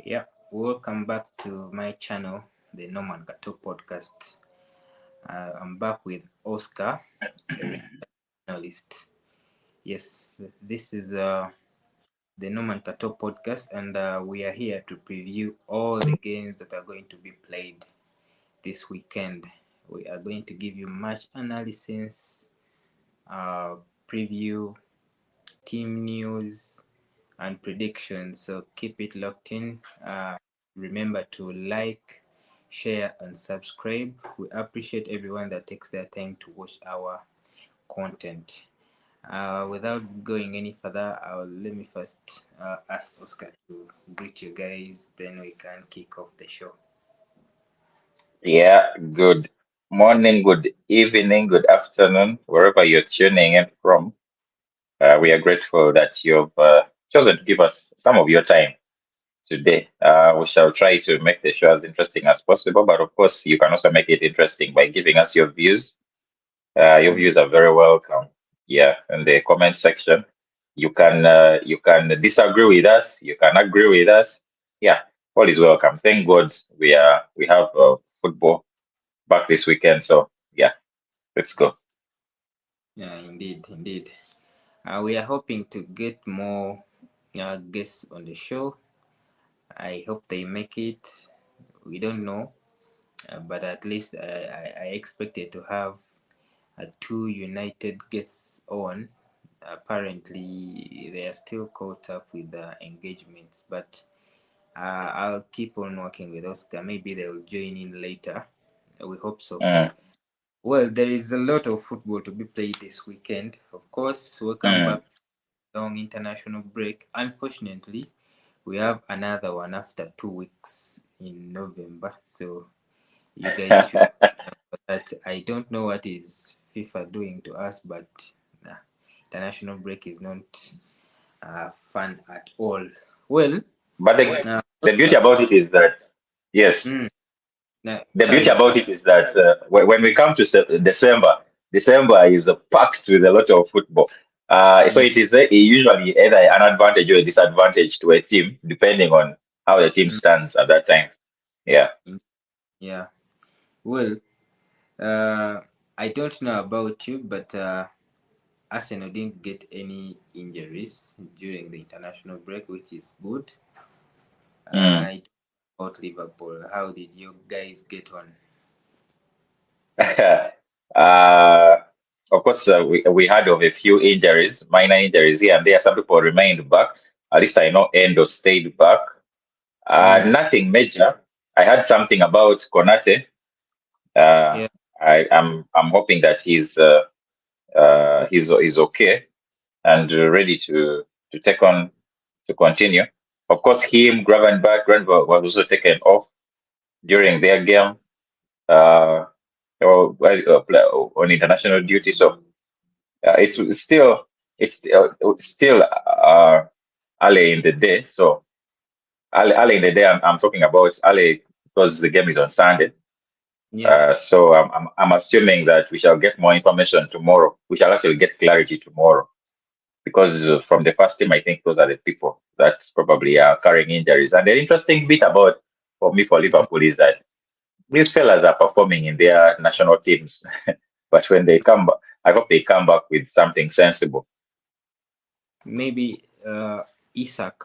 Yeah, welcome back to my channel, the Norman Gato podcast. I'm back with Oscar, a research journalist. Yes, this is the Norman Gato podcast, and we are here to preview all the games that are going to be played this weekend. We are going to give you match analysis, uh, preview, team news, and predictions. So keep it locked in. Remember to like, share, and subscribe. We appreciate everyone that takes their time to watch our content. Without going any further, let me first ask Oscar to greet you guys, then we can kick off the show. Yeah, good morning, good evening, good afternoon, wherever you're tuning in from. We are grateful that you've chosen to give us some of your time today. We shall try to make the show as interesting as possible, but of course, you can also make it interesting by giving us your views. Your Mm. views are very welcome. Yeah, in the comment section, you can disagree with us, you can agree with us. Yeah, all is welcome. Thank God we have football back this weekend. So yeah, let's go. Yeah, indeed. We are hoping to get more guests on the show. I hope they make it. We don't know, but at least I expected to have two United guests on. Apparently, they are still caught up with the engagements, but I'll keep on working with Oscar. Maybe they'll join in later. We hope so. Mm, Well, there is a lot of football to be played this weekend. Of course, welcome mm. back from long international break. Unfortunately, we have another one after 2 weeks in November. So you guys should that I don't know what is FIFA doing to us, but nah, international break is not fun at all. Well, But the uh, the beauty about it is that yes, mm, the carry beauty on. about it is that when we come to December, December is packed with a lot of football. So Yeah, it is usually either an advantage or a disadvantage to a team, depending on how the team mm, stands at that time. Yeah. yeah. Well, uh, I don't know about you, but Arsenal didn't get any injuries during the international break, which is good. Mm. I about Liverpool. How did you guys get on? uh, of course, we had of a few injuries, minor injuries here and there. Some people remained back. At least I know Endo stayed back. Mm, Nothing major. I had something about Konate. Uh, yeah, I'm hoping that he's okay and ready to take on to continue. Of course, him Gravenberg was also taken off during their game uh, on international duty. So it's still early in the day. So early in the day, I'm talking about early because the game is on Sunday. yeah. So I'm assuming that we shall get more information tomorrow. We shall actually get clarity tomorrow because from the first team, I think those are the people that probably are carrying injuries. And the interesting bit about for me for Liverpool is that these fellas are performing in their national teams, but when they come back, I hope they come back with something sensible. Maybe Isak.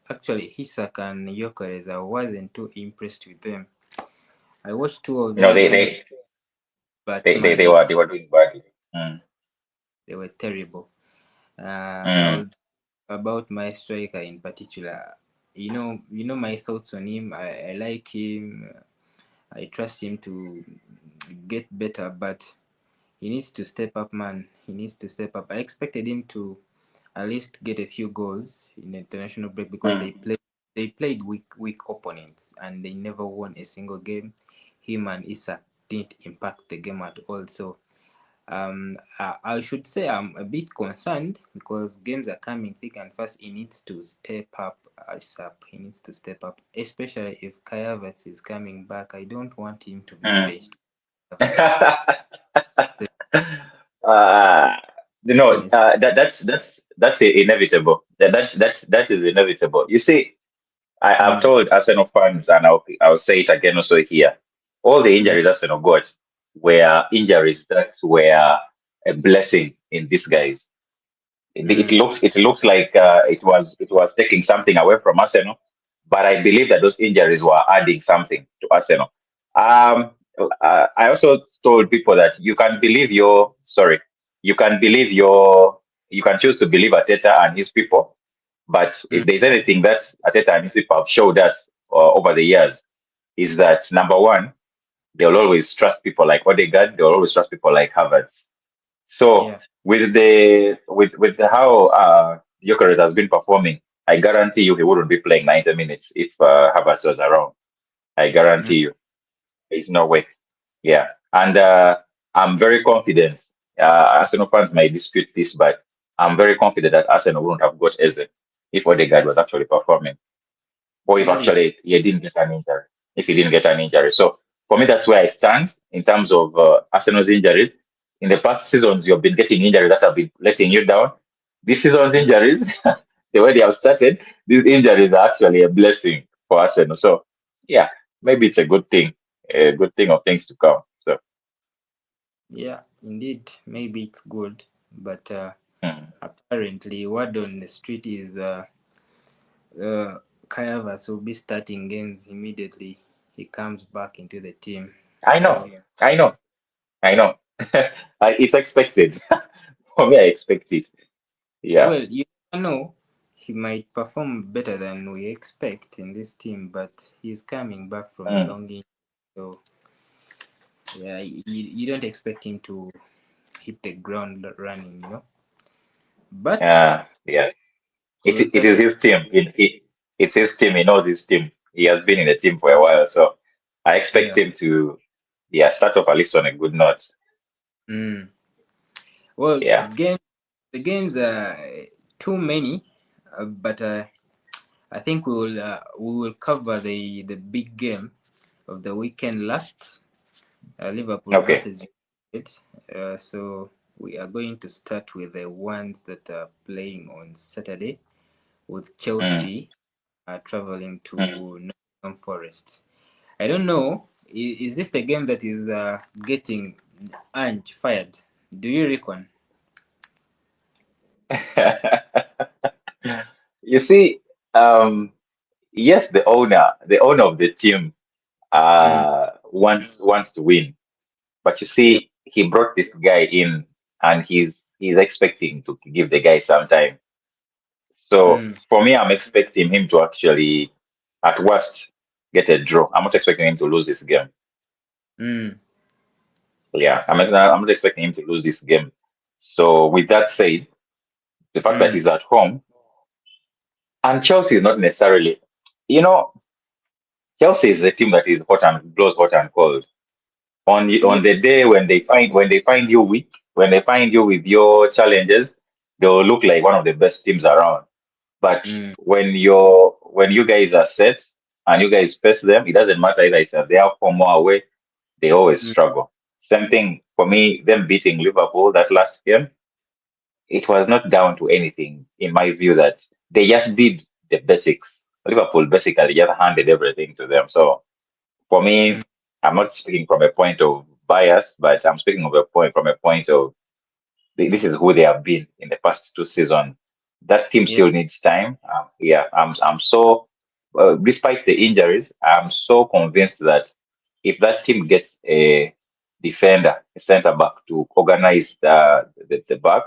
Actually, Isak and Gyökeres, I wasn't too impressed with them. I watched two of You know, their they games, they but they, they, man, they were they were doing badly. Mm, they were terrible. I mm, would about my striker in particular. You know my thoughts on him. I like him. I trust him to get better, but he needs to step up, man. He needs to step up. I expected him to at least get a few goals in the international break because mm. they played weak opponents and they never won a single game. Him and Isak didn't impact the game at all. So I should say I'm a bit concerned because games are coming thick and fast. He needs to step up ASAP. He needs to step up, especially if Kai Havertz is coming back. I don't want him to be Mm. benched. Havertz, uh, honest. that's inevitable. That is inevitable. You see, I've Mm. told Arsenal fans, and I'll say it again also here. All the Yeah. injuries Arsenal got were injuries that were a blessing in disguise. Mm. It looks like it was taking something away from Arsenal, but I believe that those injuries were adding something to Arsenal. Um, I also told people that you can believe you can choose to believe Ateta and his people, but Mm. if there's anything that Ateta and his people have showed us over the years, is that number one, they'll always trust people like Odegaard, they'll always trust people like Havertz. So Yeah. with how Gyökeres has been performing, I guarantee you he wouldn't be playing 90 minutes if Havertz was around. I Mm. guarantee you, there's no way. Yeah, and I'm very confident. Arsenal fans might dispute this, but I'm very confident that Arsenal wouldn't have got Eze if Odegaard was actually performing, or if That is actually he didn't get an injury. If he didn't get an injury, so for me, that's where I stand in terms of Arsenal's injuries. In the past seasons, you've been getting injuries that have been letting you down. This season's true. injuries, the way they have started, these injuries are actually a blessing for Arsenal. So, yeah, maybe it's a good thing of things to come. So, Yeah, indeed. Maybe it's good, but mm. apparently, word on the street is Kai Havertz will be starting games immediately he comes back into the team. I know, So, I know, I know. It's expected. For me, I expect it. Yeah. well, you never know. He might perform better than we expect in this team, but he's coming back from a Mm. long injury. So, yeah, you don't expect him to hit the ground running, you know. But Yeah. we'll It touch is on. his team. It's his team. He knows his team. He has been in the team for a while, so I expect Yeah. him to, yeah, start off at least on a good note. Mm. Well, Yeah. the games are too many, but I think we will cover the big game of the weekend last, Liverpool Okay. versus United. So we are going to start with the ones that are playing on Saturday, with Mm, Chelsea traveling mm. to Nottingham Forest. I don't know. Is this the game that is getting Ange fired? Do you reckon? You see, um, yes, the owner of the team, Mm. wants to win, but you Yeah. see, he brought this guy in, and he's expecting to give the guy some time. So Mm. for me, I'm expecting him to actually, at worst, get a draw. I'm not expecting him to lose this game. Mm. Yeah, I'm not expecting him to lose this game. So with that said, the fact that Mm. he's at home, and Chelsea is not necessarily, you know, Chelsea is a team that is hot and blows hot and cold. Yeah. On the day when they find you weak, when they find you with your challenges, they will look like one of the best teams around. But Mm. when you guys are set and you guys face them, it doesn't matter either it's at their home or away, they always Mm. struggle. Same thing for me, them beating Liverpool that last game, it was not down to anything, in my view, that they just did the basics. Liverpool basically just handed everything to them. So for Mm. me, I'm not speaking from a point of bias, but I'm speaking of a point from a point of this is who they have been in the past two seasons. That team Yeah. still needs time. Yeah, I'm so, despite the injuries, I'm so convinced that if that team gets a defender, a centre back to organize the back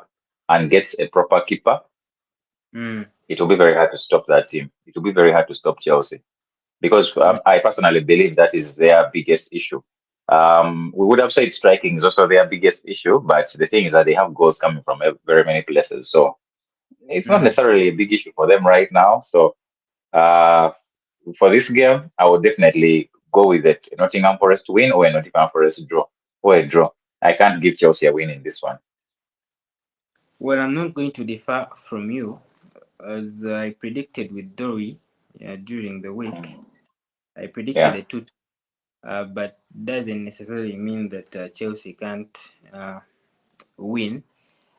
and gets a proper keeper, Mm. it will be very hard to stop that team. It will be very hard to stop Chelsea because Mm. I personally believe that is their biggest issue. We would have said striking is also their biggest issue, but the thing is that they have goals coming from very many places. So it's not Mm. necessarily a big issue for them right now. So uh, for this game, I would definitely go with it. Nottingham Forest win or a Nottingham Forest draw or a draw. I can't give Chelsea a win in this one. Well, I'm not going to differ from you, as I predicted with Dory during the week. Mm, I predicted yeah, a 2, but doesn't necessarily mean that Chelsea can't win.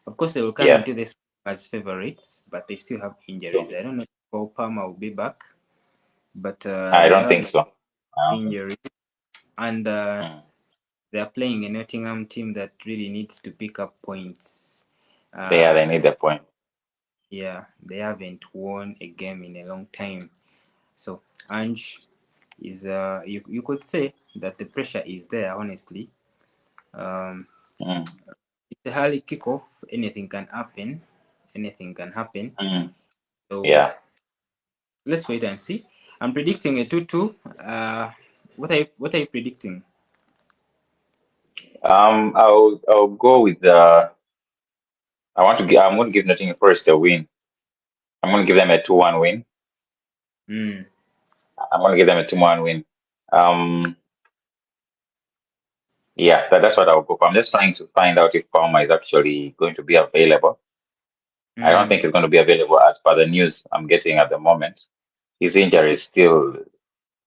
Of course, they will come yeah, into this as favorites, but they still have injuries. sure. I don't know if Paul Palmer will be back. but I they don't have think so. Um, injury, and mm, they are playing a Nottingham team that really needs to pick up points. they Uh, need the point. yeah, they haven't won a game in a long time. So Ange is you could say that the pressure is there. Honestly, um, Mm, it's a early kickoff. Anything can happen. Anything can happen. mm, So yeah. let's wait and see. I'm predicting a 2-2. What are you predicting? I'll go with I'm going to give Nottingham Forest a win. I'm going to give them a 2-1 win. Mm, I'm going to give them a 2-1 win. Um, yeah, that's what I'll go for. I'm just trying to find out if Palmer is actually going to be available. I don't mm. think he's going to be available as per the news I'm getting at the moment. His It's injury still, is still,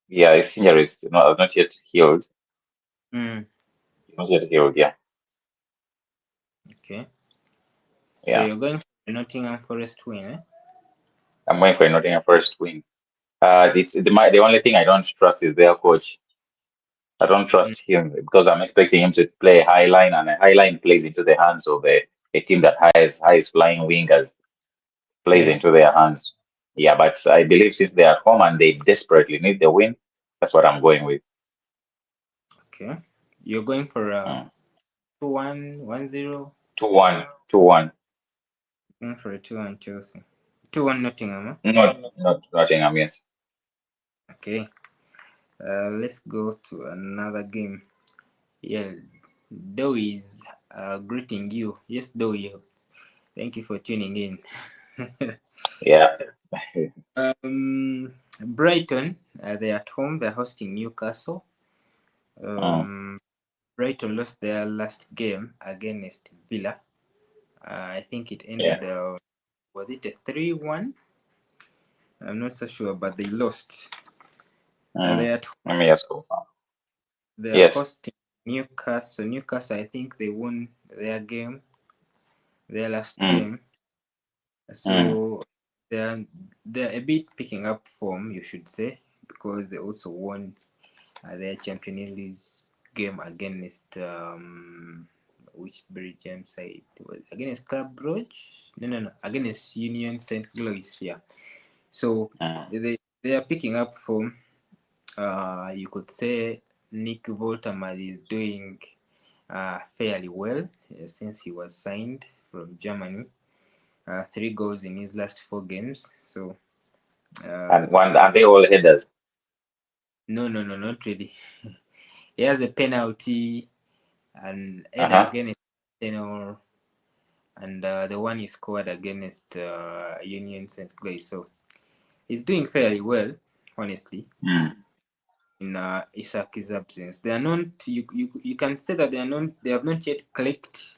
yeah, his injury is not yet healed. mm, It's not yet healed, yeah. okay. So Yeah. you're going for Nottingham Forest win, eh? I'm going for a Nottingham Forest win. The only thing I don't trust is their coach. I don't Mm, trust him because I'm expecting him to play high line, and a high line plays into the hands of a team that has highest flying wingers, plays yeah. into their hands. Yeah, but I believe since they are home and they desperately need the win, that's what I'm going with. Okay. You're going for Mm. 2-1, 1-0. 2-1, 2-1. Going for a 2-1 Chelsea. 2-1 Nottingham, huh? Not Nottingham, yes. Okay. Let's go to another game. Yeah, Dowie is greeting you. Yes, Dowie. Thank you for tuning in. Yeah. Brighton, they're at home. They're hosting Newcastle. Mm. Um, Brighton lost their last game against Villa. I think it Yeah. ended, was it a 3-1? I'm not so sure, but they lost. Mm. They are Let me just go. they are Yes. hosting Newcastle. Newcastle, I think they won their last Mm. game. Mm. So they're a bit picking up form, you should say, because they also won their Champions League game against which Belgium side was against Club Brugge? No, against Union Saint Gilloise. Yeah. So Mm. they are picking up form. You could say Nick Voltamar is doing fairly well since he was signed from Germany. 3 goals in his last 4 games. So uh, And they all headers. no, not really. He has a penalty and header Uh-huh. against Arsenal, and the one he scored against Union Saint Gilloise. So he's doing fairly well, honestly. Mm. In Isak's absence, they are not. You can say that they are not. They have not yet clicked.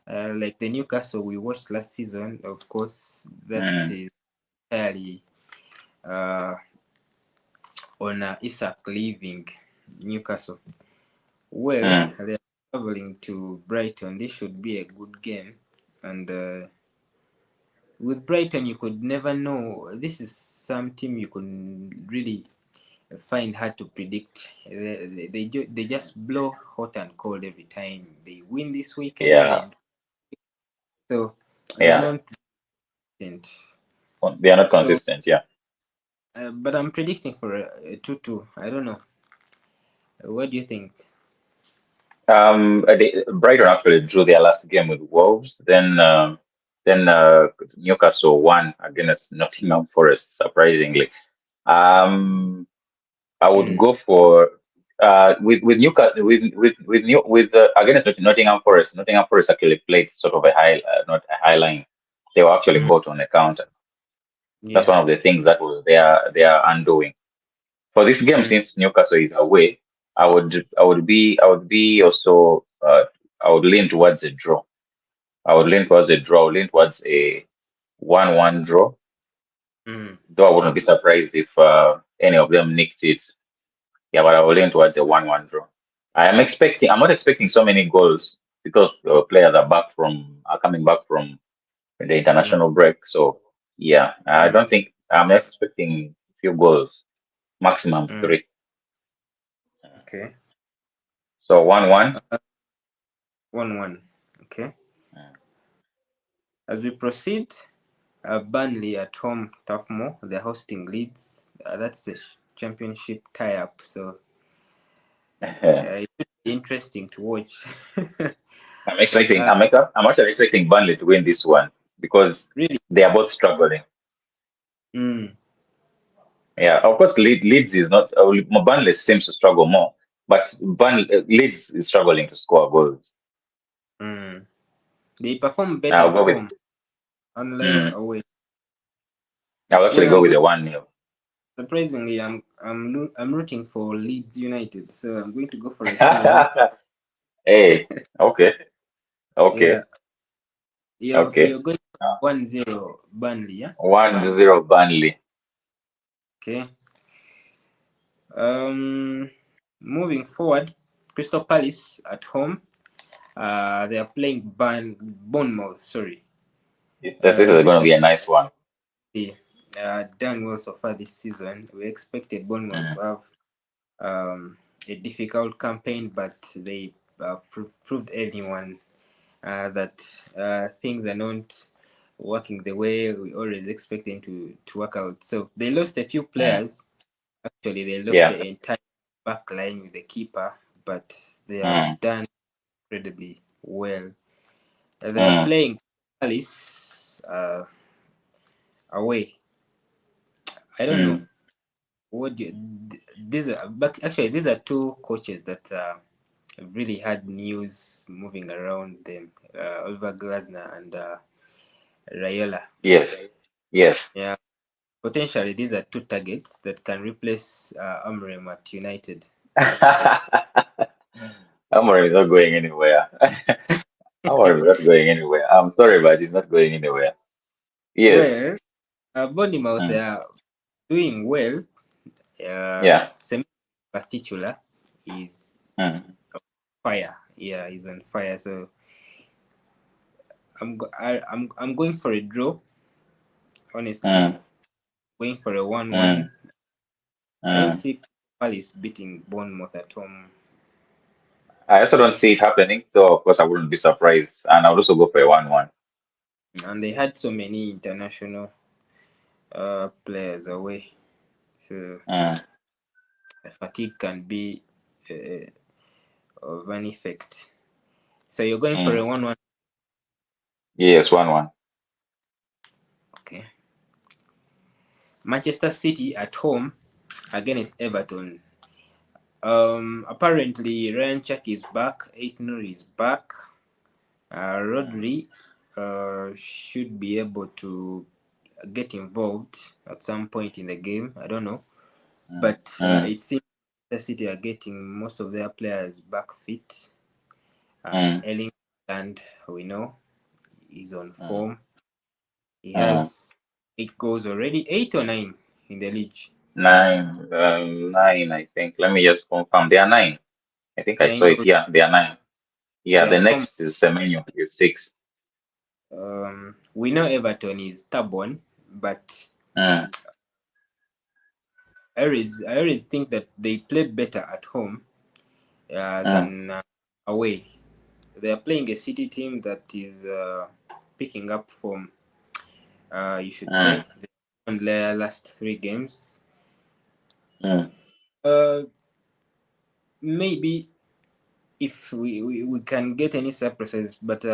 Like the Newcastle we watched last season. Of course, that Mm. is fairly uh, on Isak leaving Newcastle. Well, Mm. they are traveling to Brighton. This should be a good game. And with Brighton, you could never know. This is some team you could really find hard to predict. They just blow hot and cold every time. They win this weekend. Yeah. Then so they are Yeah. not consistent. They are not So, consistent. Yeah. but I'm predicting for a 2-2. I don't know. What do you think? Brighton actually drew their last game with Wolves. Then Newcastle won against Nottingham Forest. Surprisingly, um, I would Mm, go for with Newcastle with against Nottingham Forest. Nottingham Forest actually played sort of a not a high line. They were actually mm, caught on the counter. That's yeah. one of the things that was their undoing. For this game, Mm, since Newcastle is away, I would be also I would lean towards a draw. I would lean towards a draw. Lean towards a 1-1 draw. mm, Though I wouldn't be surprised if any of them nicked it. Yeah, but I will lean towards a 1-1 draw. I'm not expecting so many goals because players are coming back from the Internet. international break. So yeah, I Mm, don't think I'm expecting few goals. maximum Mm, 3. okay. So 1-1. 1-1. Okay. As we proceed, Burnley at home, Toughmore. They're hosting Leeds. That's a championship tie-up, so it should be interesting to watch. I'm expecting. uh, I'm actually expecting Burnley to win this one because really? they are both struggling. Mm, Yeah, of course, Leeds is not. Burnley seems to struggle more, but Leeds is struggling to score goals. mm. They perform better I'll at go with. home, unlike Mm, away. I'll actually Well, go with the 1-0. surprisingly, I'm rooting for Leeds United, so I'm going to go for a 2-1. Hey, okay, Yeah, okay, you're okay. going 1-0 Burnley, yeah? 1-0 Burnley. Okay. Um, moving forward, Crystal Palace at home. They are playing Bournemouth. Sorry. This is going to be a nice one. Liverpool done well so far this season. We expected Bournemouth to Mm, have a difficult campaign, but they proved anyone that things are not working the way we always expect them to work out. So they lost a few mm, players. Actually, they lost yeah. the entire back line with the keeper, but they have Mm, done incredibly well. They are mm, playing Palace away. I don't know mm, what do you, these are, but actually these are two coaches that have really had news moving around them. Oliver Glasner and Raiola. yes. Yes. Yeah, potentially these are two targets that can replace Amorim at United. Amorim is not going anywhere. Amorim is not going anywhere. I'm sorry, but he's not going anywhere. Yes. Well, Bournemouth, they Mm, are doing well. yeah. Semi particular is Mm, fire. Yeah, he's on fire. So I'm going for a draw. Honestly, mm, going for a 1-1. mm, I don't mm. see Palace beating Bournemouth at home, I also don't see it happening, so of course I wouldn't be surprised. And I would also go for a 1-1. and they had so many international players away, so Mm, fatigue can be uh, of an effect. So you're going for mm. a 1-1. Yes, 1-1. Okay. Manchester City at home against Everton. Apparently Ryan Chuck is back. Aitner is back. Mm, Rodri should be able to get involved at some point in the game. I don't know, mm, but mm, it seems the City are getting most of their players back fit. mm, Erling Haaland, we know, is on mm, form. He mm. has 8 goals already, 8 or 9 in the league. 9, I think. Let me just confirm. They are 9. I think I saw 9 it. goals. Yeah, they are 9. Yeah, They're the at home. next is Semenyo is 6. We know Everton is stubborn, but Mm, I always think that they play better at home mm, than away. They are playing a City team that is picking up form. You should mm, say they won their last 3 games. mm. Uh, Maybe if we can get any surprises, but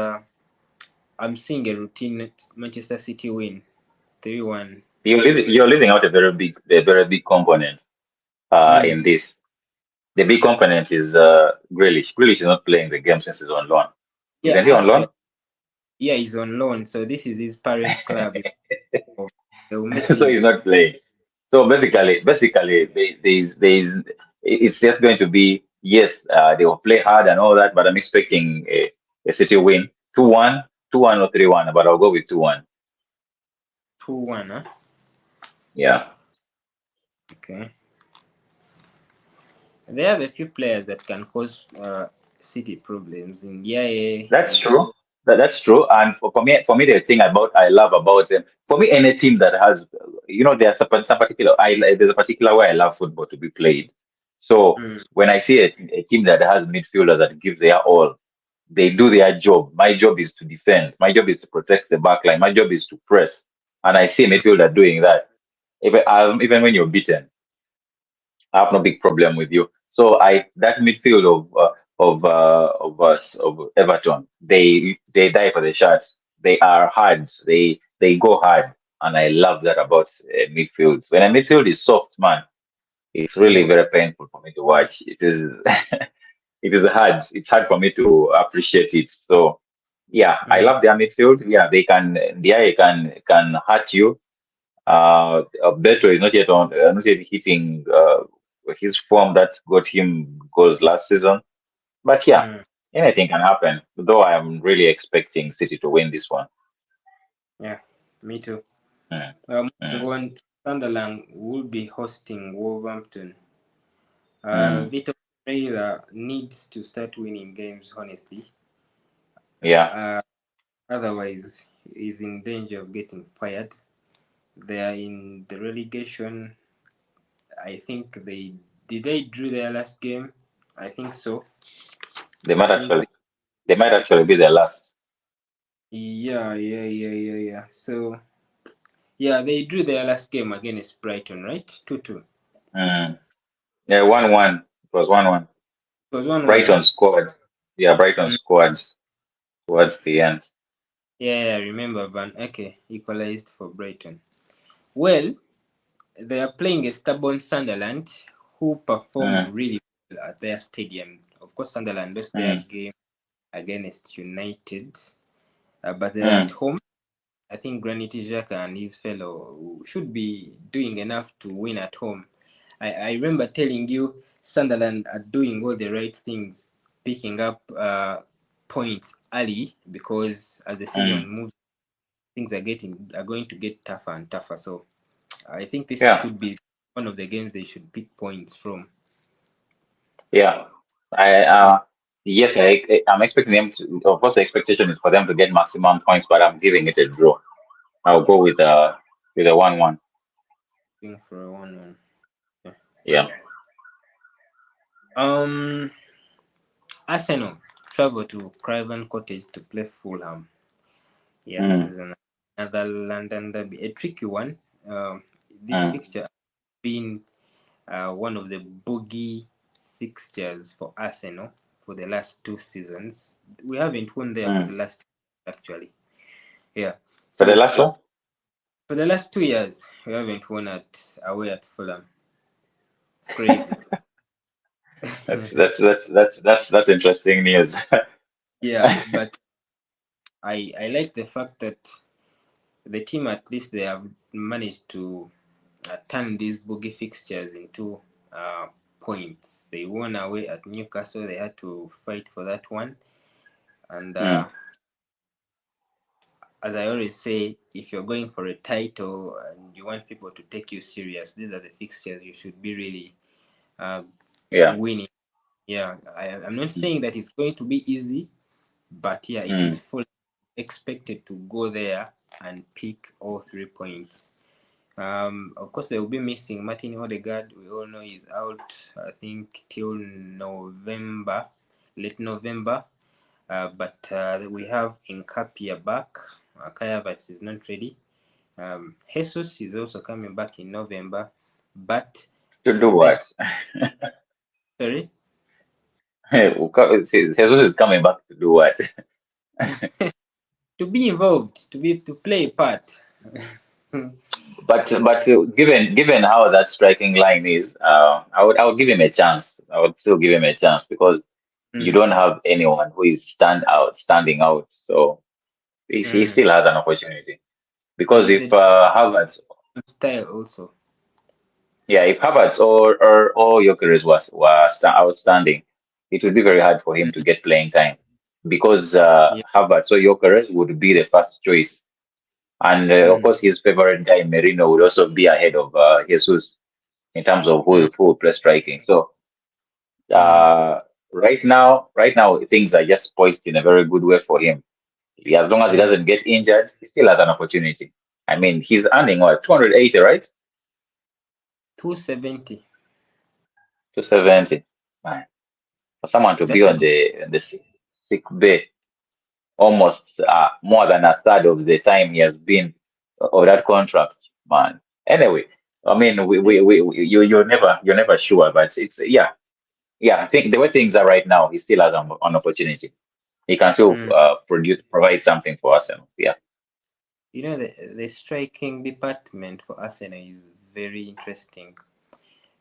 I'm seeing a routine Manchester City win 3-1. You're leaving out a very big component in Mm. this. The big component is Grealish. Grealish is not playing the game since he's on loan. Yeah, Isn't he on loan? actually, yeah, he's on loan, so this is his parent club. They will miss So him. he's not playing. So Yeah, basically, it's just going to be yes, they will play hard and all that, but I'm expecting a City win 2-1, 2-1 or 3-1, but I'll go with 2-1. 2-1. Huh? Yeah, Okay. They have a few players that can cause City problems in Yaya. that's true. That's true. And for me, the thing I love about them, for me, any team that has there's some particular there's a particular way I love football to be played. So Mm, when I see a team that has midfielders that give their all, they do their job. My job is to defend. My job is to protect the back line. My job is to press. And I see a mm, midfielder doing that. Even when you're beaten, I have no big problem with you. So that midfield of us of Everton, they die for the shot. They are hard. They go hard, and I love that about midfield. When a midfield is soft, man, it's really mm, very painful for me to watch. It is it is hard. It's hard for me to appreciate it. So yeah, I mm, love their midfield. Yeah, they can hurt you. Beto is not yet hitting his form that got him goals last season. But yeah, mm. anything can happen. Though I am really expecting City to win this one. Yeah, me too. Mm, mm, Going to Sunderland will be hosting Wolverhampton. mm. Vitor Pereira needs to start winning games, honestly. Yeah, Uh, Otherwise, he's in danger of getting fired. They are in the relegation. I think they drew their last game. I think so. they I might think actually they might actually be the last. yeah. So yeah, they drew their last game against Brighton, right? 2-2. Mm. Yeah, 1-1. It was 1-1. It was 1-1, Brighton right? scored. Yeah, Brighton Mm. scored towards the end. Yeah, I remember Van Eke equalized for Brighton. Well, they are playing a stubborn Sunderland who perform Mm, really well at their stadium. Of course, Sunderland lost their mm, game against United, but they're at mm. home. I think Granit Xhaka and his fellow should be doing enough to win at home. I remember telling you Sunderland are doing all the right things, picking up points early because as the season Mm. moves, things are going to get tougher and tougher. So I think this Yeah, should be one of the games they should pick points from. yeah. I Mm, yes, I'm expecting them to. Of course, the expectation is for them to get maximum points, but I'm giving it a draw. I'll go with a 1-1. looking for a 1-1. Yeah. Yeah. Um, Arsenal travel to Craven Cottage to play Fulham. Yeah, this Mm, is another London derby, a tricky one. This mm, fixture has been one of the bogey fixtures for Arsenal for the last 2 seasons. We haven't won there for the mm. last actually. Yeah. For the So last one, for the last 2 years, we haven't won away at Fulham. It's crazy. that's interesting news. Yeah, but I like the fact that the team at least they have managed to turn these bogey fixtures into points. They won away at Newcastle. They had to fight for that one. And Mm, as I always say, if you're going for a title and you want people to take you serious, these are the fixtures you should be really uh, yeah. winning. Yeah, I'm not saying that it's going to be easy, but yeah, it is Mm, fully expected to go there and pick all 3 points. Of course, they will be missing Martin Odegaard. We all know he's out, I think, till November, late November. But we have Nkapia back. Kai Havertz is not ready. Jesus is also coming back in November. But to do they what? sorry, Jesus is coming back to do what? to be involved, to play a part. But given how that striking line is, I would give him a chance. I would still give him a chance because you Mm, don't have anyone who is standing out. So he mm. still has an opportunity. And Because he's if a Havertz, different style also. yeah, if Havertz or Gyökeres outstanding, it would be very hard for him to Mm, get playing time because yeah. Havertz or Gyökeres would be the first choice, and of Mm, course his favorite guy Merino would also be ahead of Jesus in terms of mm, who will play striking. So mm, uh, right now things are just poised in a very good way for him. As long as he mm. doesn't get injured, he still has an opportunity. I mean, he's earning what, 280, right? 270. 270. Man, for someone to be That's a on the sick bay almost more than a third of the time he has been of that contract, man. Anyway, I mean, you're never sure, but it's yeah. I think the way things are right now, he still has an opportunity. He can still mm. provide something for us. Yeah. The striking department for Arsenal is very interesting.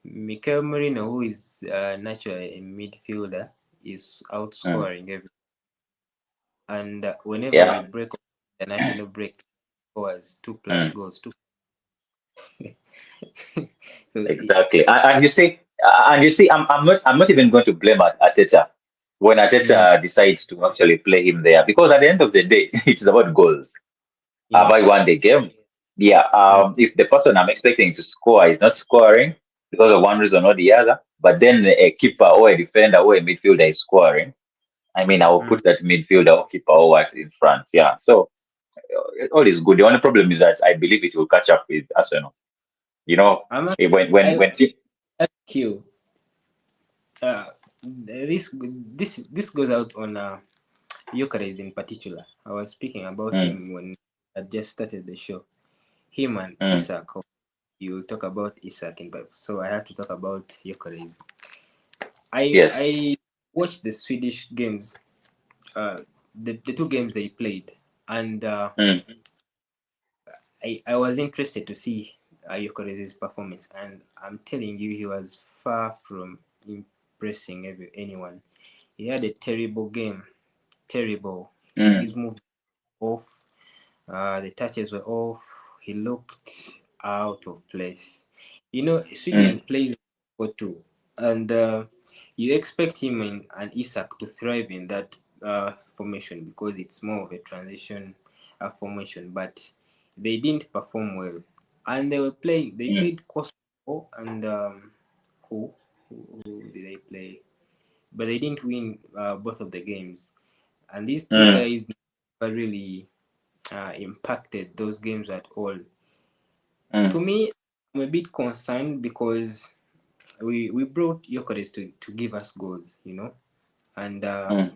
Mikel Merino, who is naturally a midfielder, is Mm. outscoring every. And whenever we Yeah. break the national break, scores two plus Mm. goals. Two. So it's Exactly. And you see, I'm not even going to blame Arteta when mm, Arteta decides to actually play him there, because at the end of the day, it's about goals. Have yeah. I won the game? Yeah. Mm, If the person I'm expecting to score is not scoring because of one reason or the other, but then a keeper or a defender or a midfielder is scoring, I mean, I will mm. put that midfielder or keeper always in front. Yeah. So all is good. The only problem is that I believe it will catch up with Arsenal. You know, I'm a- when when I when te- ask you. This goes out on Gyökeres in particular. I was speaking about Mm, him when I just started the show. Him and mm, Isak. You will talk about Isak in but so I have to talk about Gyökeres. yes. I watched the Swedish games, the two games they played, and Mm, I was interested to see Gyökeres' performance, and I'm telling you, he was far from impressing anyone. He had a terrible game, terrible. mm, His move off, the touches were off. He looked out of place. Sweden mm, plays 4-2, and you expect him and Isak to thrive in that formation because it's more of a transition formation. But they didn't perform well, and they were playing. They mm, played Kosovo and who who did they play? But they didn't win both of the games. And these two mm, guys never really impacted those games at all. mm, To me, I'm a bit concerned because we brought Gyökeres to give us goals, and mm,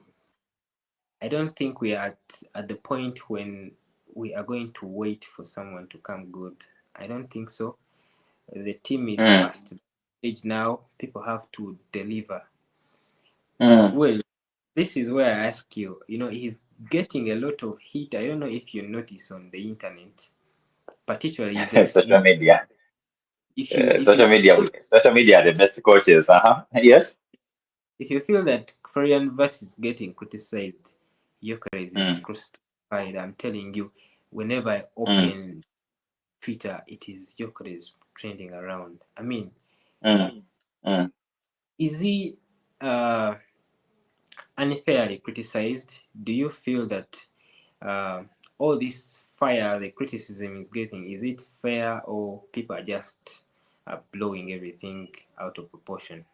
I don't think we are at the point when we are going to wait for someone to come good. I don't think so. The team is mm, past the stage now. People have to deliver. mm. Well, this is where I ask you. He's getting a lot of heat. I don't know if you notice on the internet, particularly is the Social media. if you Social media. feel Social media are the best coaches. Uh-huh. Yes. if you feel that Florian Wirtz is getting criticized, Gyökeres is Mm, crucified. I'm telling you, whenever I mm, open Twitter, it is Gyökeres trending around. I mean, mm, mm. is he uh, unfairly criticized? Do you feel that uh, all this fire the criticism is getting, is it fair or people are just blowing everything out of proportion?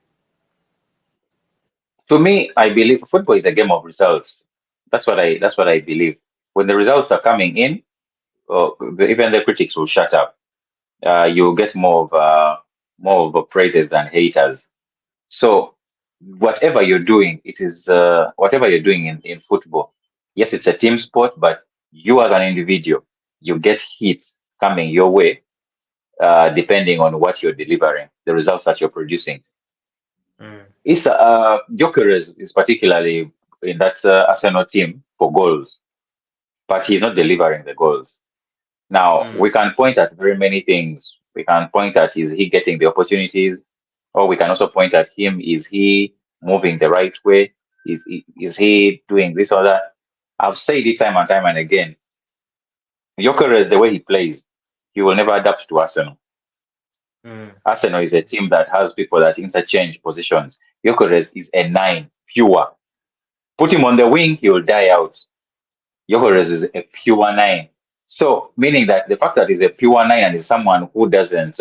To me, I believe football is a game of results. That's what I believe. When the results are coming in, even the critics will shut up. You'll get more of praises than haters. So whatever you're doing, it is whatever you're doing in football. Yes, it's a team sport, but you as an individual, you get hits coming your way, depending on what you're delivering, the results that you're producing. Mm, Joker is particularly in that Arsenal team for goals, but he's not delivering the goals. Now, mm, we can point at very many things. We can point at is he getting the opportunities, or we can also point at him, is he moving the right way? Is he doing this or that? I've said it time and time and again. Gyökeres, the way he plays, he will never adapt to Arsenal. mm, Arsenal is a team that has people that interchange positions. Gyökeres is a nine, pure. Put him on the wing, he will die out. mm, Gyökeres is a pure nine. So, meaning that the fact that he's a pure nine and is someone who doesn't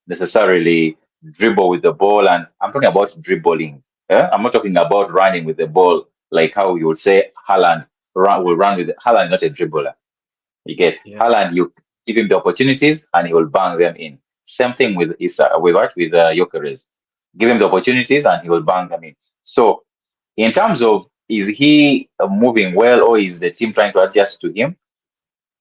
necessarily dribble with the ball, and I'm talking about dribbling. I'm not talking about running with the ball like how you would say Haaland will run with Haaland, not a dribbler. You get yeah. Haaland. Give him the opportunities, and he will bang them in. Same thing with Gyökeres. Give him the opportunities, and he will bang them in. So, in terms of is he moving well, or is the team trying to adjust to him?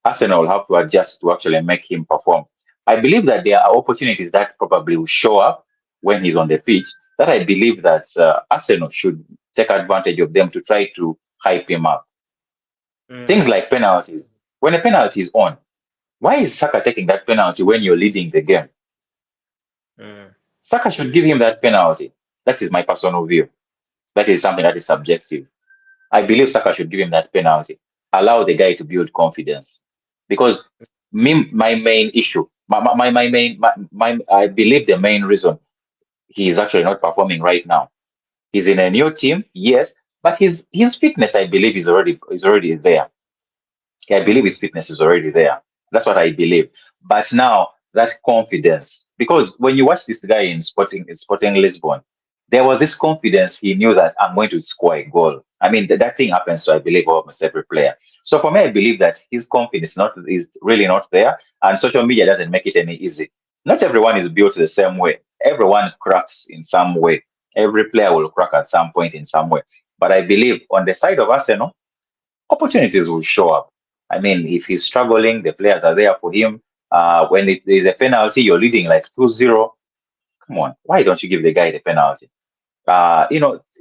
Arsenal will have to adjust to actually make him perform. I believe that there are opportunities that probably will show up when he's on the pitch. That I believe that Arsenal should take advantage of them to try to hype him up. Things Mm, like penalties. When a penalty is on, why is Saka taking that penalty when you're leading the game? mm, Saka should give him that penalty. That is my personal view. That is something that is subjective. I believe Saka should give him that penalty. Allow the guy to build confidence. Because my main issue, my main, I believe the main reason he is actually not performing right now. He's in a new team, yes, but his fitness, I believe, is already there. I believe mm, his fitness is already there. That's what I believe. But now that confidence, because when you watch this guy in Sporting Lisbon, there was this confidence. He knew that I'm going to score a goal. I mean, that thing happens to, I believe, almost every player. So for me, I believe that his confidence is really not there, and social media doesn't make it any easy. Not everyone is built the same way. Everyone cracks in some way. Every player will crack at some point in some way. But I believe on the side of Arsenal, opportunities will show up. I mean, if he's struggling, the players are there for him. When there's a penalty, you're leading like 2-0. Come on, why don't you give the guy the penalty?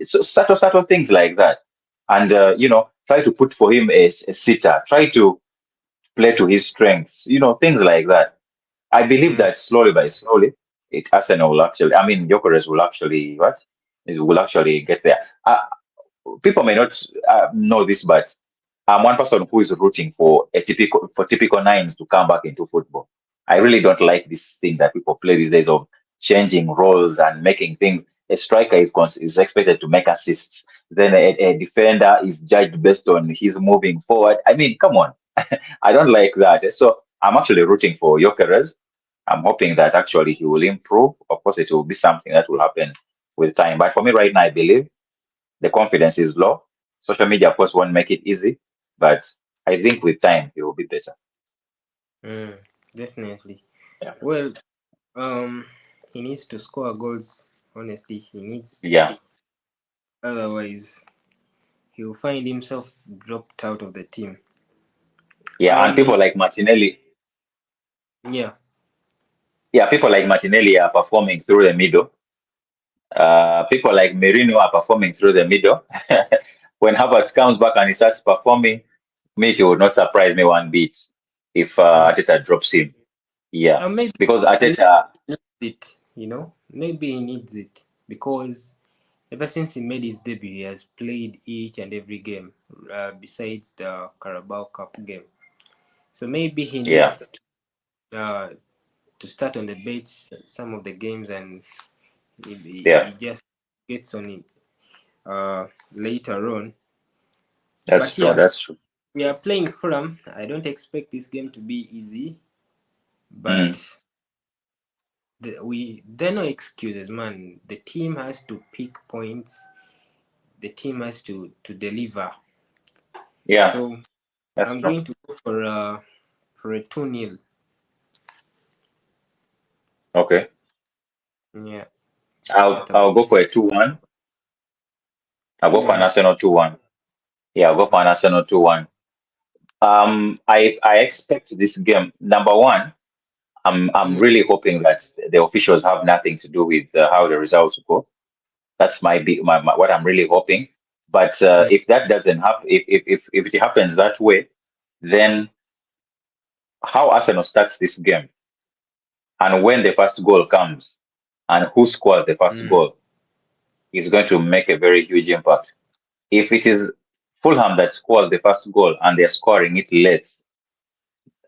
So subtle things like that. And, try to put for him a sitter. Try to play to his strengths, things like that. I believe mm, that slowly by slowly, Arsenal will actually, I mean, Gyökeres will actually, what? It will actually get there. People may not know this, but I'm one person who is rooting for typical nines to come back into football. I really don't like this thing that people play these days of changing roles and making things. A striker is expected to make assists. Then a defender is judged based on his moving forward. I mean, come on. I don't like that. So I'm actually rooting for Gyökeres. I'm hoping that actually he will improve. Of course, it will be something that will happen with time. But for me right now, I believe the confidence is low. Social media, of course, won't make it easy, but I think with time it will be better. mm, definitely. Yeah. Well, um, he needs to score goals. Honestly, he needs. Yeah. Otherwise, he'll find himself dropped out of the team. Yeah. And Um, people like Martinelli, yeah. yeah, people like Martinelli are performing through the middle. People like Merino are performing through the middle. When Havertz comes back and he starts performing, me, it would not surprise me one bit if Mm. Arteta drops him. Yeah. Maybe Because he Arteta, needs it. Maybe he needs it because ever since he made his debut, he has played each and every game, besides the Carabao Cup game. So maybe he yeah, needs uh, to start on the bench some of the games, and yeah, he just gets on it later on. that's But true. yeah, That's true. we are playing Fulham. I don't expect this game to be easy, Mm, but there are no excuses, man. The team has to pick points. The team has to deliver. yeah, So that's I'm true. going to go for a 2-0. Okay. Yeah. I'll What about I'll go for a 2-1. I'll go for 2-1? an Arsenal 2-1. Yeah, I'll go for an Arsenal 2-1. I expect this game. Number one, I'm Mm, really hoping that the officials have nothing to do with how the results go. That's what I'm really hoping. But mm, if that doesn't happen, if it happens that way, then how Arsenal starts this game and when the first goal comes and who scores the first mm, goal is going to make a very huge impact. If it is Fulham that scores the first goal and they're scoring it late,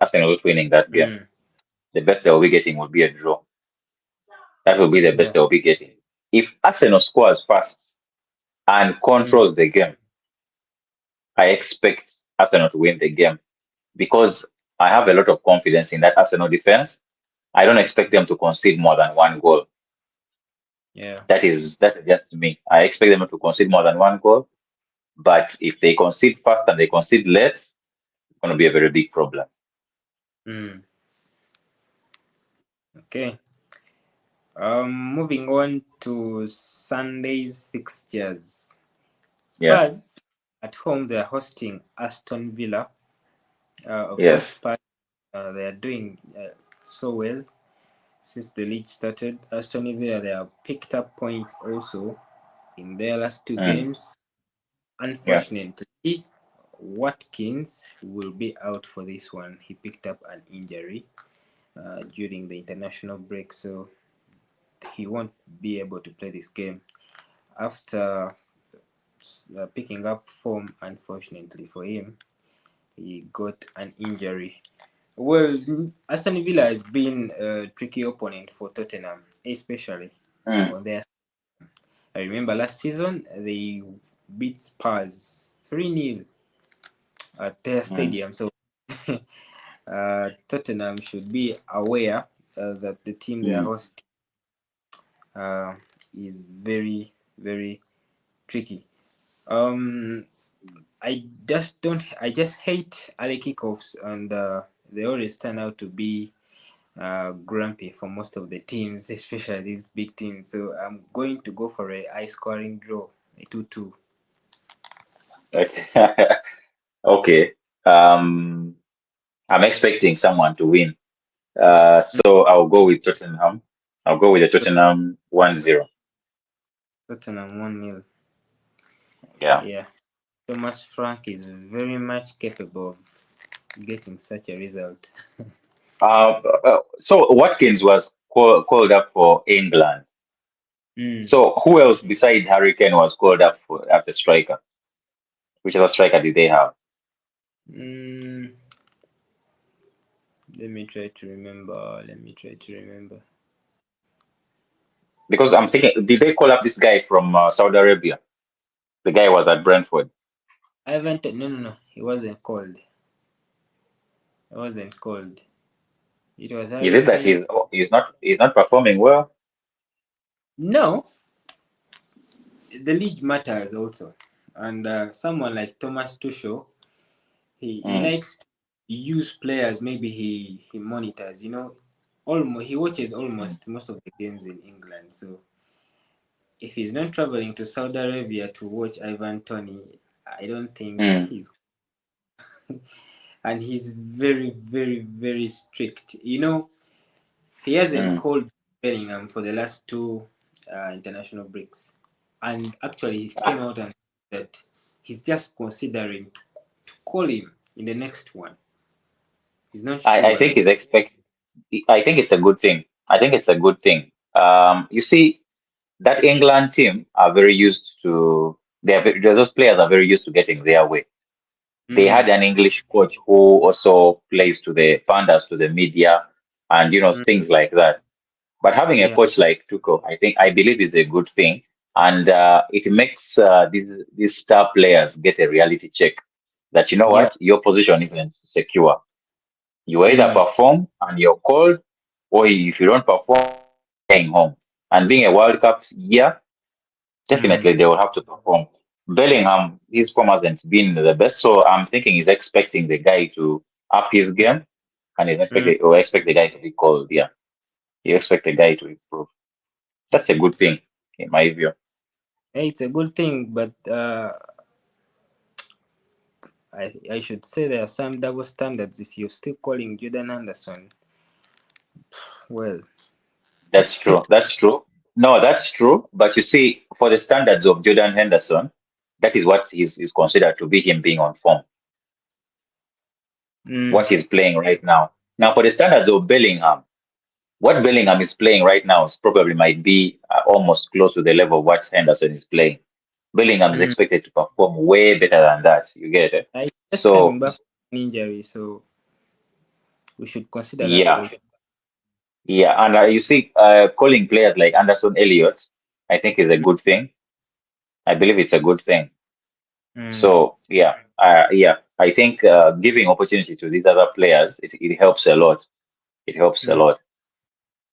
Arsenal is winning that game. mm. The best they'll be getting will be a draw. That will be the best Yeah. they'll be getting. If Arsenal scores fast and Mm, controls the game, I expect Arsenal to win the game because I have a lot of confidence in that Arsenal defense. I don't expect them to concede more than one goal. yeah. That's just me. I expect them to concede more than one goal. But if they concede fast and they concede late, it's going to be a very big problem. Mm. Okay. Moving on to Sunday's fixtures. Yeah. Spurs at home, they are hosting Aston Villa. Of course, Yes. Spurs, they are doing so well since the league started. Aston Villa, they have picked up points also in their last two Mm. games. Yeah. Unfortunately, Watkins will be out for this one. He picked up an injury during the international break, so he won't be able to play this game. After picking up form, unfortunately for him, he got an injury. Well, Aston Villa has been a tricky opponent for Tottenham, especially Mm. on their. I remember last season they beat Spurs 3-0 at their Mm. stadium. So Tottenham should be aware that the team they are Mm. hosting uh, is very, very tricky. Um, I just don't. I just hate early kickoffs, and they always turn out to be grumpy for most of the teams, especially these big teams. So I'm going to go for a high scoring draw, a 2-2. Okay. Okay. Um, I'm expecting someone to win. So I'll go with Tottenham. I'll go with the Tottenham 1-0. Tottenham 1-0. Yeah. Yeah, Thomas Frank is very much capable of getting such a result. So Watkins was called up for England. Mm. So who else besides Hurricane was called up for as a striker? Which other striker did they have? Mm, let me try to remember. Let me try to remember. Because I'm thinking, did they call up this guy from Saudi Arabia? The guy was at Brentford. Ivan, no, no, no. He wasn't called. He wasn't called. It was Is it that Hurricane. he's not performing well? No, the league matters also. And someone like Thomas Tuchel, he Mm, likes to use players. Maybe he monitors. Almost he watches mm, almost most of the games in England. So if he's not traveling to Saudi Arabia to watch Ivan Tony, I don't think mm, he's. And he's very, very, very strict. He hasn't mm. called Bellingham for the last two international breaks, and actually he came I, out and said that he's just considering to call him in the next one. He's not I sure. think he's expect. I think it's a good thing. I think it's a good thing. You see, that England team are very used to. Those players are very used to getting their way. They Mm, had an English coach who also plays to the panders, to the media, and mm, things like that. But having a yeah. coach like Tuchel, I believe is a good thing, and it makes these star players get a reality check that Yeah. your position isn't secure. You either Mm, perform and you're called, or if you don't perform, staying home. And being a World Cup year, mm, definitely they will have to perform. Bellingham, his form hasn't been the best, so I'm thinking he's expecting the guy to up his game, and mm. expect the guy to be called. Yeah, you expect the guy to improve. That's a good thing in my view. Hey, it's a good thing, but I should say there are some double standards if you're still calling Jordan Anderson. Well, That's true. That's true. No, that's true. But you see, for the standards of Jordan Henderson, that is what is considered to be him being on form, mm, what he's playing right now. Now, for the standards of Bellingham, what Bellingham is playing right now is probably might be almost close to the level of what Henderson is playing. Bellingham is mm. expected to perform way better than that. You get it? I just coming So, back from an injury, so we should consider that yeah, also. yeah. And you see, calling players like Anderson Elliott, I think is a good thing. I believe it's a good thing. Mm, So yeah, I think giving opportunity to these other players it helps a lot. It helps a mm, lot.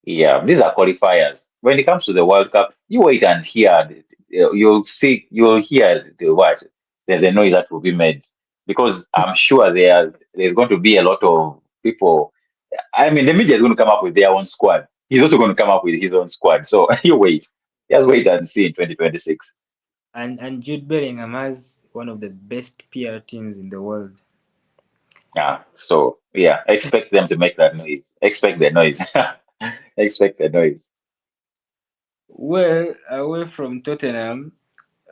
Yeah, these are qualifiers. When it comes to the World Cup, you wait and hear. You'll hear the noise that will be made because I'm sure there's going to be a lot of people. I mean, the media is going to come up with their own squad. he's also going to come up with his own squad. So you wait, just wait and see in 2026. And Jude Bellingham has one of the best PR teams in the world. Yeah. So yeah, expect them to make that noise. Expect the noise. Expect the noise. Well, away from Tottenham,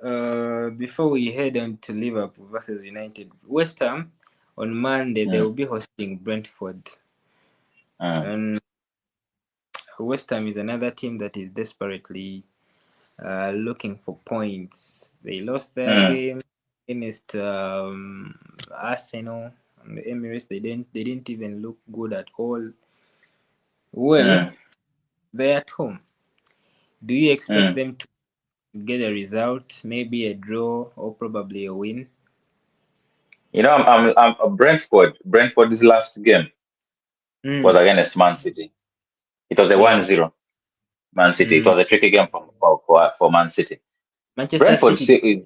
before we head on to Liverpool versus United, West Ham on Monday they will Mm, be hosting Brentford, mm, and West Ham is another team that is desperately looking for points. They lost their mm, game against Arsenal and the Emirates. They didn't even look good at all. Well, mm, they're at home. Do you expect mm. them to get a result, maybe a draw or probably a win? You know, I'm Brentford. Brentford's last game was Mm, against Man City. It was a yeah. 1-0 Man City. It Mm. was a tricky game for Man City. Manchester Brentford City still is.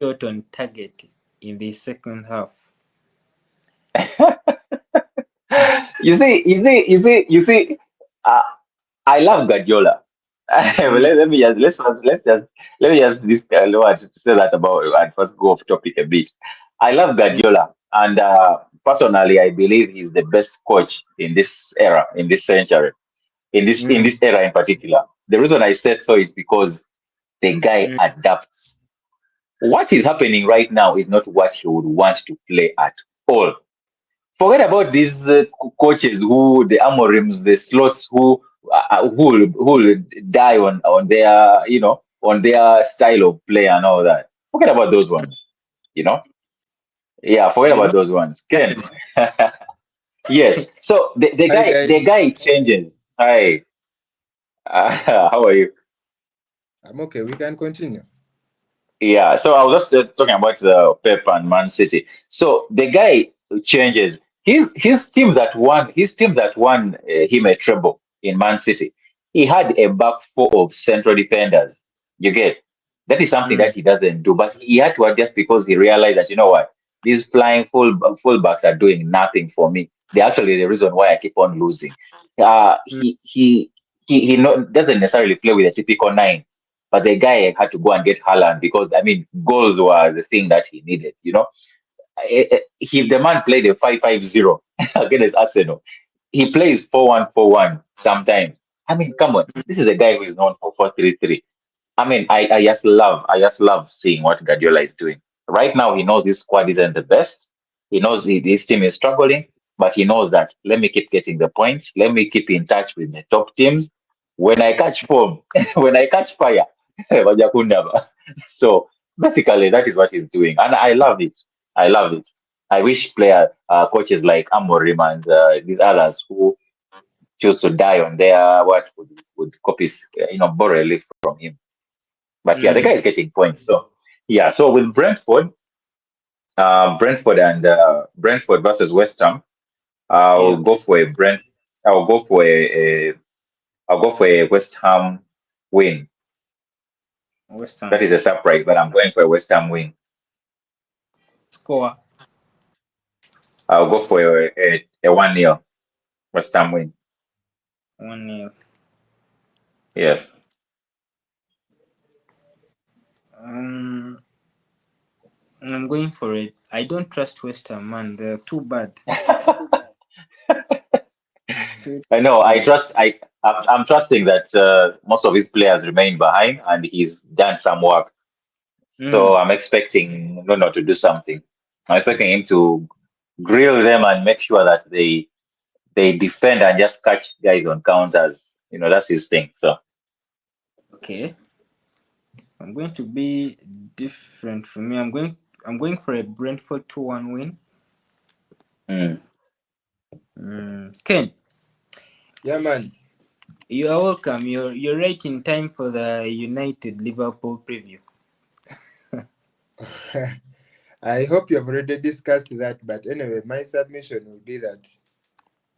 shot on target in the second half. You see. Uh, I love Guardiola. But Mm, let me just let me just this to say that about and first go off topic a bit. I love mm, Guardiola, and personally, I believe he's the best coach in this era, in this century, in mm, this era in particular. The reason I say so is because the guy mm, adapts. What is happening right now is not what he would want to play at all. Forget about these coaches who the Amorims, the slots who will die on their on their style of play and all that. Forget about those ones. You know, yeah, forget they about don't those ones. Ken, happen. yes. So the Hi guy the guys, guy changes. Hi, how are you? I'm okay. We can continue. Yeah, so I was just talking about Pep and Man City. So the guy changes. His team that won him a treble in Man City. He had a back four of central defenders. You get that is something Mm, that he doesn't do, but he had to adjust because he realized that what these flying fullbacks are doing nothing for me. They're actually the reason why I keep on losing. Uh, mm, he he he doesn't necessarily play with a typical nine, but the guy had to go and get Haaland because I mean goals were the thing that he needed. The man played a 5-5-0 against Arsenal. He plays 4-1-4-1 sometimes. I mean, come on, this is a guy who is known for 4-3-3. I mean, I just love seeing what Guardiola is doing. Right now, he knows this squad isn't the best. He knows this team is struggling, but he knows that let me keep getting the points. Let me keep in touch with the top teams. When I catch form, when I catch fire, Wajakundaba. So basically, that is what he's doing, and I love it. I love it. I wish coaches like Amorim and these others who choose to die on their what would copy, borrow a leaf from him. But yeah, the guy mm. is getting points. So yeah, so with Brentford versus West Ham, I'll Yeah, go for a Brent. I'll go for I'll go for a West Ham win. West That Ham is a surprise, but I'm going for a West Ham win. score I'll go for a 1-0 West Ham win. 1-0. Yes. Um, I'm going for it. I don't trust West Ham, man. They're too bad. Too, I know. too I'm trusting that most of his players remain behind, and he's done some work. So Mm, I'm expecting Nuno to do something. I'm expecting him to grill them and make sure that they defend and just catch guys on counters. That's his thing. So okay. I'm going to be different from me. I'm going for a Brentford 2-1 win. mm. Ken, Yeah, man. you are welcome. You're right in time for the United Liverpool preview. I hope you have already discussed that. But anyway, my submission will be that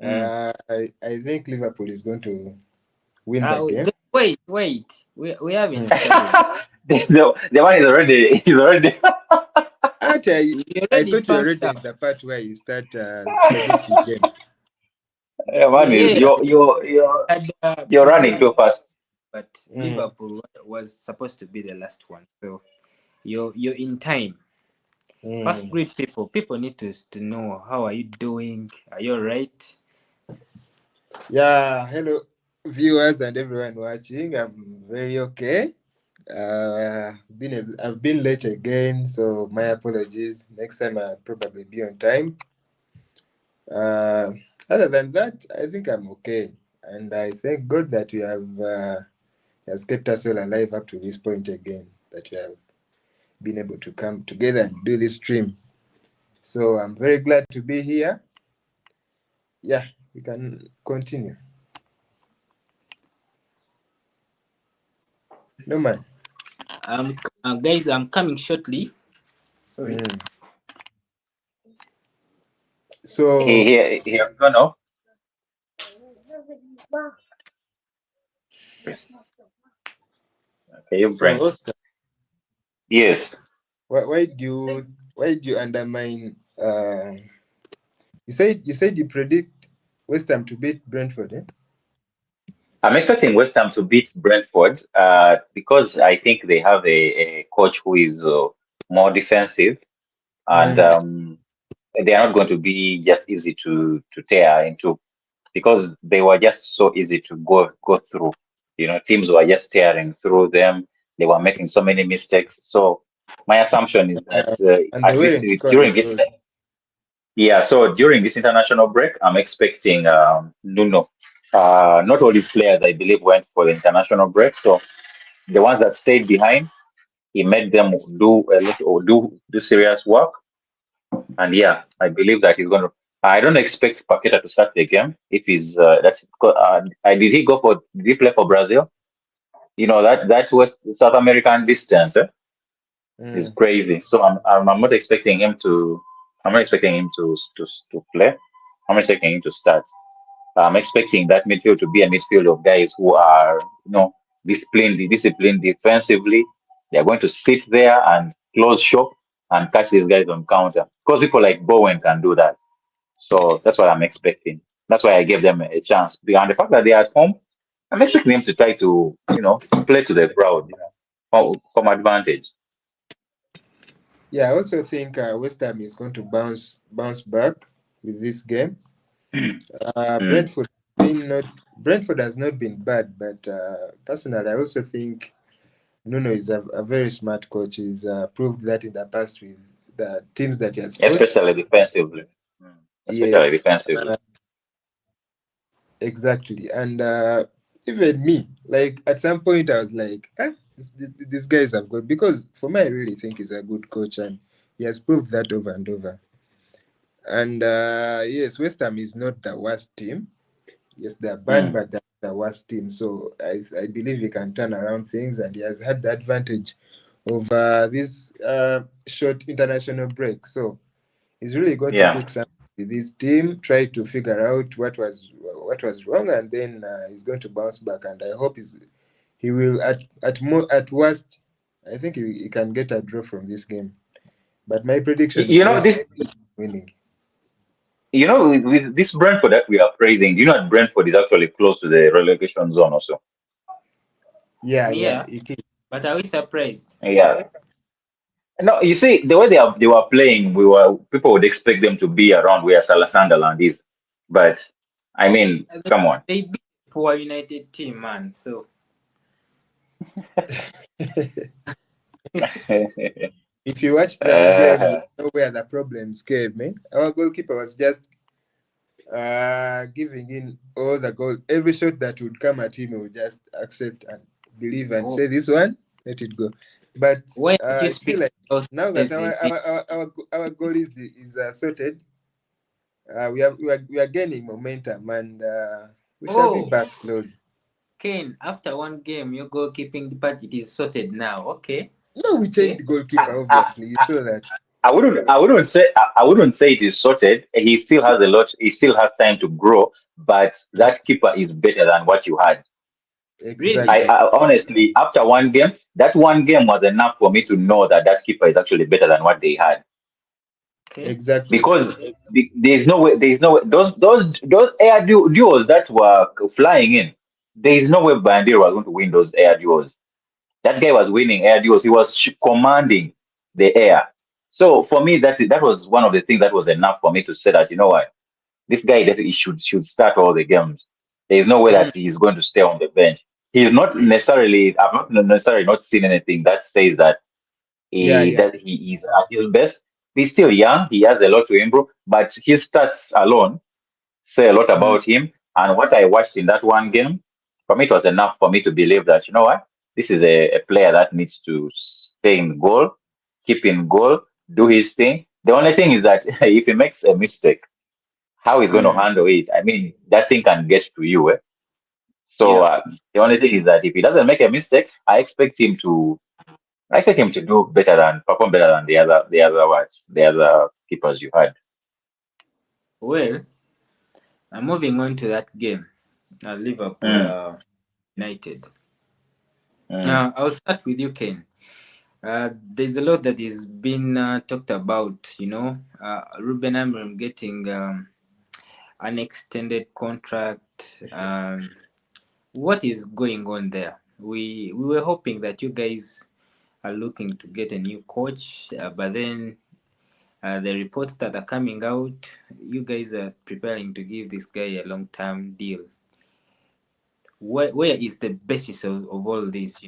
Mm. I think Liverpool is going to win the game. Wait. We haven't Hmm. started. The one is already he's already. Aren't You I already thought you were pumped already up. in the part where you start predicting games. Yeah, man, Yeah, had you're running before, too fast. but Mm. Liverpool was supposed to be the last one. So you're in time. First, Mm. greet people. People need to know how are you doing. Are you alright? Yeah, hello viewers and everyone watching. I'm very okay. I've been late again, so my apologies. Next time I'll probably be on time. Uh, Other than that, I think I'm okay, and I thank God that we have has kept us all alive up to this point again. That we have been able to come together and do this stream. So I'm very glad to be here. Yeah, we can continue. No man. Guys, I'm coming shortly. Sorry. Mm. He So he has gone off. Okay, you so bring. Oscar, Yes, why do you undermine? You said you predict West Ham to beat Brentford, eh? I'm expecting West Ham to beat Brentford because I think they have a coach who is more defensive, and Mm. they are not going to be just easy to tear into because they were just so easy to go through. You know, teams were just tearing through them. They were making so many mistakes. So my assumption is that And they at least weren't scoring during this, goals. yeah. So during this international break, I'm expecting Nuno. Not all his players, I believe, went for the international break. So the ones that stayed behind, he made them do a lot or do serious work. And yeah, I believe that he's going to. I don't expect Paqueta to start the game if he's that's did he go for did he play for Brazil? You know that was South American distance is Mm. crazy. So I'm not expecting him to. I'm not expecting him to play. I'm expecting him to start. I'm expecting that midfield to be a midfield of guys who are disciplined defensively. They are going to sit there and close shop and catch these guys on counter because people like Bowen can do that. So that's what I'm expecting. That's why I gave them a chance. Beyond the fact that they are at home, I'm expecting them to try to, play to the crowd, from advantage. Yeah, I also think West Ham is going to bounce back with this game. Mm. Brentford has not been bad, but personally, I also think Nuno is a very smart coach. He's proved that in the past with the teams that he has coached. Especially defensively. Mm. Especially Yes, defensively. exactly. And even me, like at some point, I was like, these guys have got, because for me, I really think he's a good coach, and he has proved that over and over. And yes, West Ham is not the worst team. Yes, they're bad, Mm. but they're the worst team. So I believe he can turn around things, and he has had the advantage of this short international break. So he's really going to Yeah. cook something with his team, try to figure out what was wrong, and then he's going to bounce back. And I hope he will at worst. I think he can get a draw from this game. But my Y- prediction is You know West this. Ham winning. With this Brentford that we are praising, that Brentford is actually close to the relegation zone also. Yeah, Yeah, it is. but are we surprised? Yeah. No, you see, the way they were playing, people would expect them to be around where Sunderland is. But I mean, They, come on. they beat poor United team, man. So If you watch that game, you uh, know where the problems came. Eh? Our goalkeeper was just giving in all the goals. Every shot that would come at him, he would just accept and believe and oh, say, "This one, let it go." But why aren't you I feel speaking like about now that lives in our goal is sorted, we are gaining momentum, and we shall be Oh, back slowly. Kane, after one game, your goalkeeping part it is sorted now. Okay, No, we changed okay. the goalkeeper. Obviously, you saw that. I wouldn't say it is sorted. He still has a lot. He still has time to grow. But Mm, that keeper is better than what you had. I, Really? exactly. I honestly, after one game, that one game was enough for me to know that that keeper is actually better than what they had. Okay. Exactly. because there's no way those air duos that were flying in. There is no way Bandir was going to win those air duos. That guy was winning air duos. He was commanding the air. So for me, that was one of the things that was enough for me to say that, you know what, this guy definitely should start all the games. There is no way Mm, that he's going to stay on the bench. He's not necessarily. I've not necessarily not seen anything that says that Yeah, yeah. he is at his best. He's still young. He has a lot to improve, but his stats alone say a lot mm, about him. And what I watched in that one game, for me, it was enough for me to believe that, you know what, this is a player that needs to stay in goal, keep in goal, do his thing. The only thing is that if he makes a mistake, how he's going to mm. handle it? I mean, that thing can get to you. Eh? So Yeah. the only thing is that if he doesn't make a mistake, I expect him to do better than perform better than the other keepers you had. Well, moving on to that game, Liverpool Mm, United. mm, I'll start with you, Ken. There's a lot that is being talked about. Ruben Amorim getting an extended contract. What is going on there? We were hoping that you guys are looking to get a new coach, but then the reports that are coming out, you guys are preparing to give this guy a long-term deal. Where is the basis of all this?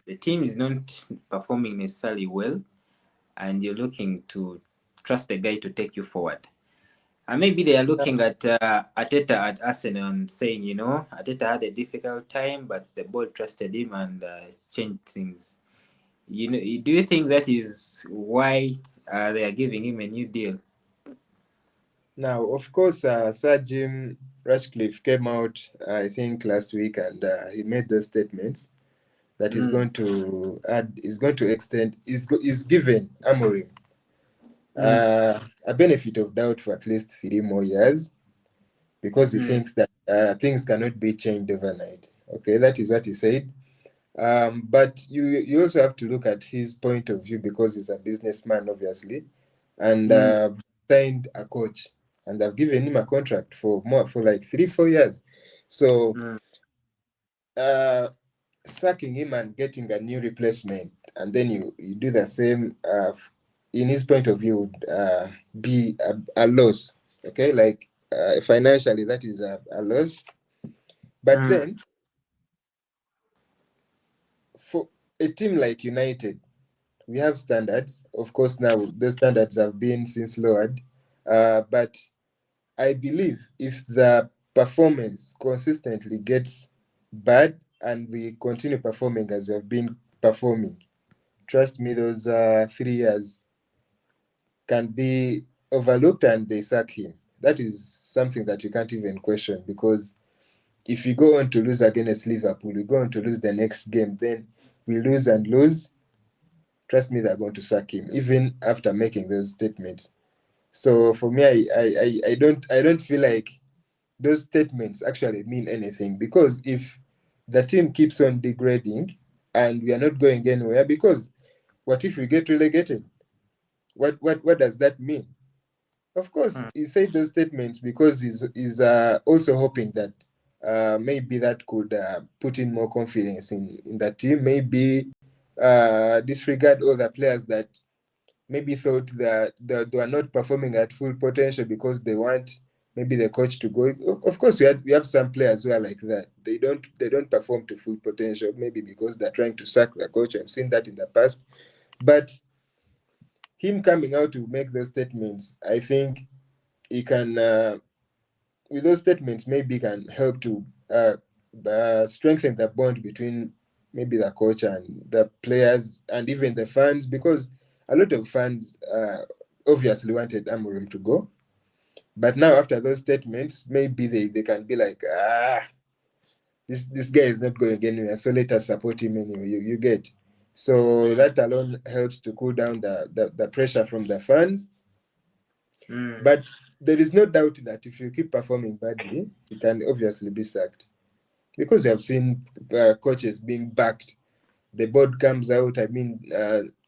The team is not performing necessarily well, and you're looking to trust the guy to take you forward. And maybe they are looking at Ateta at Arsenal and saying, Ateta had a difficult time, but the board trusted him and changed things. Do you think that is why they are giving him a new deal? Now, of course, Sir Jim Ratcliffe came out, I think, last week, and he made those statements that he's Mm, going to add, is going to extend, is given Amorim mm, a benefit of doubt for at least 3 more years because he mm, thinks that things cannot be changed overnight. Okay, that is what he said. But you also have to look at his point of view because he's a businessman, obviously, and mm, signed a coach, and they've given him a contract for like 3 4 years. So mm, uh, sacking him and getting a new replacement, and then you do the same. In his point of view, would be a loss. Okay, like financially, that is a loss. But mm, then for a team like United, we have standards. Of course, now those standards have been since lowered. But I believe if the performance consistently gets bad and we continue performing as we have been performing, trust me, those 3 years can be overlooked and they sack him. That is something that you can't even question because if we go on to lose against Liverpool, we go on to lose the next game, then we lose and lose. Trust me, they're going to sack him, even after making those statements. So for me, I don't feel like those statements actually mean anything because if the team keeps on degrading and we are not going anywhere, because what if we get relegated? What does that mean? Of course, mm, he said those statements because he's also hoping that maybe that could put in more confidence in the team. Maybe disregard all the players that maybe thought that they were not performing at full potential because they want maybe the coach to go. Of course, we have some players who are like that. They don't perform to full potential, maybe because they're trying to sack the coach. I've seen that in the past. But him coming out to make those statements, I think he can, with those statements, maybe can help to strengthen the bond between maybe the coach and the players and even the fans, because a lot of fans obviously wanted Amorim to go. But now, after those statements, maybe they can be like, this guy is not going anywhere, so let us support him anyway. You get. So mm, that alone helps to cool down the pressure from the fans. mm, But there is no doubt that if you keep performing badly, you can obviously be sacked. Because you have seen coaches being backed. The board comes out. I mean,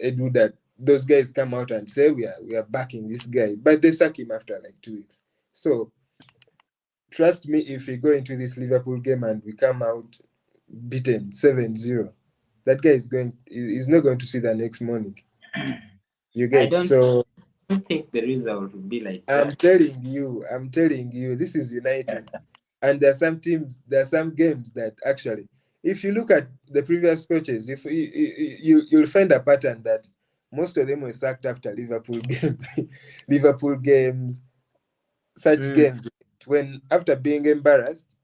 Edu that those guys come out and say we are backing this guy, but they sack him after like 2 weeks. So trust me, if we go into this Liverpool game and we come out beaten 7-0, that guy is not going to see the next morning. You I get? don't So think the result will be like I'm that. telling you, this is United. And there are some games that actually, if you look at the previous coaches, if you'll find a pattern that most of them were sacked after Liverpool games. Liverpool games, such Mm. games, when after being embarrassed,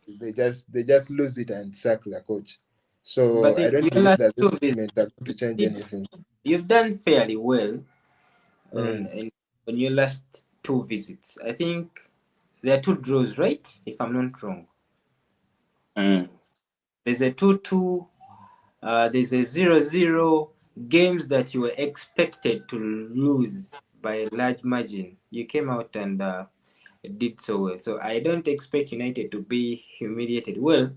they just lose it and sack the coach. But So I don't your believe last that those two visits, movements are going to change did, anything. you've done fairly well on, Mm. on your last two visits. I think there are two draws, right? If I'm not wrong. Mm. There's a 2-2, there's a 0-0. Games that you were expected to lose by a large margin. You came out and did so well. So I don't expect United to be humiliated. Well,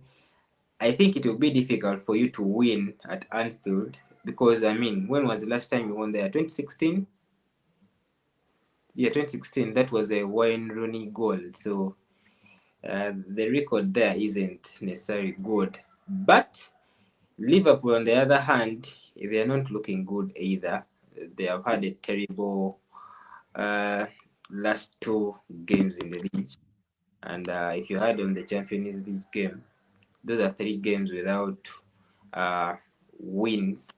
I think it will be difficult for you to win at Anfield because, I mean, when was the last time you won there? 2016? Yeah, 2016. That was a Wayne Rooney goal. So the record there isn't necessarily good. But Liverpool, on the other hand, they are not looking good either. They have had a terrible uh, last two games in the league. And if you had on the Champions League game, those are three games without uh, wins.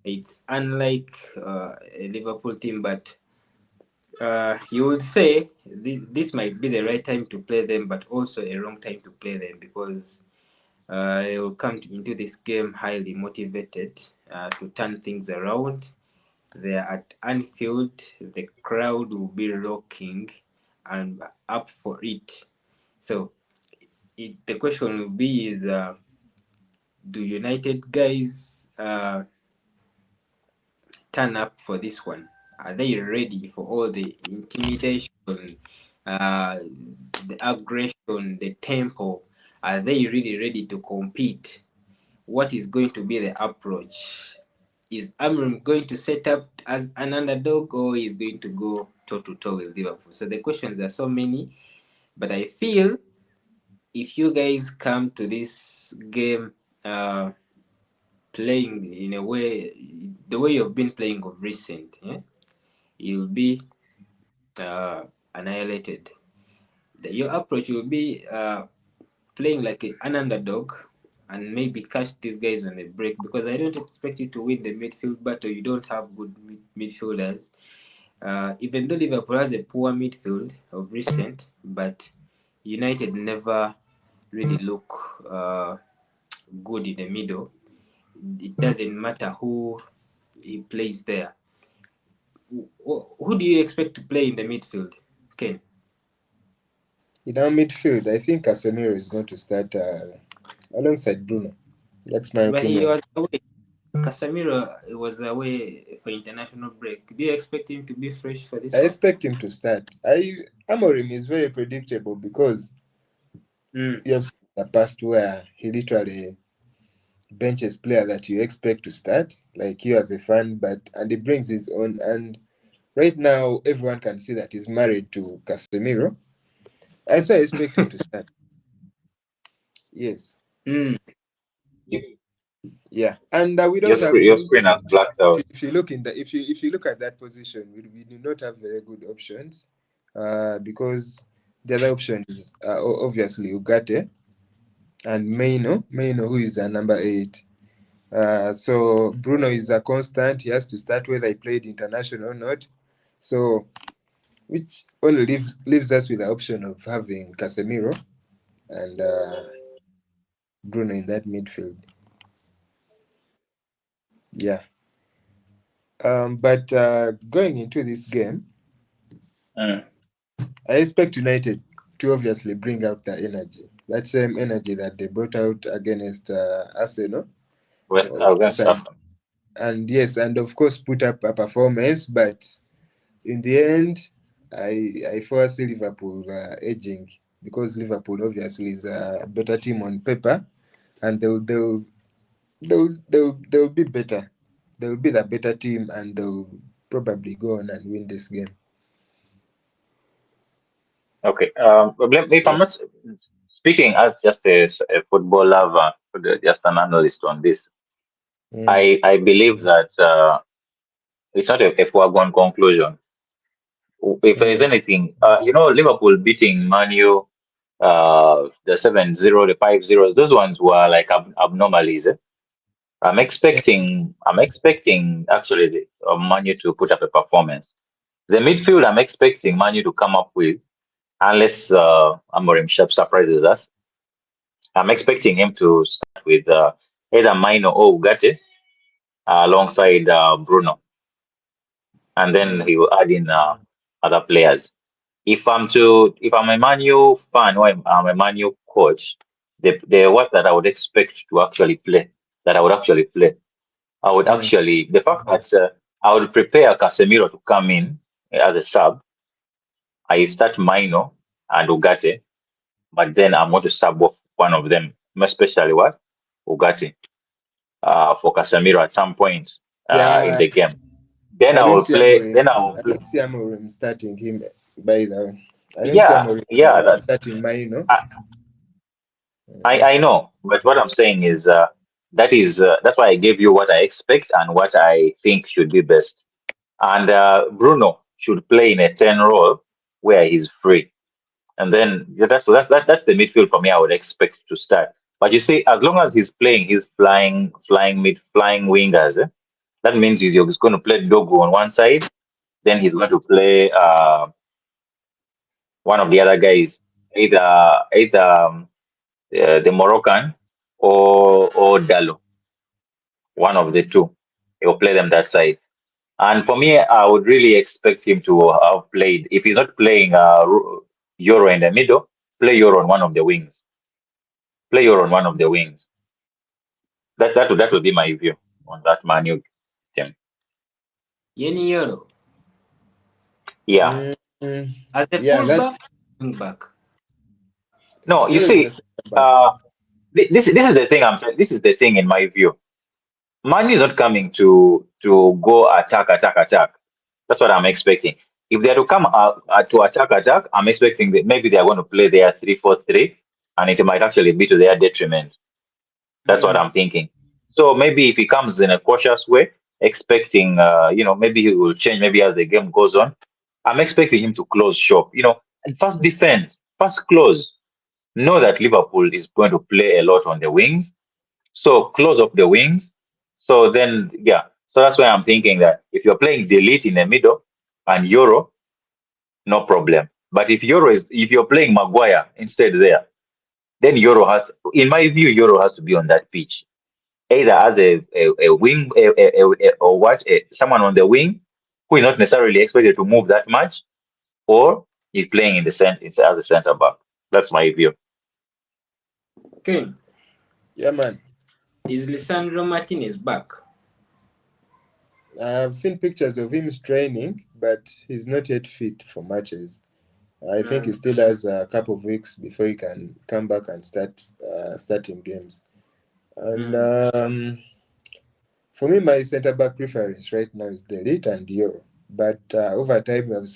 It's unlike a Liverpool team, but you would say this might be the right time to play them, but also a wrong time to play them because they will come into this game highly motivated to turn things around. They are at Anfield, the crowd will be rocking and up for it. So the question will be is do United guys turn up for this one? Are they ready for all the intimidation, the aggression, the tempo? Are they really ready to compete? What is going to be the approach? Is Amram going to set up as an underdog or is going to go toe to toe with Liverpool? So the questions are so many, but I feel if you guys come to this game uh, playing in a way, the way you've been playing of recent, yeah, you'll be annihilated. Your approach will be playing like an underdog and maybe catch these guys on the break because I don't expect you to win the midfield battle. You don't have good midfielders. Even though Liverpool has a poor midfield of recent, but United never really look good in the middle. It doesn't matter who he plays there. Who do you expect to play in the midfield, Ken? In our midfield, I think Casemiro is going to start alongside Bruno. That's my But he opinion. was away. Casemiro was away for international break. Do you expect him to be fresh for I this one? expect him to start. Amorim is very predictable because Mm. you have seen the past where he literally benches player that you expect to start, like you as a fan, and he brings his own. And right now, everyone can see that he's married to Casemiro, and so I expect him to start. Yes, Mm. You, yeah, and we your don't have screen, your very screen good has options. blacked out. If you look in the if you look at that position, we do not have very good options, because the other option is obviously Ugarte and Maino, who is a number 8. So Bruno is a constant. He has to start whether he played international or not. So which only leaves us with the option of having Casemiro and Bruno in that midfield. Yeah. But going into this game, Mm. I expect United to obviously bring out the energy, that same energy that they brought out against Arsenal, West of course, against Arsenal. and yes, and of course put up a performance. But in the end, I foresee Liverpool edging because Liverpool obviously is a better team on paper, and they'll be better. they'll be the better team and they'll probably go on and win this game. Okay. But if Yeah. I'm not speaking as just a football lover, just an analyst on this, Mm, I believe that it's not a foregone conclusion. If there's mm, anything, Liverpool beating Manu, the 7-0, the 5-0, those ones were like abnormalities. Eh? yeah. I'm expecting actually Manu to put up a performance. The midfield, I'm expecting Manu to come up with, unless Amorim Shep surprises us. I'm expecting him to start with either Mino or Ugarte alongside Bruno, and then Mm, he will add in other players. If I'm a Manu fan or I'm a Manu coach, the what that I would expect to actually play, that I would actually play, I would mm. actually the fact that I would prepare Casemiro to come in as a sub. I start Mino and Ugarte, but then I'm going to sub off one of them, especially what Ugarte, for Casemiro at some point in Yeah, the game. Then I I don't will see play. Amorim. Then I will I play. don't see Amorim starting him. By the way, I don't see Yeah, Amorim yeah. starting Maino. I, I know, but what I'm saying is that's why I gave you what I expect and what I think should be best. And Bruno should play in a 10 role where he's free. And then yeah, that's the midfield for me. I would expect to start. But you see, as long as he's playing, he's flying wingers. That means he's going to play Dogu on one side. Then he's going to play one of the other guys, either the Moroccan or Dalo, one of the two. He'll play them that side. And for me, I would really expect him to have played. If he's not playing Euro in the middle, play Euro on one of the wings. Play Euro on one of the wings. That would be my view on that Manu team. Yeni Euro Yeah. Mm, mm. as a Yeah, that fullback, wing back. No, you Euro is a see, center back. uh, this is the thing this is the thing in my view. Manu is not coming to go attack. That's what I'm expecting. If they are to come to attack, I'm expecting that maybe they are going to play their 3-4-3, and it might actually be to their detriment. That's what Mm. I'm thinking. So maybe if he comes in a cautious way, expecting, maybe he will change maybe as the game goes on. I'm expecting him to close shop, and first defend, first close. Know that Liverpool is going to play a lot on the wings, so close off the wings. So then, yeah. So that's why I'm thinking that if you're playing delete in the middle and Euro, no problem. But if you're playing Maguire instead there, then in my view, Euro has to be on that pitch, either as a wing, or what, someone on the wing who is not necessarily expected to move that much, or he's playing in the center as a center back. That's my view. Ken, Yeah, man. is Lisandro Martinez back? I've seen pictures of him training, but he's not yet fit for matches. I think he Mm. still has a couple of weeks before he can come back and start starting games. And Mm. for me, my centre back preference right now is Delete and Euro. But over time, we have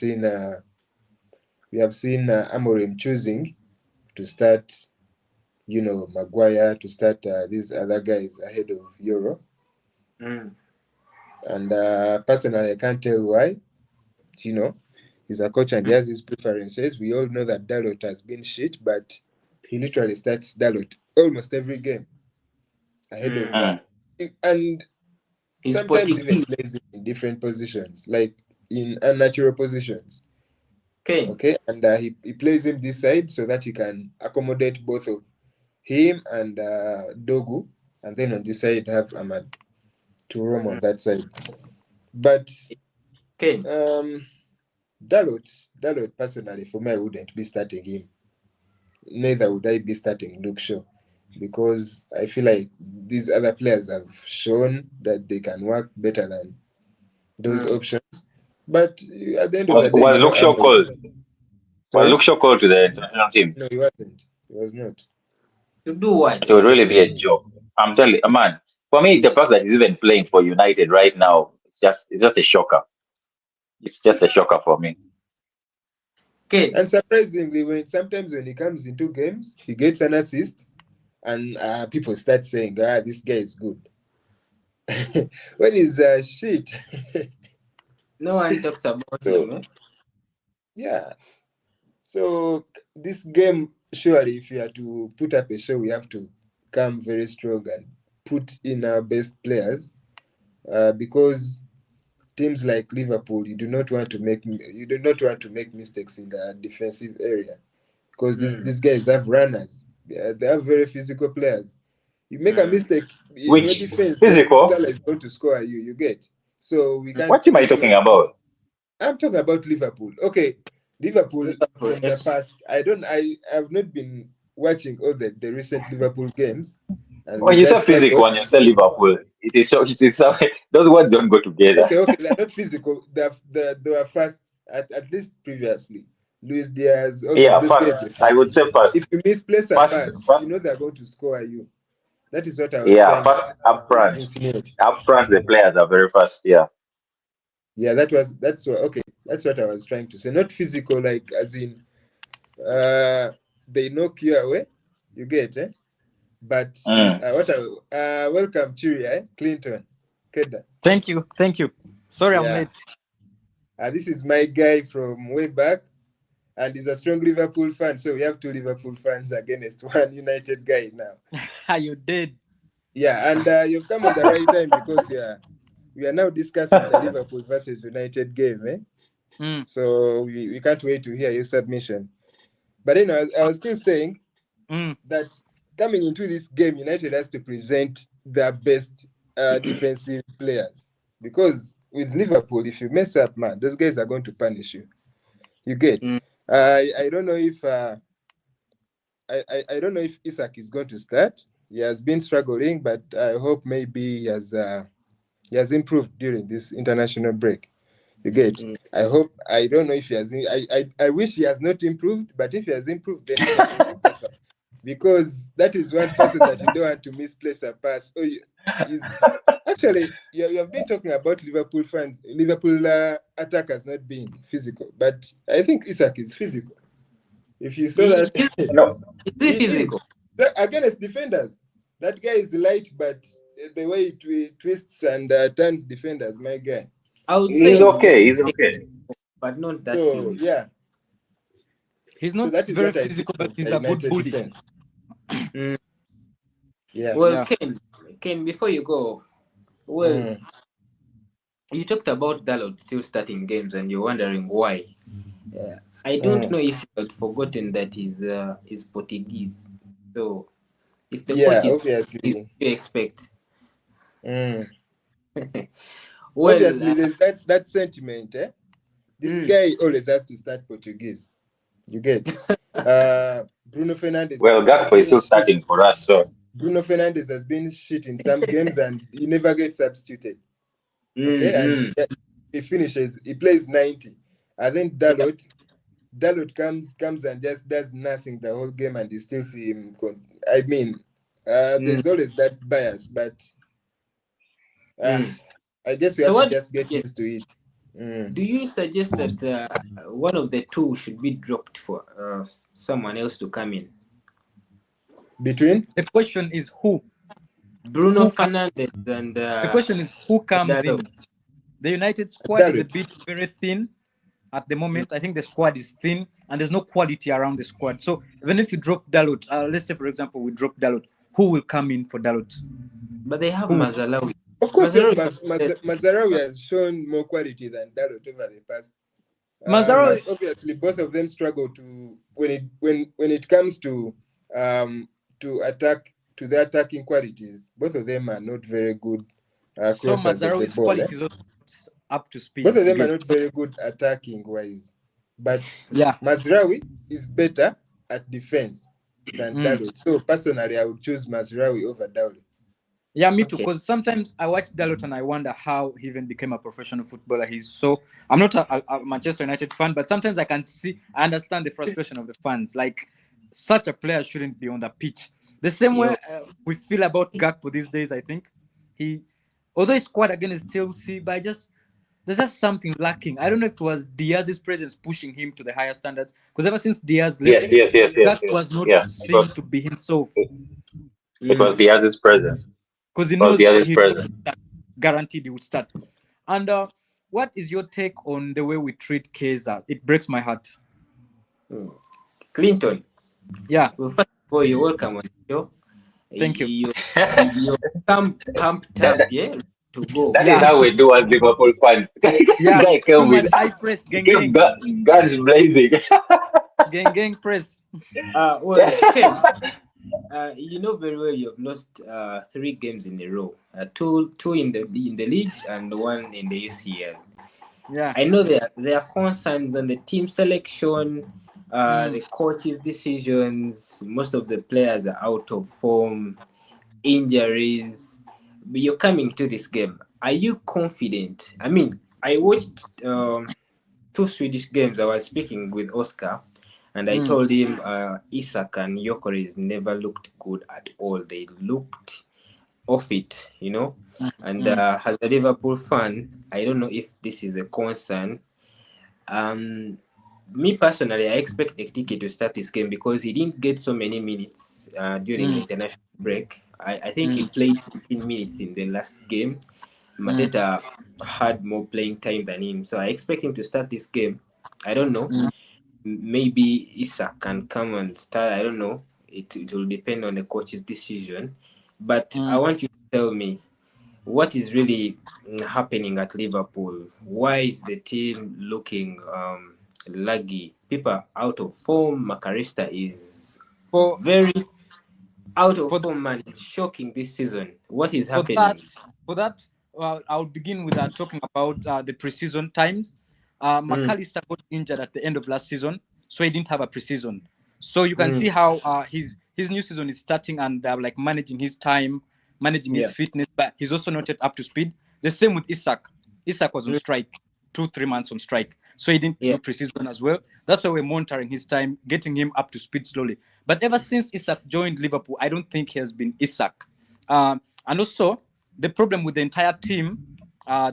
seen Amorim choosing to start, Maguire to start these other guys ahead of Euro. Mm. And personally, I can't tell why. You know, he's a coach and he Mm. has his preferences. We all know that Dalot has been shit, but he literally starts Dalot almost every game ahead of, Mm. Mm. and He's sometimes even Portuguese. plays him in different positions, like in unnatural positions. Ken, Okay, and he plays him this side so that he can accommodate both of him and Dogu, and then on this side have Ahmad to roam on mm. that side. But Ken, um, Dalot, personally, for me, I wouldn't be starting him. Neither would I be starting Luke Shaw because I feel like these other players have shown that they can work better than those mm. options. But at the end of Was the day, was Luke Shaw called? Was Sorry? Luke Shaw called to the international team? No, he wasn't. He was not. To do what? It would really be a joke. I'm telling you, man. For me, the fact that he's even playing for United right now, it's just a shocker. It's just a shocker for me. Ken, And surprisingly, sometimes when he comes into games, he gets an assist, and people start saying, this guy is good. When he's shit. no one talks about So, him. Eh? yeah. So this game, surely, if you are to put up a show, we have to come very strong and put in our best players, because teams like Liverpool, you do not want to make mistakes in the defensive area, because Mm. these guys have runners. They have very physical players. You make a Mm. mistake in your Which defense, this physical? Salah is going to score you. You get, so we can't. What am I talking about? I'm talking about Liverpool. Okay, Liverpool Liverpool from the FC. past. I have not been watching all the recent Liverpool games, and we When you say just physical struggled. and you say Liverpool, it is those words don't go together. Okay, they're not physical. They were fast at least previously. Luis Diaz, all Yeah, those guys first were I fast. would say first, If you misplace a first, pass, you first. know they're going to score you. That is what I was Yeah, trying first up to front. insinuate. Up front, the players are very fast. Yeah. Yeah, that's what okay. That's what I was trying to say. Not physical, like as in they knock you away. You get But Mm. welcome Chiri, Clinton, Keda. Thank you. Sorry, I'm Yeah, late. this is my guy from way back, and he's a strong Liverpool fan. So we have two Liverpool fans against one United guy now. You did. Yeah, and you've come on the right time because we are now discussing the Liverpool versus United game, Mm, So we can't wait to hear your submission. But I was still saying mm. that coming into this game, United has to present their best defensive players, because with Liverpool, if you mess up, man, those guys are going to punish you. You get. Mm. I don't know if I don't know if Isak is going to start. He has been struggling, but I hope maybe he has improved during this international break. You get. Mm. I hope. I don't know if he has. I wish he has not improved, but if he has improved, then we are going to differ, because that is one person that you don't want to misplace a pass. Is actually you have been talking about Liverpool attackers not being physical, but I think Isak is physical. If you saw He, that, is No, he he is. physical? Against defenders. That guy is light, but the way he twists and turns defenders, my guy. I would he's say he's very okay. He's okay. technical, but not that So physical. yeah, He's so not that is very what I see physical, but from he's the a good United bully. defense. Mm. Yeah. Well, Yeah. Ken, before you go, well, Mm, you talked about Dalot still starting games, and you're wondering why. Uh, I don't mm. know if you had forgotten that he's Portuguese. So if the coach Yeah, is Portuguese, obviously. what do you expect? Mm. Well, Obviously, there's that sentiment. This mm, guy always has to start Portuguese. You get. Bruno Fernandes Well, has Gakpo is been still shit. starting for us, so Bruno Fernandes has been shit in some games, and he never gets substituted. Okay, and mm. he finishes. He plays 90. I think Yeah. Dalot comes and just does nothing the whole game, and you still see him. I mean, Mm, there's always that bias, but uh, mm. I guess we So have to what do just you get suggest? used to it. Mm. Do you suggest that one of the two should be dropped for someone else to come in? Between The question is who? Bruno Who comes? Fernandes and The question is who comes Dalot. in? The United squad is a Dalot. bit very thin at the Mm. moment. I think the squad is thin and there's no quality around the squad. So even if you drop Dalot, let's say for example we drop Dalot, who will come in for Dalot? But they have Who will? Mazalawi. Of course, Mazalawi Mazarawi has shown more quality than Dalot over the past. Mazaro, But obviously, both of them struggle to when it comes to attack to their attacking qualities. Both of them are not very good so crossers of the Mazaro's ball. quality is also not up to speed. Both of You them are get? not very good attacking wise, but Yeah. Mazraoui is better at defense than Mm. Dalot. So personally, I would choose Mazraoui over Dalot. Yeah, me too. Okay. Because sometimes I watch Dalot and I wonder how he even became a professional footballer. He's so. I'm not a Manchester United fan, but sometimes I understand the frustration of the fans. Like, such a player shouldn't be on the pitch. The same way You we feel about Gakpo these days, I think. Although he scored against Chelsea, but there's just something lacking. I don't know if it was Diaz's presence pushing him to the higher standards. Because ever since Diaz Yes, left, yes, yes, yes, that yes. was not Yeah, seen to be himself. it was Diaz's presence. Because he It was knows Diaz's he's going presence. to start. Guaranteed he would start. And what is your take on the way we treat Keza? It breaks my heart. Clinton, Yeah, well, first of all, you're welcome on the show. thank you. You're pumped up, that, yeah, to go. that is Yeah, how we do as Liverpool fans. yeah. Guy Too came with much high press. he Gang, came gang. guns blazing. Gang press. Well, Ken, you know very well you've lost 3 games in a row. Two in the league and one in the UCL. Yeah. I know there are concerns on the team selection, the coaches' decisions. Most of the players are out of form, injuries. But you're coming to this game. Are you confident? I mean, I watched 2 Swedish games. I was speaking with Oscar, and I Mm. told him Isak and Jokeris never looked good at all. They looked off it, you know. And as a Liverpool fan, I don't know if this is a concern. Um, Me personally, I expect Ekitike to start this game because he didn't get so many minutes during the Mm. international break. I think he Mm. played 15 minutes in the last game. Mm. Mateta had more playing time than him, so I expect him to start this game. I don't know. Maybe Isak can come and start. I don't know. It will depend on the coach's decision. But I Mm. want you to tell me what is really happening at Liverpool. Why is the team looking laggy? People are out of form. Macarista is For very out of for form, man. It's shocking this season. What is for that happening? for that, I'll begin with talking about the preseason times. Mm, McAllister got injured at the end of last season, so he didn't have a preseason. So you can mm, see how his new season is starting, and they're like managing his time, managing his yeah. fitness, but he's also not yet up to speed. The same with Isak. Isak was on Mm, strike, 2 3 months on strike, so he didn't yeah. do preseason as well. That's why we're monitoring his time, getting him up to speed slowly. But ever since Isak joined Liverpool, I don't think he has been Isak. And also, the problem with the entire team,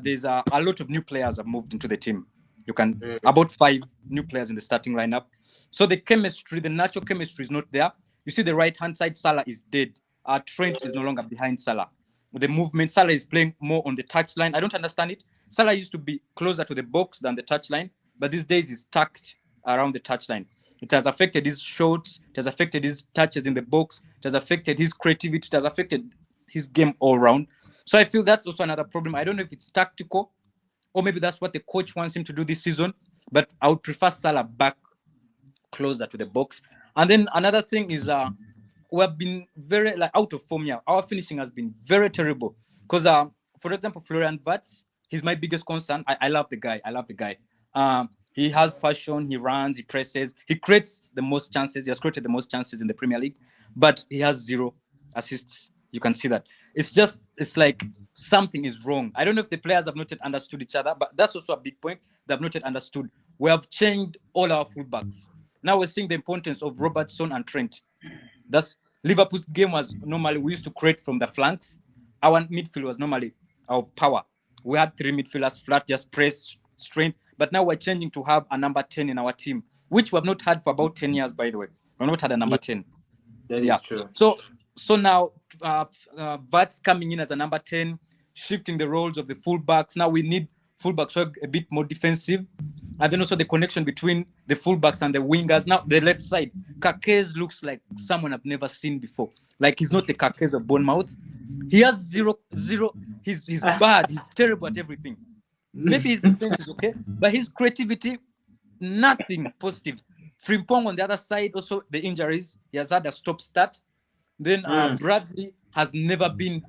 there's a lot of new players have moved into the team. You can Mm, about 5 new players in the starting lineup. So the chemistry, the natural chemistry is not there. You see, the right hand side, Salah is dead. Trent is no longer behind Salah. With the movement, Salah is playing more on the touchline. I don't understand it. Salah used to be closer to the box than the touchline, but these days he's tucked around the touchline. It has affected his shots. It has affected his touches in the box. It has affected his creativity. It has affected his game all round. So I feel that's also another problem. I don't know if it's tactical or maybe that's what the coach wants him to do this season. But I would prefer Salah back closer to the box. And then another thing is we have been very like out of form here. Our finishing has been very terrible. Because for example, Florian Wirtz, he's my biggest concern. I love the guy. I love the guy. He has passion, he runs, he presses, he creates the most chances. He has created the most chances in the Premier League, but he has 0 assists. You can see that. It's like something is wrong. I don't know if the players have not yet understood each other, but that's also a big point. They have not yet understood. We have changed all our fullbacks. Now we're seeing the importance of Robertson and Trent. That's Liverpool's game was normally we used to create from the flanks. Our midfield was normally of power. We had 3 midfielders flat, just press, strength. But now we're changing to have a number 10 in our team, which we have not had for about 10 years, by the way. We've not had a number Yeah, 10. that Yeah. is true. So now Vats coming in as a number 10, shifting the roles of the fullbacks. Now we need fullbacks who are a bit more defensive. And then also the connection between the fullbacks and the wingers. Now the left side, Kakez looks like someone I've never seen before. Like he's not the Kakez of Bournemouth. He has zero. He's bad. He's terrible at everything. Maybe his defense is okay, but his creativity, nothing positive. Frimpong on the other side, also the injuries. He has had a stop start. Then Bradley has never been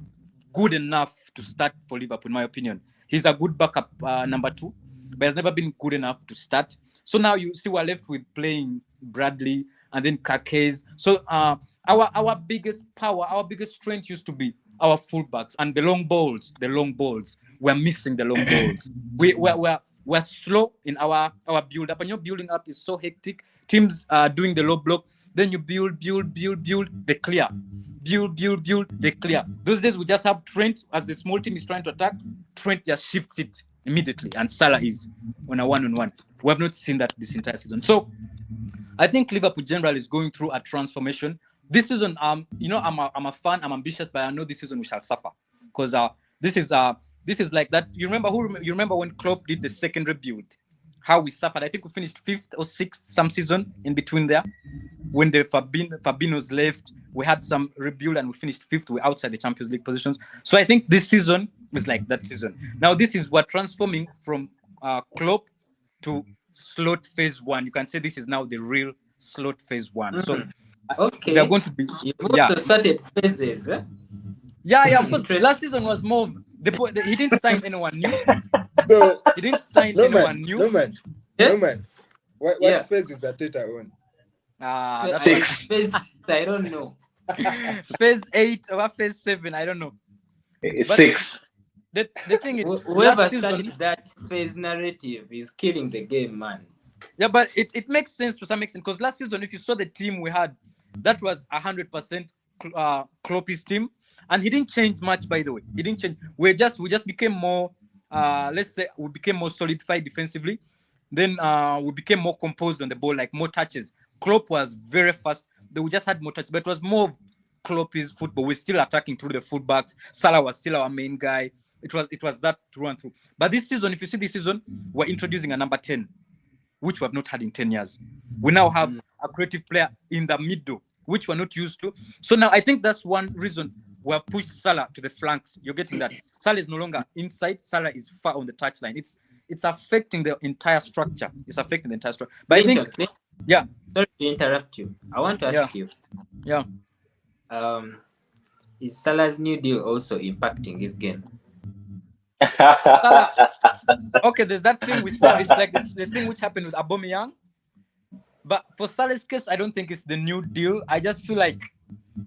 good enough to start for Liverpool, in my opinion. He's a good backup number 2, but has never been good enough to start. So now you see we're left with playing Bradley and then Kakez. So our biggest power, our biggest strength used to be our fullbacks and the long balls. The long balls. We're missing the long balls. We're slow in our build up, and your building up is so hectic. Teams are doing the low block. Then you build, they clear. Build, they clear. Those days we just have Trent as the small team is trying to attack. Trent just shifts it immediately, and Salah is on a one-on-one. We have not seen that this entire season. So I think Liverpool generally is going through a transformation. This season, I'm a fan, I'm ambitious, but I know this season we shall suffer because this is like that. You remember when Klopp did the second rebuild, how we suffered. I think we finished 5th or 6th some season in between there. When the Fabinos left, we had some rebuild and we finished 5th. We're outside the Champions League positions. So I think this season is like that season. Now this is what transforming from Klopp to slot phase 1. You can say this is now the real slot phase 1. So Okay. they're going to be. You've also started phases, eh? Yeah. Of course, last season was more. He didn't sign anyone new. No, He didn't sign anyone new. No man. What phase is Ateta on? That's 6. Phase, I don't know. phase 8 or phase 7. I don't know. 6. The thing is, whoever last season, started that phase narrative is killing the game, man. yeah, but it makes sense to some extent because last season, if you saw the team we had, that was 100% Klopp's team, and he didn't change much. By the way, he didn't change. We just became more. Let's say we became more solidified defensively. Then we became more composed on the ball, like more touches. Klopp was very fast. We just had more touches, but it was more of Klopp's football. We're still attacking through the fullbacks. Salah was still our main guy. It was that through and through. But this season, if you see this season, we're introducing a number 10, which we have not had in 10 years. We now have a creative player in the middle, which we're not used to. So now I think that's one reason we have pushed Salah to the flanks. You're getting that. Salah is no longer inside. Salah is far on the touchline. It's affecting the entire structure. It's affecting the entire structure. But I think, yeah. Sorry to interrupt you. I want to ask you. Yeah. Is Salah's new deal also impacting his game? Salah, okay, there's that thing we saw. It's like the thing which happened with Aubameyang. But for Salah's case, I don't think it's the new deal. I just feel like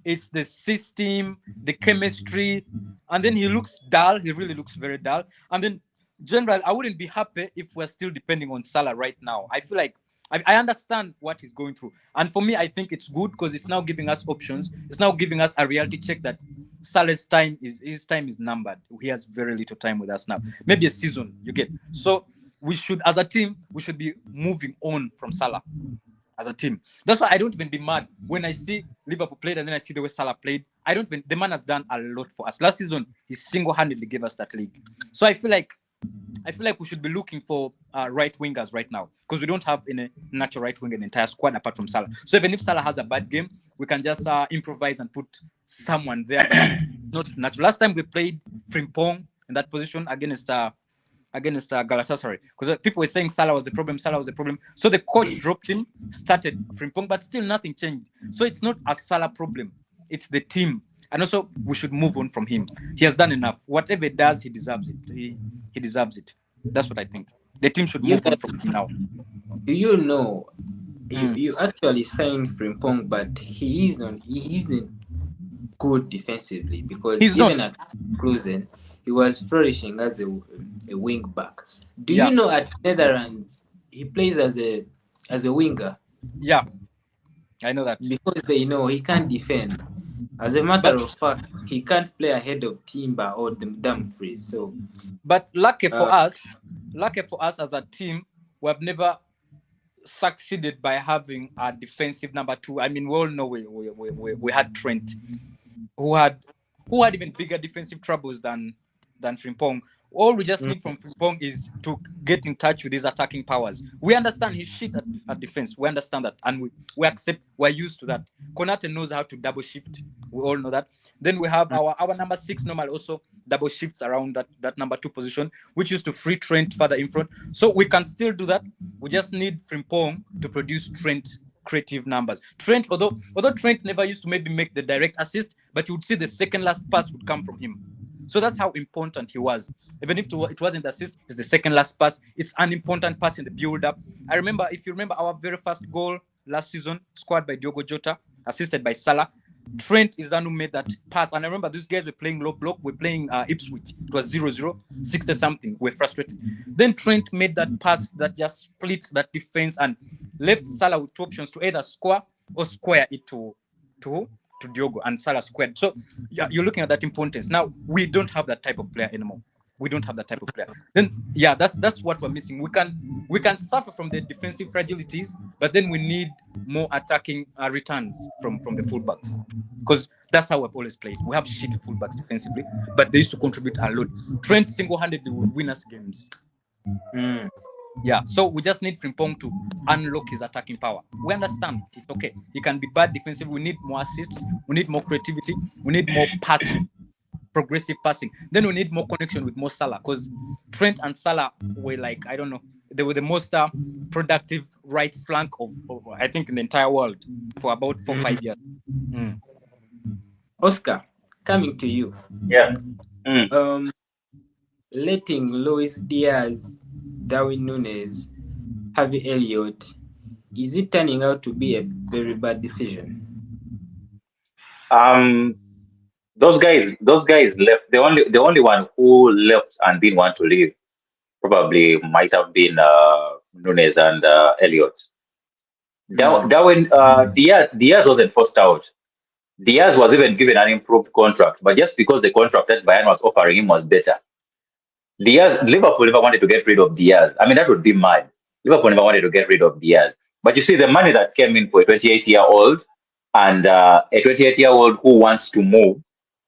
it's the system, the chemistry, and then he looks dull. He really looks very dull. And then, general, I wouldn't be happy if we're still depending on Salah right now. I feel like I understand what he's going through, and for me, I think it's good because it's now giving us options. It's now giving us a reality check that Salah's time is numbered. He has very little time with us now. Maybe a season, you get. So we should, as a team, we should be moving on from Salah as a team. That's why I don't even be mad when I see Liverpool played and then I see the way Salah played. The man has done a lot for us. Last season, he single-handedly gave us that league. So I feel like we should be looking for right wingers right now because we don't have any natural right winger in the entire squad apart from Salah. So even if Salah has a bad game, we can just improvise and put someone there. Not natural. Last time we played Frimpong in that position against Galatasaray because people were saying Salah was the problem. So the coach dropped him, started Frimpong, but still nothing changed. So it's not a Salah problem. It's the team. And also, we should move on from him. He has done enough. Whatever he does, he deserves it. He deserves it. That's what I think. The team should move on from him now. Do you know, you actually signed Frimpong, but he isn't good defensively because even at Cruzen, he was flourishing as a wing back. Do you know at Netherlands, he plays as a winger? Yeah, I know that. Because they know he can't defend. As a matter of fact, he can't play ahead of Timber or Dumfries. So, but lucky for us as a team, we have never succeeded by having a defensive number 2. I mean, we all know we had Trent, who had even bigger defensive troubles than Frimpong. All we just need from Frimpong is to get in touch with his attacking powers. We understand he's shit at defense. We understand that. And we accept, we're used to that. Konate knows how to double shift. We all know that. Then we have our number 6 normal also double shifts around that number 2 position, which used to free Trent further in front. So we can still do that. We just need Frimpong to produce Trent creative numbers. Trent, although Trent never used to maybe make the direct assist, but you would see the second last pass would come from him. So that's how important he was. Even if it wasn't the assist, it's the second last pass. It's an important pass in the build-up. If you remember our very first goal last season, scored by Diogo Jota, assisted by Salah, Trent is the one who made that pass. And I remember these guys were playing low block. We're playing Ipswich. It was 0-0, 60-something. We're frustrated. Then Trent made that pass that just split that defense and left Salah with 2 options to either score or square it to to Diogo, and Salah squared. So yeah, you're looking at that importance. Now we don't have that type of player anymore. We don't have that type of player. Then yeah, that's what we're missing. We can suffer from the defensive fragilities, but then we need more attacking returns from the fullbacks, because that's how we've always played. We have shitty fullbacks defensively, but they used to contribute a lot. Trent single-handedly would win us games. Mm. Yeah, so we just need Frimpong to unlock his attacking power. We understand it's okay. He can be bad defensively. We need more assists. We need more creativity. We need more passing, progressive passing. Then we need more connection with Mo Salah, because Trent and Salah were like, I don't know, they were the most productive right flank of I think in the entire world for about 4 5 years. Mm. Oscar, coming to you. Yeah. Mm. Letting Luis Diaz, Darwin Nunes, Harvey Elliott, is it turning out to be a very bad decision? Um, those guys left. The only one who left and didn't want to leave probably might have been Nunes and Elliot. Mm. Darwin Diaz wasn't forced out. Diaz was even given an improved contract, but just because the contract that Bayern was offering him was better, Liverpool never wanted to get rid of Diaz. I mean, that would be mad. Liverpool never wanted to get rid of Diaz. But you see, the money that came in for a 28-year-old and a 28-year-old who wants to move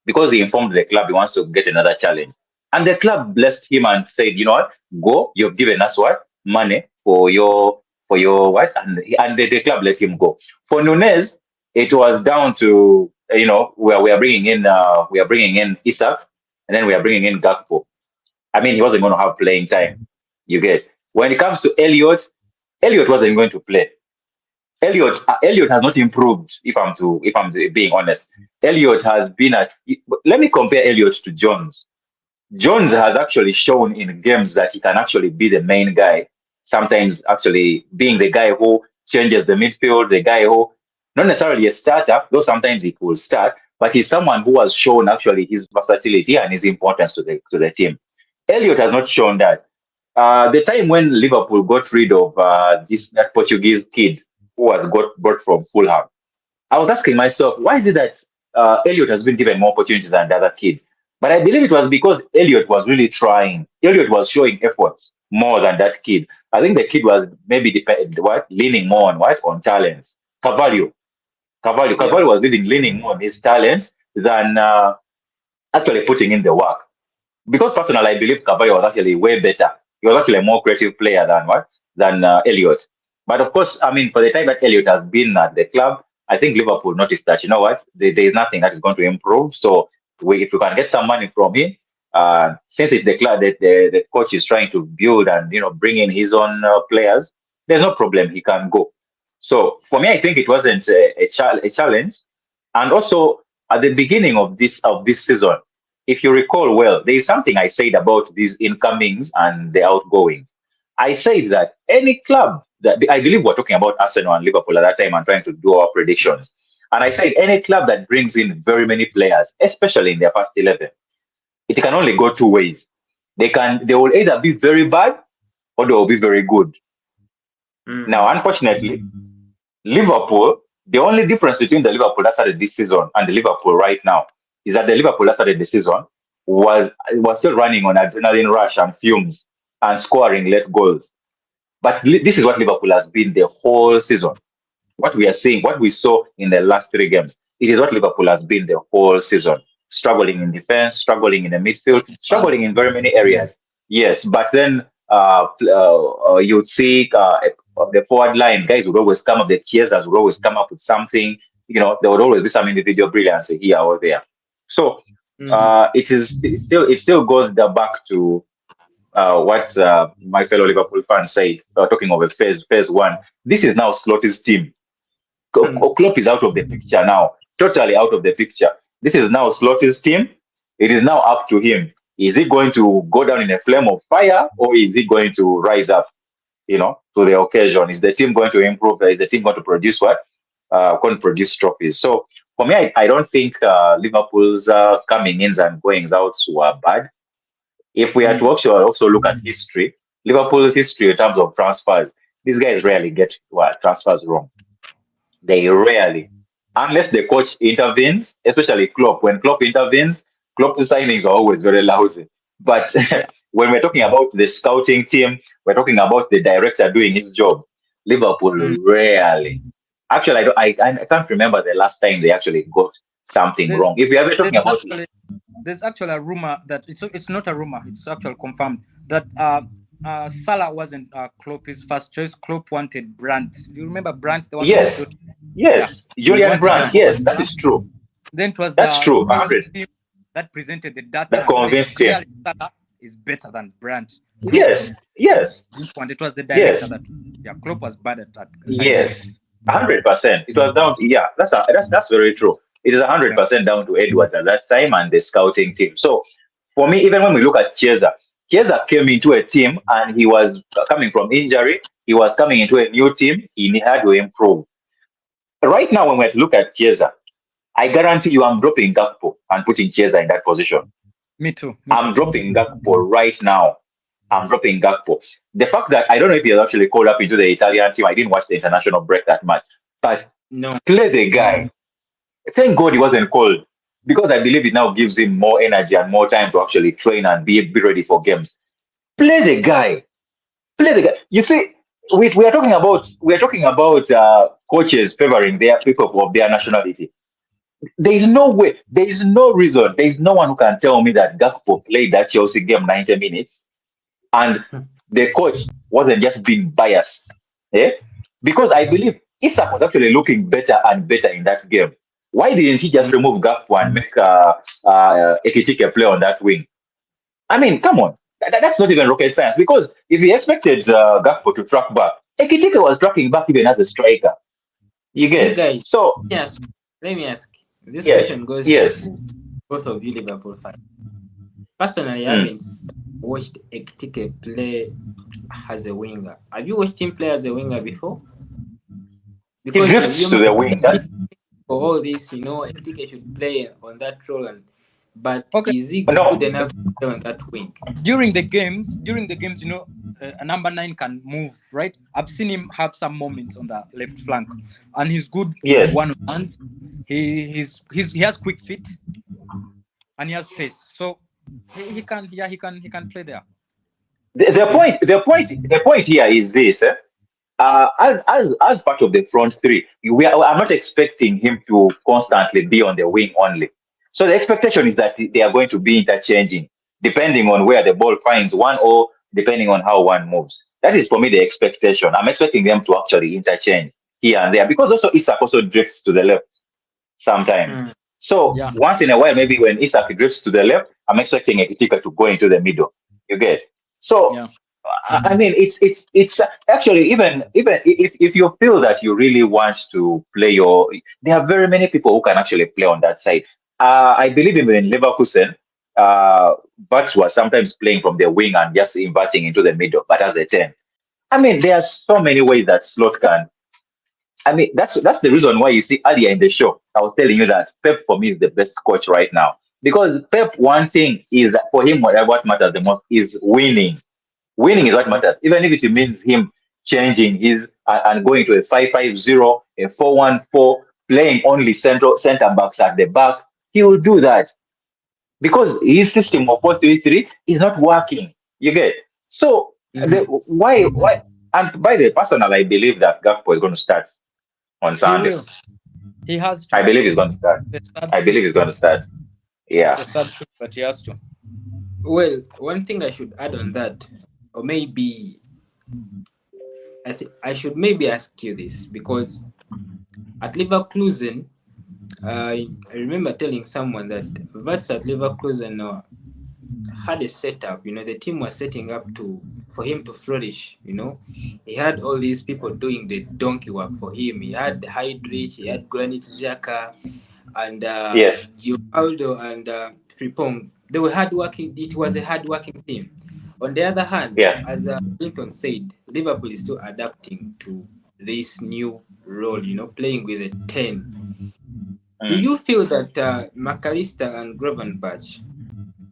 because he informed the club he wants to get another challenge. And the club blessed him and said, you know what, go. You've given us what money for your what, and the club let him go. For Nunez, it was down to where we are bringing in Isak, and then we are bringing in Gakpo. I mean, he wasn't going to have playing time. You get. When it comes to Elliot, Elliot wasn't going to play. Elliot has not improved. If I'm being honest, Elliot has been at. Let me compare Elliot to Jones. Jones has actually shown in games that he can actually be the main guy. Sometimes actually being the guy who changes the midfield, the guy who not necessarily a starter, though sometimes he could start, but he's someone who has shown actually his versatility and his importance to the team. Elliot has not shown that. The time when Liverpool got rid of that Portuguese kid who was got brought from Fulham, I was asking myself, why is it that Elliot has been given more opportunities than the other kid? But I believe it was because Elliot was really trying. Elliot was showing efforts more than that kid. I think the kid was maybe leaning more on talent. Carvalho, Carvalho, Yeah. Carvalho was leaning more on his talent than actually putting in the work. Because personally, I believe Carvalho was actually way better. He was actually a more creative player than Elliot. But of course, I mean, for the time that Elliot has been at the club, I think Liverpool noticed that there is nothing that is going to improve. So if we can get some money from him, since it's the club that the coach is trying to build and bring in his own players, there's no problem. He can go. So for me, I think it wasn't a challenge. And also at the beginning of this season, if you recall well, there is something I said about these incomings and the outgoings. I said that any club that I believe we're talking about Arsenal and Liverpool at that time and trying to do our predictions. And I said any club that brings in very many players, especially in their first 11, it can only go two ways. They will either be very bad or they will be very good. Mm. Now, unfortunately, Liverpool, the only difference between the Liverpool that started this season and the Liverpool right now is that the Liverpool that started the season was still running on adrenaline rush and fumes and scoring late goals. But this is what Liverpool has been the whole season. What we are seeing, what we saw in the last three games, it is what Liverpool has been the whole season. Struggling in defense, struggling in the midfield, struggling in very many areas. Yes, but then you'd see the forward line, guys would always come up, the chasers would always come up with something. There would always be some individual brilliance here or there. So Mm. it still goes back to what my fellow Liverpool fans say, talking of a phase one. This is now Slotty's team. Mm. Klopp is out of the picture now, totally out of the picture. This is now Slotty's team. It is now up to him. Is he going to go down in a flame of fire or is he going to rise up, to the occasion? Is the team going to improve? Is the team going to produce what? Going to produce trophies. So for me, I don't think Liverpool's coming ins and goings out were bad. If we are to Mm. also look at history, Liverpool's history in terms of transfers, these guys rarely get transfers wrong. They rarely, unless the coach intervenes, especially Klopp. When Klopp intervenes, Klopp's signings are always very lousy. But Yeah. when we're talking about the scouting team, we're talking about the director doing his job. Liverpool Mm. rarely. Actually, I can't remember the last time they actually got something There's wrong. If you're ever there's talking about, actually there's actually a rumor that it's not a rumor, it's actually confirmed that Salah wasn't Klopp's first choice. Klopp wanted Brandt. Do you remember Brandt, the one from yes, Dortmund? Yeah, yes, he Julian wanted Brandt, him Brand. over yes, that Salah. is true. Then it was That's the true, scouting 100. team that presented the data That and said convinced him. clearly Salah is better than Brandt. Klopp Yes, yes, didn't want. It was the director yes. that, yeah, Klopp was bad at signing. Yes, 100%. It was down. Yeah, that's very true. It is hundred Yeah, percent down to Edwards at that time and the scouting team. So for me, even when we look at Chiesa came into a team and he was coming from injury. He was coming into a new team. He had to improve. Right now, when we look at Chiesa, I guarantee you, I'm dropping Gakpo and putting Chiesa in that position. me too, me I'm too. dropping Gakpo right now. I'm dropping Gakpo. The fact that I don't know if he was actually called up into the Italian team, I didn't watch the international break that much, but No. play the guy. Thank God he wasn't called because I believe it now gives him more energy and more time to actually train and be ready for games. Play the guy. Play the guy. You see, we are talking about coaches favoring their people of their nationality. There is no way, there is no reason, there is no one who can tell me that Gakpo played that Chelsea game 90 minutes and the coach wasn't just being biased. Eh? Because I believe Isak was actually looking better and better in that game. Why didn't he just Mm. remove Gakpo and make Ekitike play on that wing? I mean, come on. That's not even rocket science because if he expected Gakpo to track back, Ekitike was tracking back even as a striker. You You get guys, so yes. Let me ask. This yeah, question goes yes. to both of you Liverpool fans. Personally, I Mm. haven't watched Ekitike play as a winger. Have you watched him play as a winger before? He Because drifts you to might the wing. be That's for all this, Ekitike should play on that role, but Okay, is he good no. enough to play on that wing? during the games, a number nine can move, right? I've seen him have some moments on the left flank, and he's good with Yes. one on ones. He has quick feet and he has pace, so he can play there. The Okay. point here is this. As part of the front three, I'm not expecting him to constantly be on the wing only. So the expectation is that they are going to be interchanging depending on where the ball finds one or depending on how one moves. That is for me the expectation. I'm expecting them to actually interchange here and there because also Isak also drifts to the left sometimes. Hmm. So Yeah. once in a while, maybe when Isak drifts to the left, I'm expecting a Ekitike to go into the middle. You get so. Yeah. I mean, it's actually even if you feel that you really want to play there are very many people who can actually play on that side. I believe even in Leverkusen, Bats was sometimes playing from the wing and just inverting into the middle, but as a 10. I mean, there are so many ways that Slot can. I mean, that's the reason why you see earlier in the show, I was telling you that Pep for me is the best coach right now because Pep, one thing is that for him, what matters the most is winning. Winning is what Hmm. matters, even if it means him changing his and going to a 5-5-0, a 4-1-4, playing only center backs at the back. He will do that because his system of 4-3-3 is not working. You get so Hmm. why and by the personal, I believe that Gakpo is going to start on He Sunday. will. He has I to. believe he's going to start. The sad I truth. believe he's going to start. It's Yeah. the sad truth that he has to. Well, one thing I should add on that, or maybe I should maybe ask you this because at Leverkusen, I remember telling someone that Vats at Leverkusen had a setup. The team was setting up to for him to flourish. He had all these people doing the donkey work for him. He had Heydrich, he had Granit Xhaka, and Yes. Givaldo and Frimpong. They were hardworking. It was a hardworking team. On the other hand, Yeah. as Clinton said, Liverpool is still adapting to this new role. Playing with a 10. Do Mm. you feel that McAllister and Gravenberch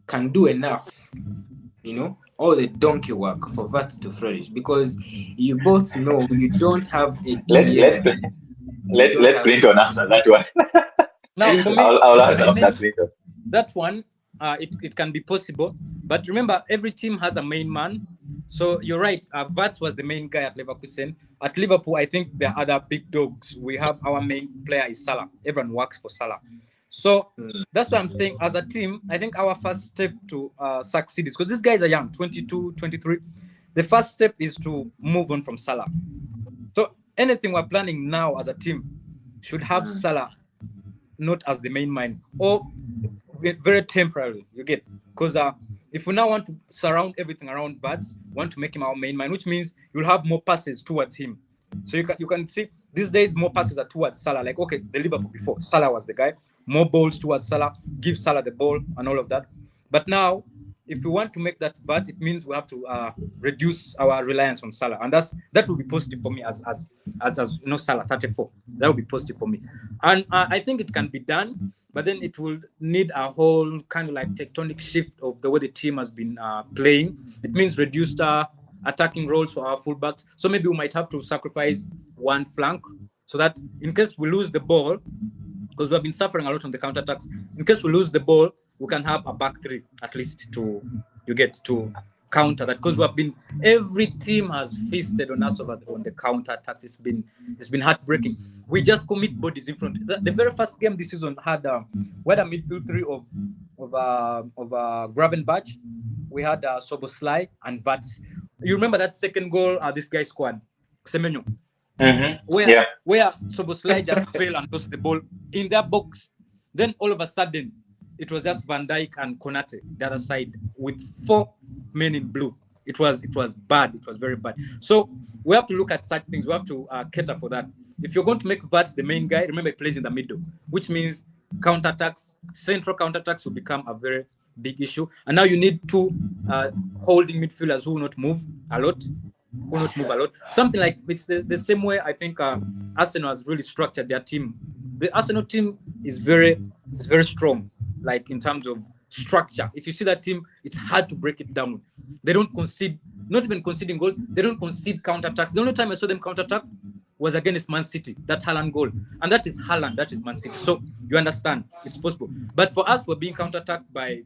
can do enough, all the donkey work for that to flourish? Because you both know you don't have a Let let's DM. We don't Let have. Clinton answer that one. Now, for me, I'll answer I after think Clinton. that one, it can be possible. But remember, every team has a main man. So you're right. Vats was the main guy at Leverkusen. At Liverpool, I think there are other big dogs. We have our main player is Salah. Everyone works for Salah. So Mm. that's why I'm saying, as a team, I think our first step to succeed is because these guys are young, 22, 23. The first step is to move on from Salah. So anything we're planning now as a team should have Mm. Salah not as the main mind, or very temporarily. You get, because if we now want to surround everything around Vats, want to make him our main man, which means you'll have more passes towards him. So you can see these days more passes are towards Salah. Like, okay, the Liverpool before Salah was the guy, more balls towards Salah, give Salah the ball and all of that. But now, if we want to make that VAT, it means we have to reduce our reliance on Salah, and that will be positive for me as Salah 34. That will be positive for me, and I think it can be done. But then it will need a whole kind of like tectonic shift of the way the team has been playing. It means reduced attacking roles for our fullbacks. So maybe we might have to sacrifice one flank so that in case we lose the ball, because we have been suffering a lot on the counter attacks. In case we lose the ball, we can have a back three at least to counter that, because we have been every team has feasted on us on the counter attacks. It's been heartbreaking. We just commit bodies in front. The very first game this season had we had a midfield three of Gravenberch. We had Soboslai and Vats. You remember that second goal this guy scored, Semenyo, where Yeah. where Soboslai just fell and lost the ball in their box. Then all of a sudden, it was just Van Dijk and Konate the other side with 4 men in blue. It was bad. It was very bad. So we have to look at such things. We have to cater for that. If you're going to make Vats the main guy, remember he plays in the middle, which means counterattacks, central counterattacks will become a very big issue. And now you need two holding midfielders who will not move a lot. Something like it's the same way I think Arsenal has really structured their team. The Arsenal team is very strong, like in terms of structure. If you see that team, it's hard to break it down. They don't concede, not even conceding goals. They don't concede counterattacks. The only time I saw them counterattack was against Man City, that Haaland goal. And that is Haaland, that is Man City. So you understand, it's possible. But for us, we're being counterattacked by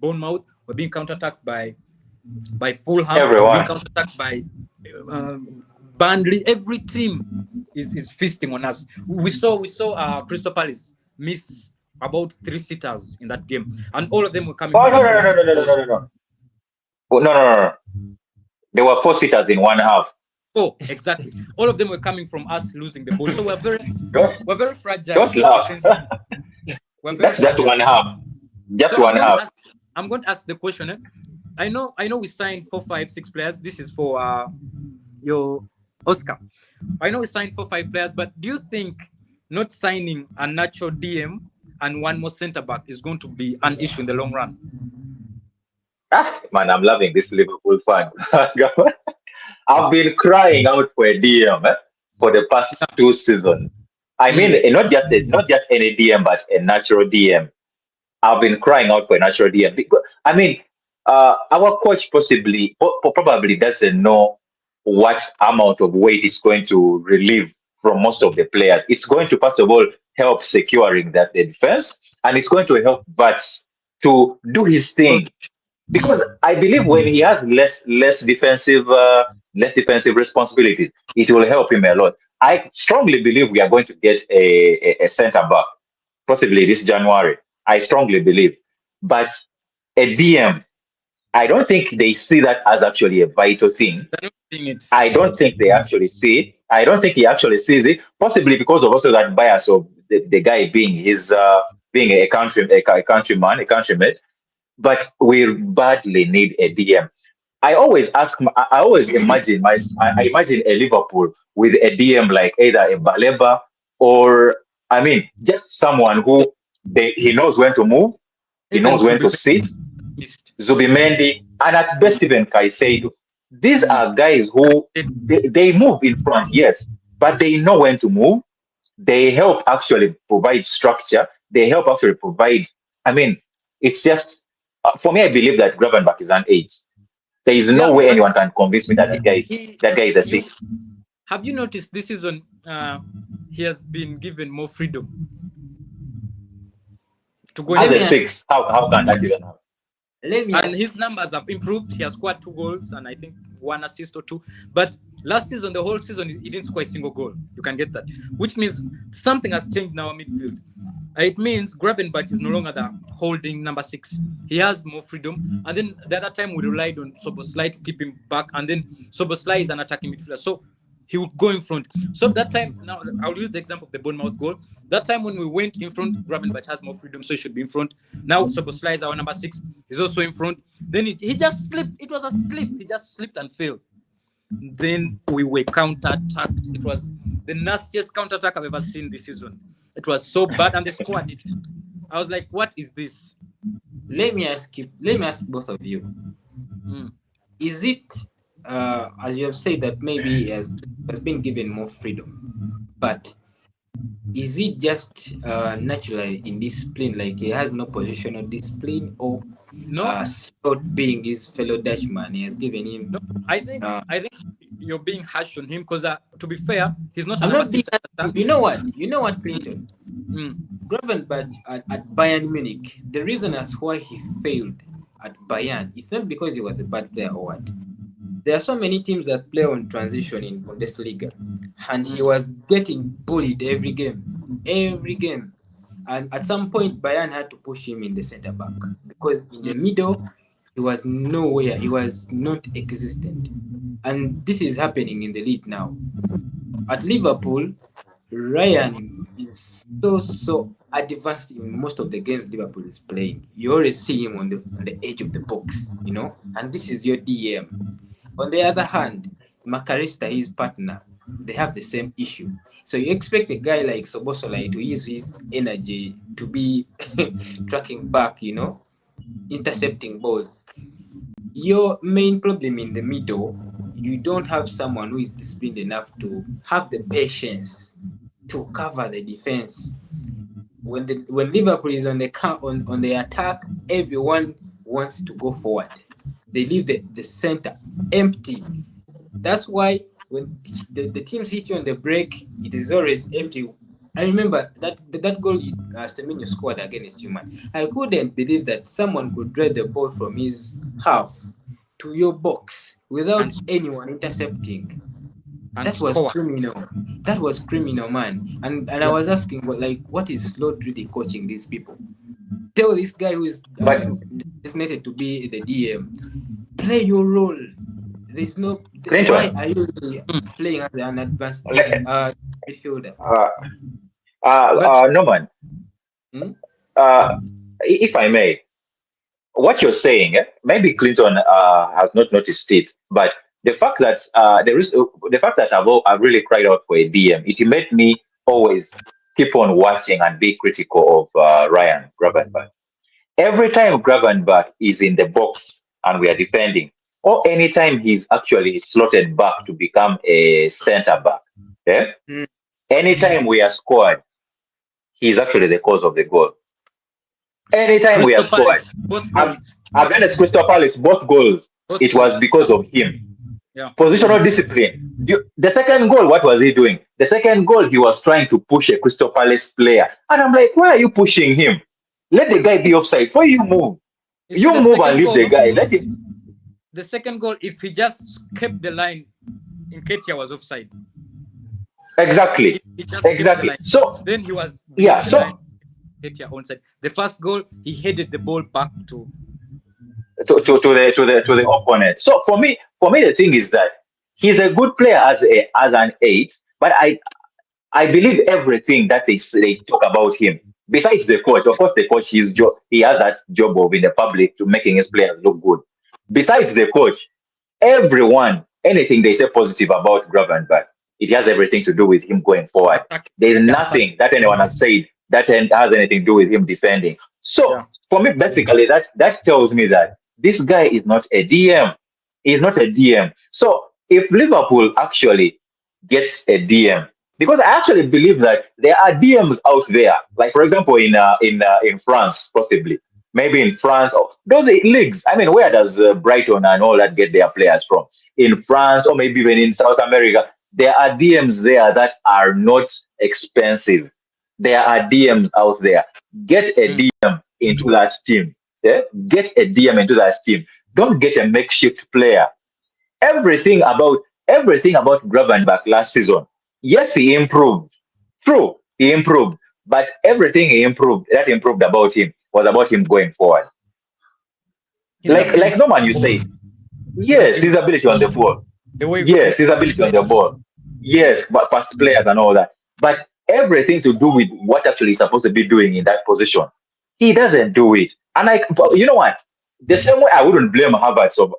Bournemouth. We're being counterattacked by Fulham, being Everyone. counterattacked by Burnley. Every team is feasting on us. We saw Crystal Palace miss about 3 sitters in that game, and all of them were coming Oh from no us no no losing no no the no ball. no no no. Oh, no no no no. There were 4 sitters in one half. Oh, exactly. All of them were coming from us losing the ball. So Don't we're very fragile don't laugh. defensively. We're very That's just fragile one half. defensively. Just So one half. I'm going to ask the question. I know we signed 4, 5, 6 players. This is for your Oscar. I know we signed 4, 5 players, but do you think not signing a natural DM and one more centre back is going to be an issue in the long run? Man, I'm loving this Liverpool fan. I've been crying out for a DM for the past 2 seasons. I mean, not just any DM, but a natural DM. I've been crying out for a natural DM because I mean, our coach probably doesn't know what amount of weight is going to relieve from most of the players. It's going to first of all help securing that the defense, and it's going to help Vats to do his thing because I believe when he has less defensive responsibilities, it will help him a lot. I strongly believe we are going to get a center back, possibly this January. I strongly believe, but a DM, I don't think they see that as actually a vital thing. They're not seeing it. I don't think they actually see it. I don't think he actually sees it, possibly because of also that bias of the guy being being a countryman, a countrymate, but we badly need a DM. I always imagine I imagine a Liverpool with a DM like either a Baleba or, I mean, just someone who he knows when to move, he Even knows when to Zubi sit, missed. Zubimendi, and at best even Caicedo. These are guys who they move in front, yes, but they know when to move. They help actually provide structure. They help actually provide. I mean, it's just for me. I believe that Gravenberch is an 8. There is no Yeah, way but anyone can convince me that he, he that guy is a you 6. Have you noticed this season he has been given more freedom to go in As Let a me front? ask. six, how can that even happen? Let me And ask. his numbers have improved. He has scored 2 goals and I think 1 assist or two. But last season, the whole season, he didn't score a single goal. You can get that, which means something has changed in our midfield. It means Gravenberch is no longer the holding number 6. He has more freedom. And then the other time we relied on Soboslai to keep him back. And then Soboslai is an attacking midfielder. So he would go in front. So that time, now I'll use the example of the Bournemouth goal. That time when we went in front, Gravenberch has more freedom, so he should be in front. Now Soboslai is our number 6. He's also in front. Then he just slipped. It was a slip. He just slipped and failed. Then we were counter-attacked. It was the nastiest counter-attack I've ever seen this season. It was so bad, and they scored it. I was like, what is this? Let me ask you. Let me ask both of you. Mm. Is it, as you have said, that maybe he has been given more freedom, but is it just naturally indiscipline, like he has no positional discipline, or No, Scott being his fellow Dutchman, he has given him? no. I think you're being harsh on him because, to be fair, he's not a I'm number not being. 6 attack. You know what? You know what, Clinton? Mm. Gravenberch at Bayern Munich, the reason as why he failed at Bayern, it's not because he was a bad player or what. There are so many teams that play on transition in Bundesliga, and he was getting bullied every game, every game. And at some point, Bayern had to push him in the center back because in the middle, he was nowhere. He was not existent. And this is happening in the league now. At Liverpool, Ryan is so advanced in most of the games Liverpool is playing. You always see him on the edge of the box, and this is your DM. On the other hand, Makarista, his partner, they have the same issue. So you expect a guy like Sobosolai to use his energy to be tracking back, intercepting balls. Your main problem in the middle, you don't have someone who is disciplined enough to have the patience to cover the defense. When Liverpool is on the attack, everyone wants to go forward. They leave the center empty. That's why when the teams hit you on the break, it is always empty. I remember that goal Semenyo scored against you, man. I couldn't believe that someone could drive the ball from his half to your box without And anyone intercepting. and That was score. criminal. That was criminal, man. And I was asking, what is Slot really coaching these people? Tell this guy who is But designated to be the DM, play your role. There's no. Why Clinton, are you really playing as an advanced le- midfielder? uh, But Norman, Hmm? uh, if I may, what you're saying, maybe Clinton has not noticed it, but the fact that the fact that I've really cried out for a DM, it made me always keep on watching and be critical of Ryan Gravenberch. Every time Gravenberch is in the box and we are defending, or anytime he's actually slotted back to become a center back, yeah? Hmm. Anytime we are scored, he's actually the cause of the goal. Anytime we are Crystal scored, Palace, both Ag- goals. against Crystal Palace, both goals, Both it was goals. because of him. Yeah. Positional discipline. The second goal, what was he doing? The second goal, he was trying to push a Crystal Palace player. And I'm like, why are you pushing him? Let the guy be offside. Why you move? You see You the move and second leave the goal. guy. Let him. The second goal, if he just kept the line, Nketiah was offside. Exactly. If he just kept the Exactly. line, So, then he was yeah. behind the line. So, Nketiah onside. The first goal, he headed the ball back to to the opponent. So for me, the thing is that he's a good player as an eight, but I believe everything that they talk about him. Besides the coach, of course, the coach he has that job of in the public to making his players look good. Besides the coach, everyone, anything they say positive about Gravenberch, it has everything to do with him going forward. attack. There's Yeah, attack. nothing that anyone has said that has anything to do with him defending. So Yeah. for me, basically, that tells me that this guy is not a DM. He's not a DM. So if Liverpool actually gets a DM, because I actually believe that there are DMs out there, like for example in France, possibly maybe in France or those leagues. I mean, where does Brighton and all that get their players from? In France or maybe even in South America, There are DMs there that are not expensive. There are DMs out there. Get a DM into that team. Yeah? Get a DM into that team. Don't get a makeshift player. Everything about Gravenberch last season. Yes, he improved. True, he improved. But everything that improved about him was about him going forward. His ability Like Norman, on you the ball. say, yes, his ability on the ball. The way he Yes, his connects ability on the ball. Yes, but past players and all that. But everything to do with what actually he's supposed to be doing in that position, he doesn't do it. And you know what? The same way I wouldn't blame Havertz of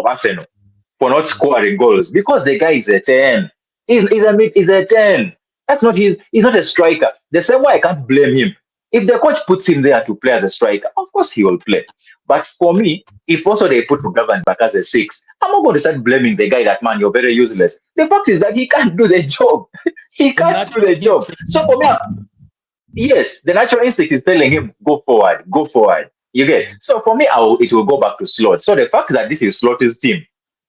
Arsenal for not scoring goals because the guy is a 10. He's a 10. That's not he's not a striker. The same way I can't blame him. If the coach puts him there to play as a striker, of course he will play. But for me, if also they put Gravenberch as a 6, I'm not going to start blaming the guy that, man, you're very useless. The fact is that he can't do the job. He the can't do natural the job. instinct. So for me, yes, the natural instinct is telling him, go forward, go forward. You get. So for me, it will go back to Slot. So the fact that this is Slot's team,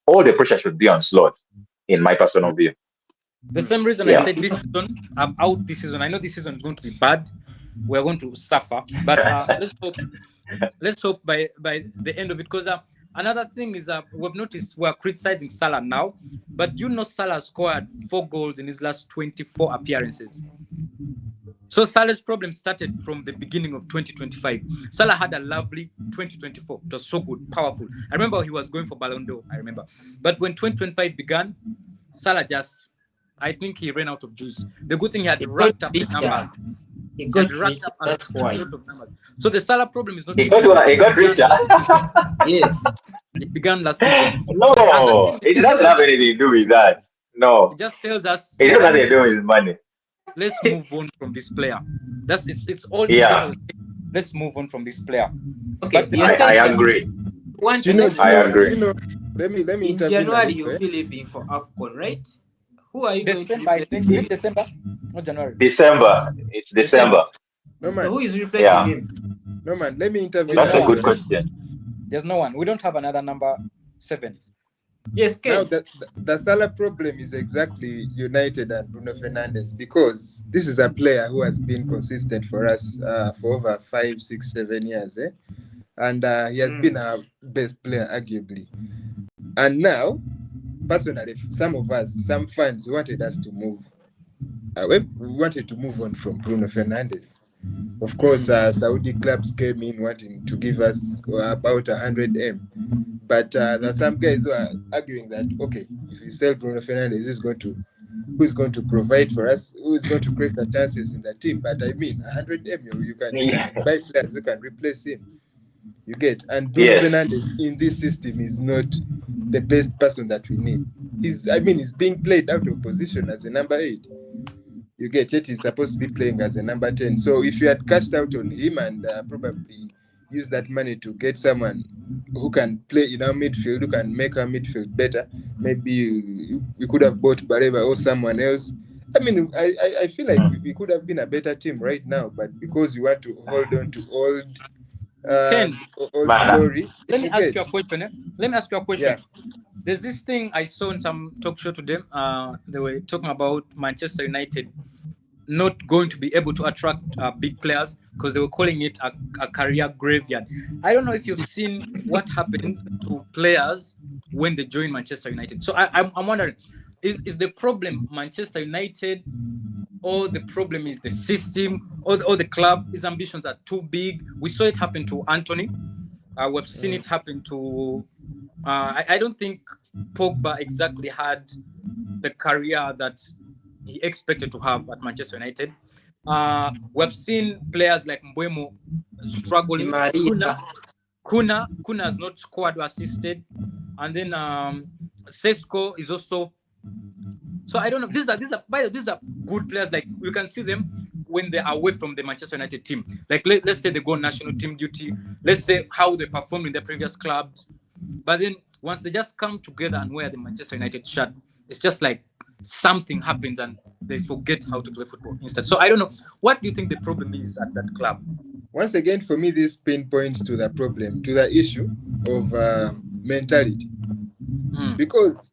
all the pressure should be on Slot, in my personal view. The same reason I said this season, I'm out this season. I know this season is going to be bad. We're going to suffer, but let's hope by the end of it. Because another thing is we've noticed we're criticizing Salah now, but you know Salah scored 4 goals in his last 24 appearances. So Salah's problem started from the beginning of 2025. Salah had a lovely 2024. It was so good, powerful. I remember he was going for Ballon d'Or, I remember. But when 2025 began, Salah I think he ran out of juice. The good thing he had racked up the numbers. He got rich, that's why. A lot of numbers. So the Salah problem is not. He got richer. Yes. It began last season. No, it doesn't have anything to do with that. No. It just tells us. It has nothing to do with money. Let's move on from this player. It's all. Yeah. Let's move on from this player. Okay. I agree. I agree. Let me in January you'll be leaving for AFCON, right? Who are you December, going to replace? Is it December? Not January. December. It's December. No man. So who is replacing him? No man. Let me interview. That's a good question. There's no one. We don't have another number 7. Yes, Now the Salah problem is exactly United and Bruno Fernandes, because this is a player who has been consistent for us for over 5, 6, 7 years, and he has been our best player arguably. And now, personally, some fans wanted us to move. We wanted to move on from Bruno Fernandes. Of course, Saudi clubs came in wanting to give us about 100 M. But there are some guys who are arguing that, okay, if we sell Bruno Fernandes, who's going to provide for us? Who is going to create the chances in the team? But I mean, 100 M, you can buy players who can replace him. You get. And Bruno Fernandes in this system is not the best person that we need. He's being played out of position as a number 8. You get it. He's supposed to be playing as a number 10. So if you had cashed out on him and probably use that money to get someone who can play in our midfield, who can make our midfield better, maybe you could have bought Bareba or someone else. I mean, I feel like we could have been a better team right now, but because you want to hold on to old glory. Let me ask you a question. Yeah. There's this thing I saw in some talk show today. They were talking about Manchester United not going to be able to attract big players because they were calling it a career graveyard. I don't know if you've seen what happens to players when they join Manchester United. So I'm wondering, is the problem Manchester United, or the problem is the system, or the club? His ambitions are too big. We saw it happen to Anthony. We've seen it happen to. I don't think Pogba exactly had the career that he expected to have at Manchester United. We've seen players like Mbeumo struggling. Kuna has not scored or assisted, and then Sesko is also. So I don't know. These are good players. Like you can see them when they're away from the Manchester United team. Like let's say they go national team duty. Let's say how they performed in their previous clubs. But then once they just come together and wear the Manchester United shirt, it's just like something happens and they forget how to play football instead. So I don't know. What do you think the problem is at that club? Once again, for me, this pinpoints to the problem, to the issue of mentality. Because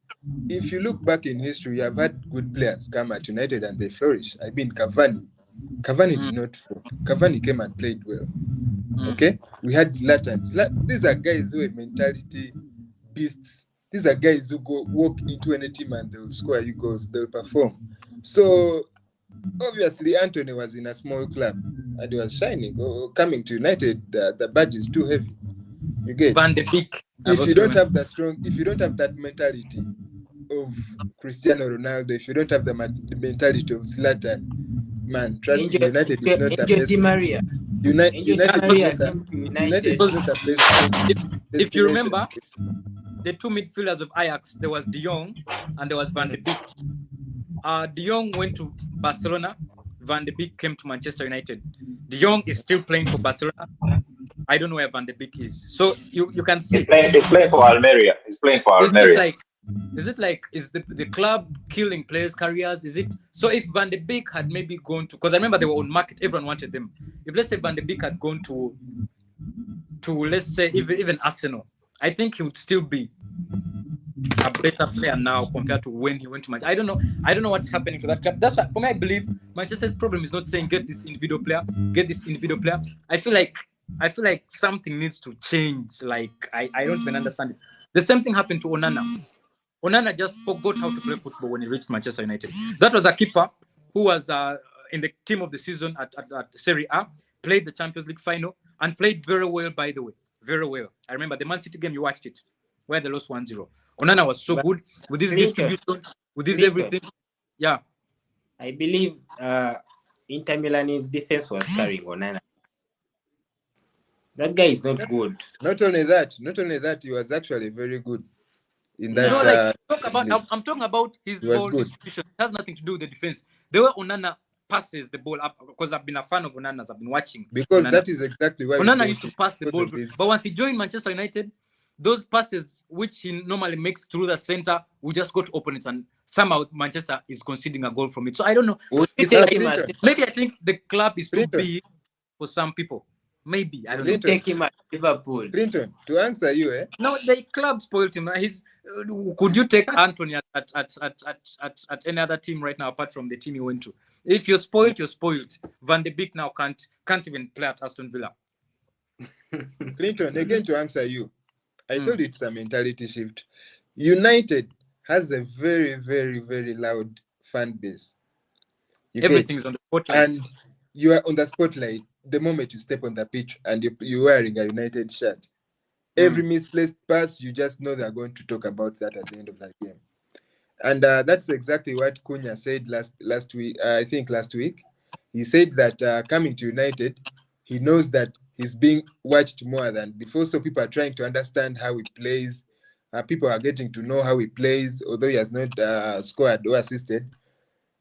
if you look back in history, you have had good players come at United and they flourish. I mean, Cavani Mm, did not flop. Cavani came and played well. mm. Okay, we had Zlatan. These are guys who are mentality beasts. These are guys who go walk into any team and they'll score you goals. They'll perform. So obviously, Anthony was in a small club and he was shining. Coming to United, the badge is too heavy. You get. Van de Beek. I've If you also don't remembered. have if you don't have that mentality of Cristiano Ronaldo, if you don't have the mentality of Zlatan, man, trust me, United is not the Angel best. Di Maria. Angel Di United is Maria not a came to United United. is Because not a best if you destination. remember, the two midfielders of Ajax, there was De Jong and there was Van de Beek. De Jong went to Barcelona. Van de Beek came to Manchester United. De Jong is still playing for Barcelona. I don't know where Van de Beek is. So you can He's see. playing. He's playing for Almeria. He's playing for Is it Almeria. like is the club killing players' careers? Is it so if Van de Beek had maybe gone to, because I remember they were on market, everyone wanted them. If let's say Van de Beek had gone to let's say even Arsenal, I think he would still be a better player now compared to when he went to Manchester. I don't know what's happening to that club. That's why for me I believe Manchester's problem is not saying get this individual player, get this individual player. I feel like something needs to change. Like I don't even understand it. The same thing happened to Onana. Onana just forgot how to play football when he reached Manchester United. That was a keeper who was in the team of the season at Serie A, played the Champions League final, and played very well, by the way. Very well. I remember the Man City game, you watched it, where they lost 1-0. Onana was so But good with his Clinton, distribution, with his Clinton, everything. Yeah. I believe Inter Milan's defense was carrying Onana. That guy is not good. Not only that, he was actually very good in No, that Nah. like league. I'm talking about his He was ball good distribution. It has nothing to do with the defense. The way Onana passes the ball up, because I've been a fan of Onana's. I've been watching because Onana. that is exactly why we Onana used bought to him, pass the because ball, of his. but once he joined Manchester United, those passes which he normally makes through the center will just go to opponents, and somehow Manchester is conceding a goal from it. So I don't know. Would you It's take like him as Clinton, maybe I think the club is too Clinton, big for some people. Maybe I would don't you know. Clinton, take him at Liverpool? Clinton. To answer you, No, the club spoiled him. He's. Could you take Anthony at any other team right now apart from the team he went to? If you're spoiled, you're spoiled. Van de Beek now can't even play at Aston Villa. Clinton. Again, to answer you, I Mm. told you it's a mentality shift. United has a very, very, very loud fan base. You Everything get, is on the spotlight. and you are on the spotlight the moment you step on the pitch and you're wearing a United shirt. Every Mm. misplaced pass, you just know they're going to talk about that at the end of that game. And that's exactly what Cunha said last week. I think last week, he said that coming to United, he knows that he's being watched more than before. So people are trying to understand how he plays. People are getting to know how he plays, although he has not scored or assisted.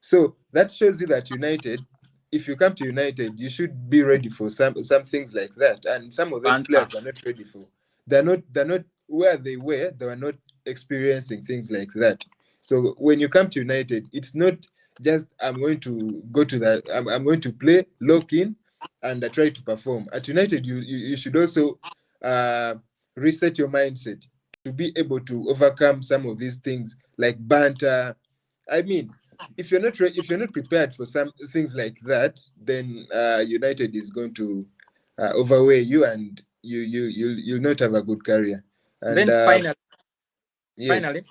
So that shows you that United, if you come to United, you should be ready for some things like that. And some of those Banter. players are not ready for. They're not where they were. They were not experiencing things like that. So when you come to United, it's not just I'm going to go to that. I'm going to play, lock in, and try to perform. At United, you should also uh, reset your mindset to be able to overcome some of these things like banter. I mean, if you're not prepared for some things like that, then United is going to overweigh you, and you'll not have a good career. And Then yes, finally,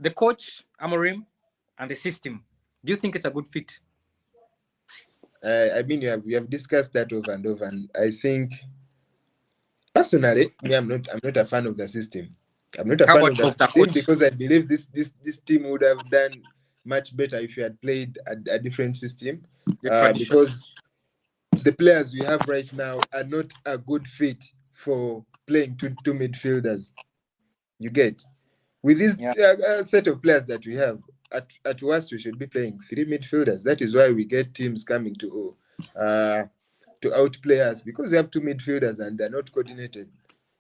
the coach Amorim and the system. Do you think it's a good fit? I mean we have discussed that over and over, and I think personally, me, I'm not a fan of the system. I'm not a How fan about of the of the system coach? because I believe this team would have done much better if you had played a different system. The tradition. Because the players we have right now are not a good fit for playing two midfielders. You get, with this Yeah. set of players that we have, at worst we should be playing three midfielders. That is why we get teams coming to outplay us, because we have two midfielders and they're not coordinated.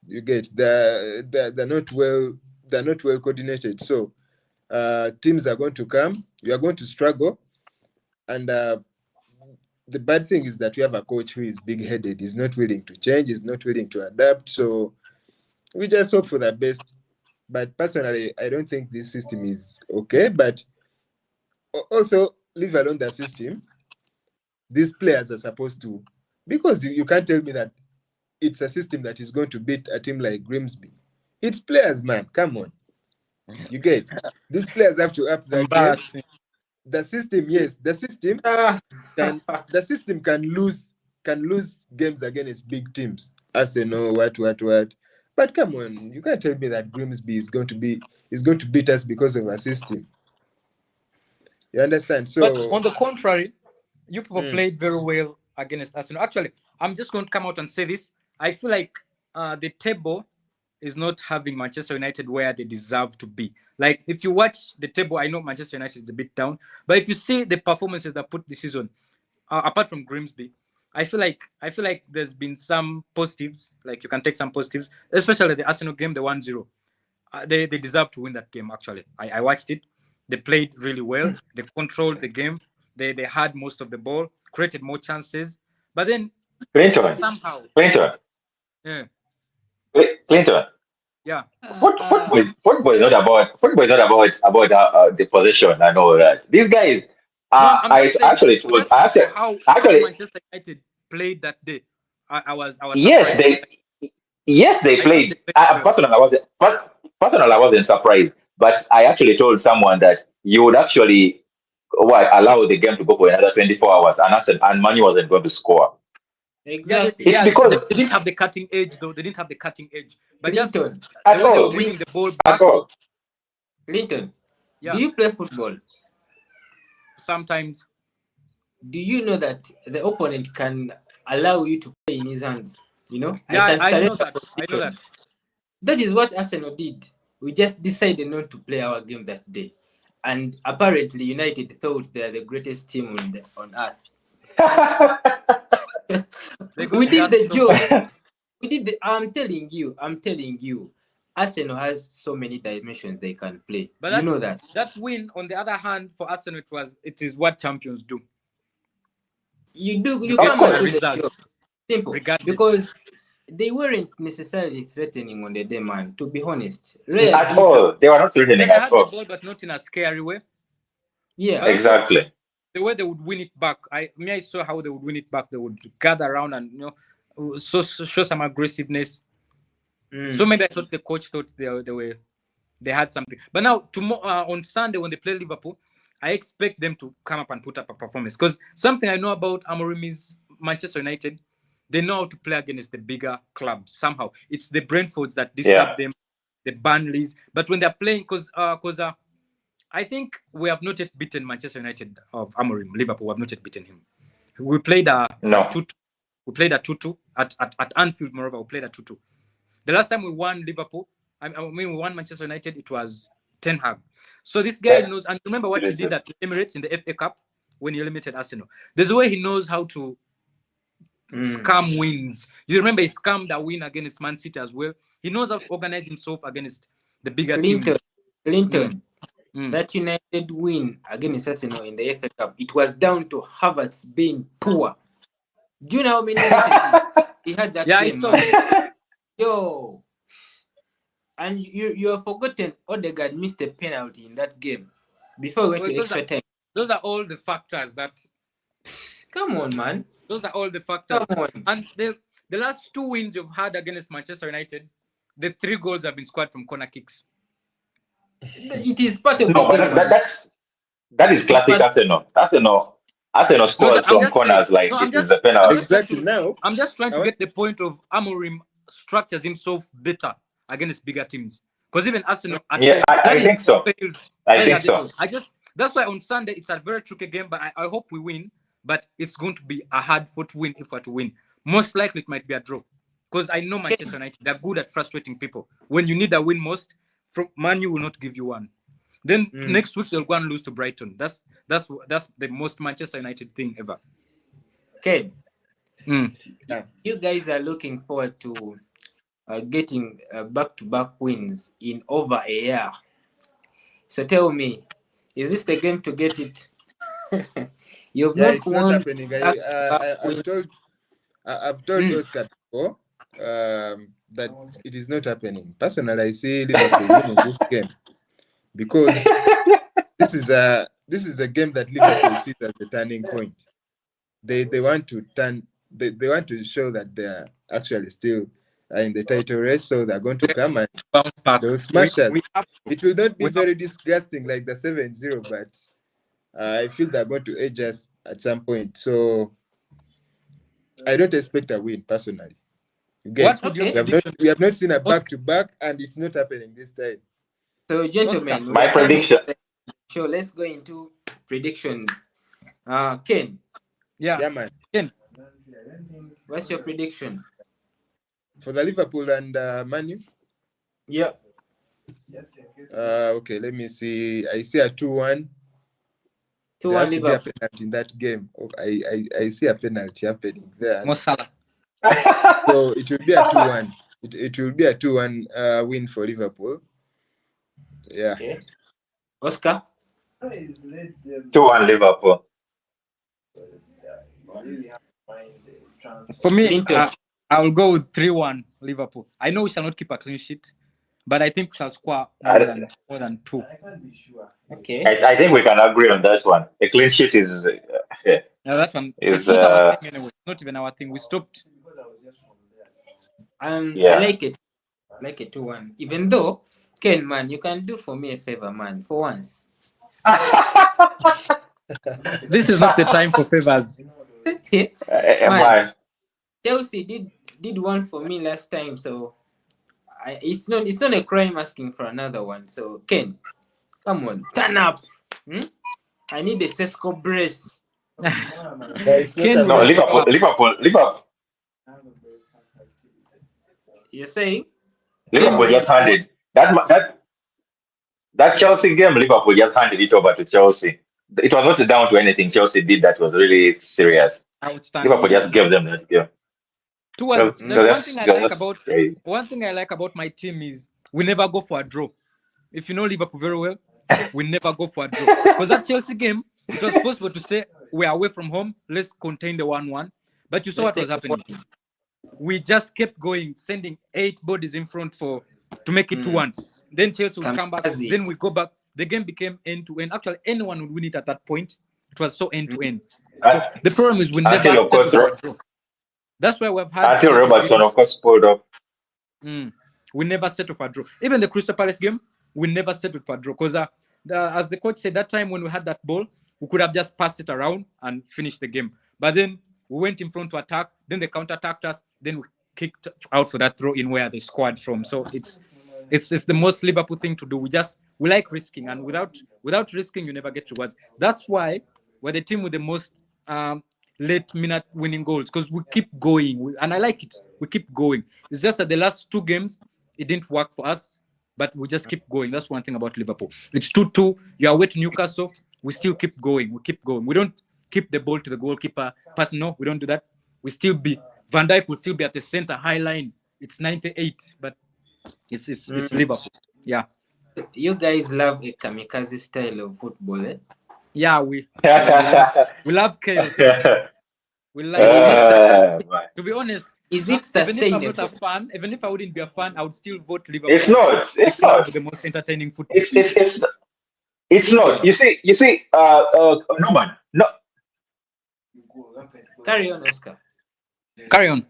You get, they're not well coordinated. So teams are going to come. You are going to struggle, and the bad thing is that we have a coach who is big-headed. He's not willing to change. He's not willing to adapt. So we just hope for the best. But personally, I don't think this system is okay. But also, leave alone the system, these players are supposed to, because you can't tell me that it's a system that is going to beat a team like Grimsby. It's players, man. Come on. You get, these players have to up their game. Embarrassing. The system, yes, the system Ah. can lose games against big teams. Arsenal, what. But come on, you can't tell me that Grimsby is going to beat us because of a system. You understand? But So on the contrary, you people mm, played very well against Arsenal. Actually, I'm just going to come out and say this. I feel like the table is not having Manchester United where they deserve to be. Like, if you watch the table, I know Manchester United is a bit down, but if you see the performances that put this season, apart from Grimsby, I feel like there's been some positives. Like, you can take some positives, especially the Arsenal game, the 1-0. They deserve to win that game. Actually, I watched it. They played really well. They controlled the game. They had most of the ball, created more chances, but then Clinton, somehow, Clinton, yeah, Clinton. yeah. Football is not about the possession and all that. These guys, No, I'm I just saying. actually I'm told just saying for how actually Manchester United played that day. I was yes surprised. they I thought they played. played well. Personally, I wasn't surprised, but I actually told someone that you would actually allow the game to go for another 24 hours, and I said, and Manu wasn't going to score. Yeah, It's Exactly. they because didn't have the cutting edge though. They didn't have the cutting edge, but just Clinton, the at way they were all, Clin- winning the ball at back. all. Clinton, do Yeah, you play football? sometimes. Do you know that the opponent can allow you to play in his hands? I Yeah, can I know surrender that. I know that. position. That is what Arsenal did. We just decided not to play our game that day. And apparently, United thought they are the greatest team on earth. They We got did gassed the so job. bad. I'm telling you, Arsenal has so many dimensions they can play. But You know that. that win, on the other hand, for Arsenal, it is what champions do. You You Of get come and a do course. the result job. Simple. regardless. Because they weren't necessarily threatening on the day, man. To be honest, Raya At didn't have. all. They were not They threatening at had the all. ball, but not in a scary way. Yeah. But also Exactly. the way they would win it back. I saw how they would win it back. They would gather around and show some aggressiveness. So Mm. maybe I thought the coach thought they had something. But now tomorrow on Sunday when they play Liverpool, I expect them to come up and put up a performance. Because something I know about Amorim is Manchester United, they know how to play against the bigger clubs. Somehow it's the Brentfords that disturb Yeah. them, the Burnleys. But when they're playing, because I think we have not yet beaten Manchester United of Amorim. Liverpool, we have not yet beaten him. We played a No. 2-2. We played a 2-2 at Anfield. Moreover, we played a 2-2. The last time we won Liverpool, I mean, we won Manchester United, it was Ten Hag. So this guy Yeah. knows, and remember what he did Seriously. at the Emirates in the FA Cup when he eliminated Arsenal. There's a way he knows how to Mm. scam wins. You remember he scammed a win against Man City as well. He knows how to organize himself against the bigger Clinton, teams. Mm, Clinton, mm. that United win against Arsenal in the FA Cup, it was down to Havertz being poor. Do you know how many misses he had that Yeah, I game, saw man? it. Yo, and you have forgotten Odegaard missed a penalty in that game before we went Well, to extra time. those are all the factors that Come on, man. those are all the Come factors. on. And the last two wins you've had against Manchester United, the 3 goals have been scored from corner kicks. It is part of the No, but game, man. that is It is classic part. Arsenal. Arsenal No, scores I'm from just saying. corners like No, this is the penalty. exactly now. I'm just trying I to want, get the point of Amorim structures himself better against bigger teams. Because even Arsenal at Yeah, home That I is think so. failed. I that think is At this, so. true. that's why on Sunday it's a very tricky game, but I hope we win. But it's going to be a hard fought win if we're to win. Most likely it might be a draw. Because I know Okay. Manchester United, they're good at frustrating people. When you need a win most, Man U will not give you one. Then Mm. next week they'll go and lose to Brighton. That's the most Manchester United thing ever. Okay. Mm. yeah. You guys are looking forward to getting back-to-back wins in over a year. So tell me, is this the game to get it? You've Yeah, not it's not won happening. back-to-back I've wins. told I've told Mm. Oscar before. that it is not happening. Personally, I see Liverpool winning this game because this is a game that Liverpool sees as a turning point. They want to turn they want to show that they are actually still in the title race, so they're going to come and Bounce back. they'll We smash us. have to. It will not be We have very disgusting like the 7-0, but I feel they're going to edge us at some point. So I don't expect a win personally. You get, what would your Okay. prediction we have not seen a Os- back to back, and it's not happening this time. So, Oscar? gentlemen, we My are done with prediction. the show. Let's go into predictions. Ken, Yeah. Yeah, man. Ken, what's your prediction? For the Liverpool and Manu. Yeah. Okay, let me see. I see a 2-1. 2 There 1 has to be a Liverpool. penalty in that game. Oh, I see a penalty happening there. Mo Salah. So it will be a 2-1. It will be a 2-1 win for Liverpool. Yeah. Okay. Oscar? 2-1 Liverpool. For me, Clinton? I will go with 3-1 Liverpool. I know we shall not keep a clean sheet, but I think we shall score more than 2. Okay. I think we can agree on that one. A clean sheet is Now that one, is it's not our thing anyway. It's not even our thing. We stopped. I yeah. like it. Like a 2 1. Even though, Ken, man, you can do for me a favor, man, for once. This is not the time for favors. Man, Man, Chelsea did one for me last time, so it's not a crime asking for another one. So Ken, come on, turn up. I need a Sesco brace. Yeah, it's not Ken will no, happening. not show Liverpool, up. Liverpool, Liverpool, You're saying? Ken Liverpool will not just show up. handed that Chelsea game. Liverpool just handed it over to Chelsea. It was not down to anything Chelsea did that was really serious. Outstanding. Liverpool Yes. just gave them that game. Towards It was one just, thing I it was like just about crazy. my team is we never go for a draw. If you know Liverpool very well, we never go for a draw. Because that Chelsea game, it was possible to say we're away from home, let's contain the 1-1. But you saw Let's what was take the happening. point. We just kept going, sending 8 bodies in front to make it 2-1. Then Chelsea would come back. Kamikaze. Then we go back. The game became end to end. Actually, anyone would win it at that point. It was so end to end. So the problem is we never Until of course, settled for a draw. That's why we've had a until lot of Robertson games. of course pulled off. We never settled for a draw. Even the Crystal Palace game, we never settled for a draw. Because as the coach said, that time when we had that ball, we could have just passed it around and finished the game. But then we went in front to attack. Then they counter-attacked us. Then we kicked out for that throw in where they scored from. So it's the most Liverpool thing to do. We like risking, and without risking, you never get rewards. That's why we're the team with the most late minute winning goals, because we keep going, and I like it. We keep going. It's just that the last 2 games it didn't work for us, but we just keep going. That's one thing about Liverpool. It's 2-2. You are away to Newcastle. We still keep going. We keep going. We don't keep the ball to the goalkeeper pass. No, we don't do that. We still be Van Dijk will still be at the center high line. It's 98, but it's Liverpool. Yeah. You guys love a kamikaze style of football, eh? Yeah, we love chaos. We like Man. to be honest. Is it Even if I'm not a sustainable? fan, even if I wouldn't be a fan, I would still vote Liverpool It's not. It's club not. with the most entertaining football. It's not. You see. No man. No. Carry on, Oscar. Carry on.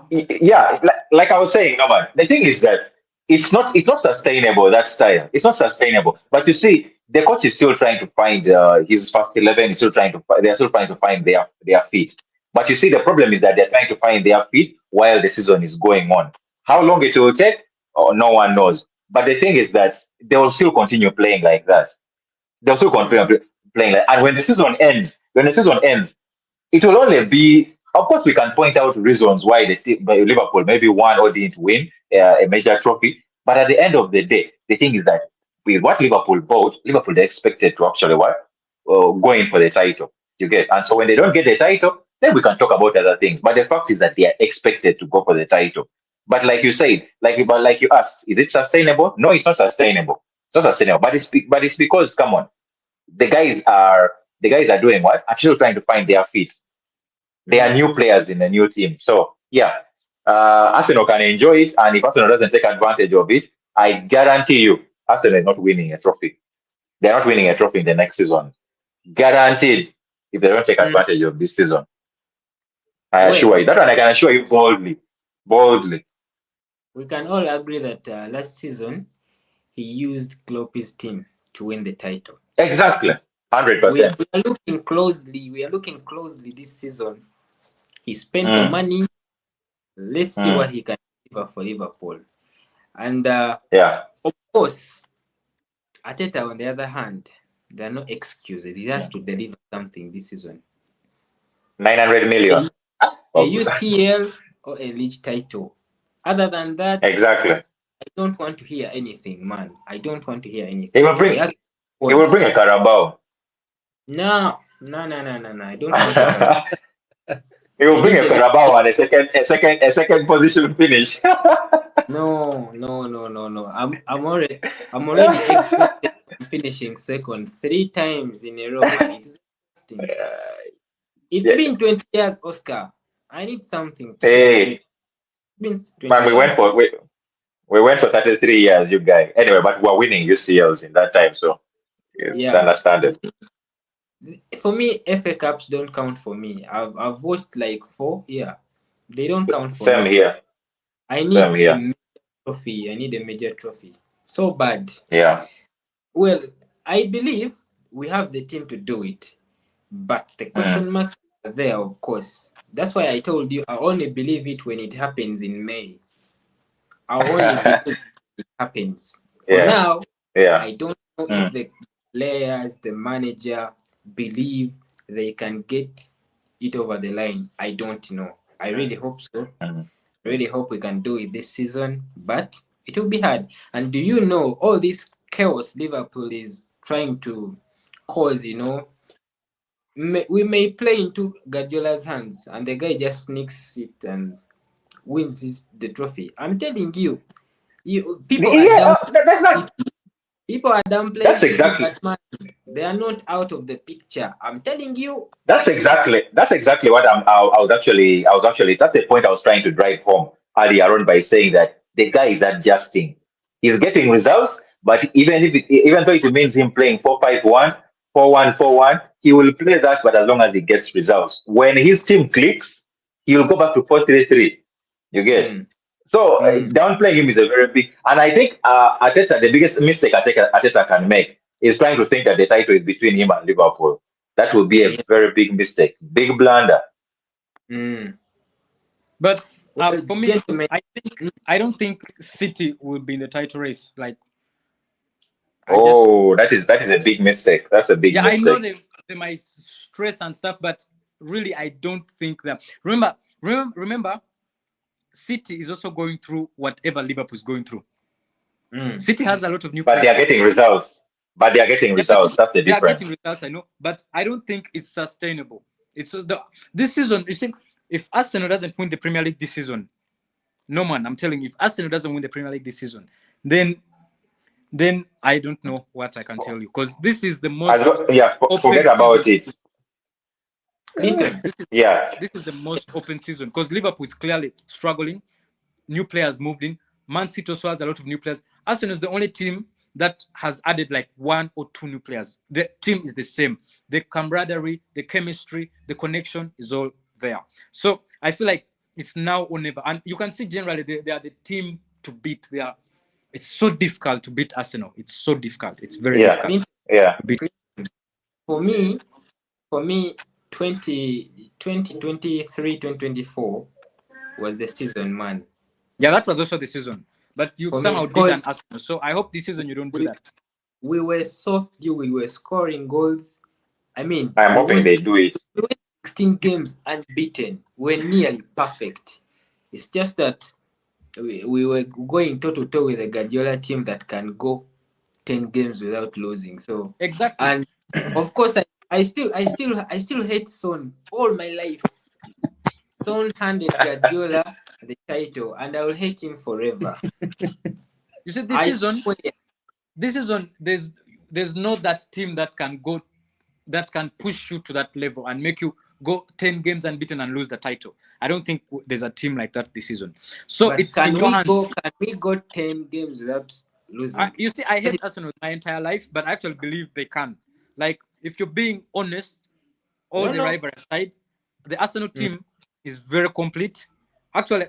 Yeah, like I was saying, no man. The thing is that it's not sustainable. That style, it's not sustainable. But you see, the coach is still trying to find his first 11. Is still trying to. They're still trying to find their feet. But you see, the problem is that they're trying to find their feet while the season is going on. How long it will take, no one knows. But the thing is that they will still continue playing like that. They'll still continue playing like. And when the season ends, it will only be, of course, we can point out reasons why the team, by Liverpool maybe won or didn't win a major trophy. But at the end of the day, the thing is that with what Liverpool bought, Liverpool they expected to actually what go in for the title. You get, and so when they don't get the title, then we can talk about other things. But the fact is that they are expected to go for the title. But like you said, like you asked, is it sustainable? No, it's not sustainable. It's not sustainable. But it's because, come on, the guys are the guys are doing what? Are still trying to find their feet. They are new players in a new team. So yeah, Arsenal can enjoy it, and if Arsenal doesn't take advantage of it, I guarantee you, Arsenal is not winning a trophy. They're not winning a trophy in the next season. Guaranteed, if they don't take Mm, advantage of this season. I well, assure you. That one I can assure you boldly. Boldly. we can all agree that last season he used Klopp's team to win the title. Exactly. So we 100%. are looking closely. We are looking closely this season. He spent the Mm, money. Let's see what mm, he can deliver for Liverpool. And yeah. of course, Ateta, on the other hand, there are no excuses. He has Mm. to deliver something this season. 900 million. A Oh, UCL or a league title. Other than that, exactly. I don't want to hear anything, man. I don't want to hear He anything. will He bring has he will squad. bring a Carabao. No, no, no, no, no, no. I don't want a Carabao. He I will bring need a the Carabao and a second position finish. no, no, no, no, no. I'm already exhausted from finishing second 3 times in a row, man. It is exhausting. It's Yeah. been 20 years, Oscar. I need something to celebrate. Hey, It's been 20 man, we went years. for we went for 33 years, you guys. Anyway, but we're winning UCLs in that time, so it's Yeah. understandable. For me, FA Cups don't count for me. I've watched like 4. Yeah. They don't count for Same me. here. I Same need a here. major trophy. I need a major trophy. So bad. Yeah. Well, I believe we have the team to do it. But the Mm. question marks are there, of course. That's why I told you I only believe it when it happens in May. I only believe it happens. For Yeah. now, Yeah. I don't know if Mm. the players, the manager believe they can get it over the line. I don't know. I Mm. really hope so. Mm. I really hope we can do it this season, but it will be hard. And do you know all this chaos Liverpool is trying to cause, we may play into Guardiola's hands and the guy just sneaks it and wins the trophy. I'm telling you, people are Yeah, down. that's not. People are downplaying That's City, exactly. but man, they are not out of the picture. I'm telling you. That's exactly what I was actually that's the point I was trying to drive home earlier on by saying that the guy is adjusting. He's getting results, but even though it means him playing 4-5-1, 4-1-4-1, he will play that, but as long as he gets results. When his team clicks, he'll go back to 4-3-3. You get. Mm, So mm, downplaying him is a very big, and I think Arteta, the biggest mistake Arteta can make is trying to think that the title is between him and Liverpool. That would be a yeah. very big mistake, big blunder. Mm. But Well, for me, gentlemen, I don't think City will be in the title race. Like I just Oh, that is a big mistake. That's a big yeah, I know mistake. they might stress and stuff, but really I don't think that. Remember, City is also going through whatever Liverpool is going through. mm, City has a lot of new But they players. are getting results. But they are getting results. That's the They are getting difference. results, I know, but I don't think it's sustainable. It's this season. You see, if Arsenal doesn't win the Premier League this season, no man, I'm telling you, if Arsenal doesn't win the Premier League this season, then I don't know what I can tell you because this is the most Yeah, forget open about season. it. Clinton. This is Yeah, this is the most open season because Liverpool is clearly struggling. New players moved in. Man City also has a lot of new players. Arsenal is the only team that has added like 1 or 2 new players. The team is the same. The camaraderie, the chemistry, the connection is all there. So I feel like it's now or never. And you can see generally they are the team to beat. It's so difficult to beat Arsenal. It's so difficult. It's very yeah, difficult Clinton, yeah. to beat. For me, for me, 2023, 2024 was the season, man. Yeah, that was also the season. But you For me, somehow did an because Arsenal. So I hope this season you don't do we, that. we were soft, we were scoring goals. I mean, I'm hoping they do it. we went 16 games unbeaten. We're nearly perfect. It's just that we were going toe to toe with a Guardiola team that can go 10 games without losing. So, Exactly. and of course, I still hate Son all my life. Son handed Guardiola the title, and I will hate him forever. You see, I swear. this season, there's no that team that can push you to that level and make you go 10 games unbeaten and lose the title. I don't think there's a team like that this season. So But it's in your hands. Can we go 10 games without losing? You see, I hate Arsenal my entire life, but I actually believe they can. Like, if you're being honest, all the rivalry aside, the Arsenal team is very complete. Actually,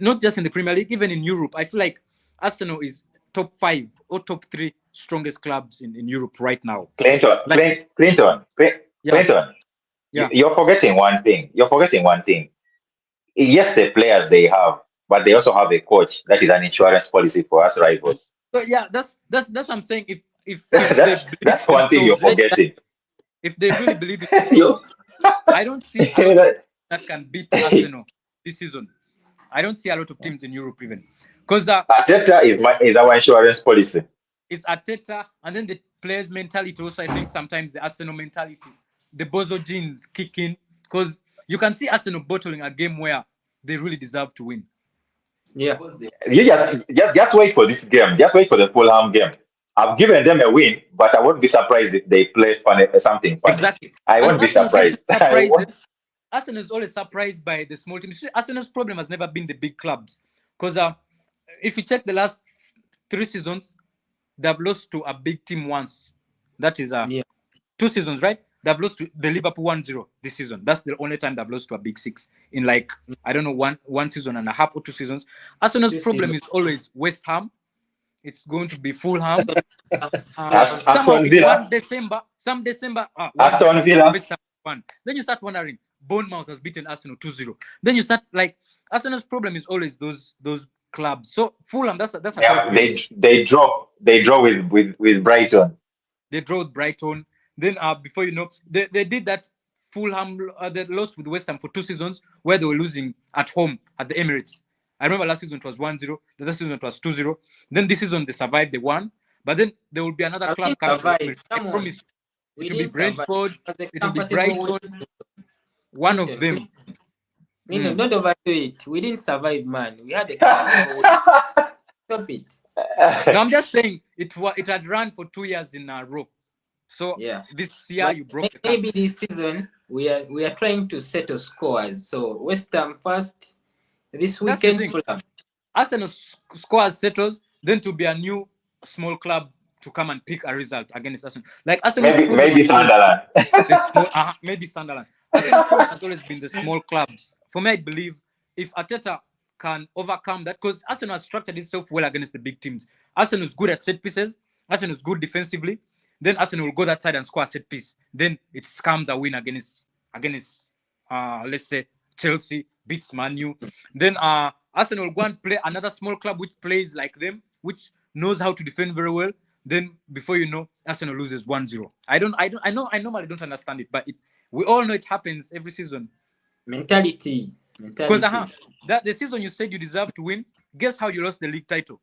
not just in the Premier League, even in Europe. I feel like Arsenal is top 5 or top 3 strongest clubs in Europe right now. Clinton, Like, Clinton, yeah, Clinton. yeah. You're forgetting one thing. You're forgetting one thing. Yes, the players they have, but they also have a coach that is an insurance policy for us rivals. So yeah, that's what I'm saying. If they believe That's in one thing you're themselves, forgetting. if they really believe in You- themselves, I don't see a lot of that can beat Arsenal this season. I don't see a lot of teams in Europe even, because Arteta is our insurance policy. it's Arteta, and then the players' mentality also. I think sometimes the Arsenal mentality, the Bozo genes kick in, because you can see Arsenal bottling a game where they really deserve to win. Yeah. You just wait for this game. Just wait for the Fulham game. I've given them a win, but I won't be surprised if they play something funny. Exactly. I And won't be Arsenal gets surprised. I won't. surprises. Arsenal is always surprised by the small teams. Arsenal's problem has never been the big clubs, because if you check the last 3 seasons, they've lost to a big team once. That is 2 seasons, right? They've lost to the Liverpool 1-0 this season. That's the only time they've lost to a big six in, like, I don't know, one season and a half or 2 seasons. Arsenal's problem is always West Ham. It's going to be Fulham. Somehow Aston in Villa. some December, Aston Villa. West Ham won. Then you start wondering, Bournemouth has beaten Arsenal 2-0. Then you start, like, Arsenal's problem is always those clubs. So Fulham, that's Yeah, they draw with Brighton. They draw with Brighton. Then before you know, they did that. Fulham they lost with West Ham for 2 seasons where they were losing at home at the Emirates. I remember last season it was 1-0. The other season it was 2-0. Then this season they survived, they won. But then there will be another club coming to the Emirates. I promise. It will be Brentford. It will be Brighton. One of them. Don't overdo it. We didn't survive, man. We had a comfortable win. Stop it. No, I'm just saying it had run for 2 years in a row. So this year but you broke the maybe this season we are trying to settle scores. So West Ham first this weekend. Arsenal scores settles, then to be a new small club to come and pick a result against Arsenal. Like Arsenal, maybe Sunderland. Maybe Sunderland. Arsenal's problem has always been the small clubs. For me, I believe if Arteta can overcome that, because Arsenal has structured itself well against the big teams. Arsenal is good at set pieces. Arsenal is good defensively. Then Arsenal will go that side and score a set piece. Then it comes a win against let's say Chelsea, beats Man U. Then Arsenal will go and play another small club which plays like them, which knows how to defend very well. Then before you know, Arsenal loses 1-0. I normally don't understand it, but we all know it happens every season. Mentality. Because that the season you said you deserve to win, guess how you lost the league title?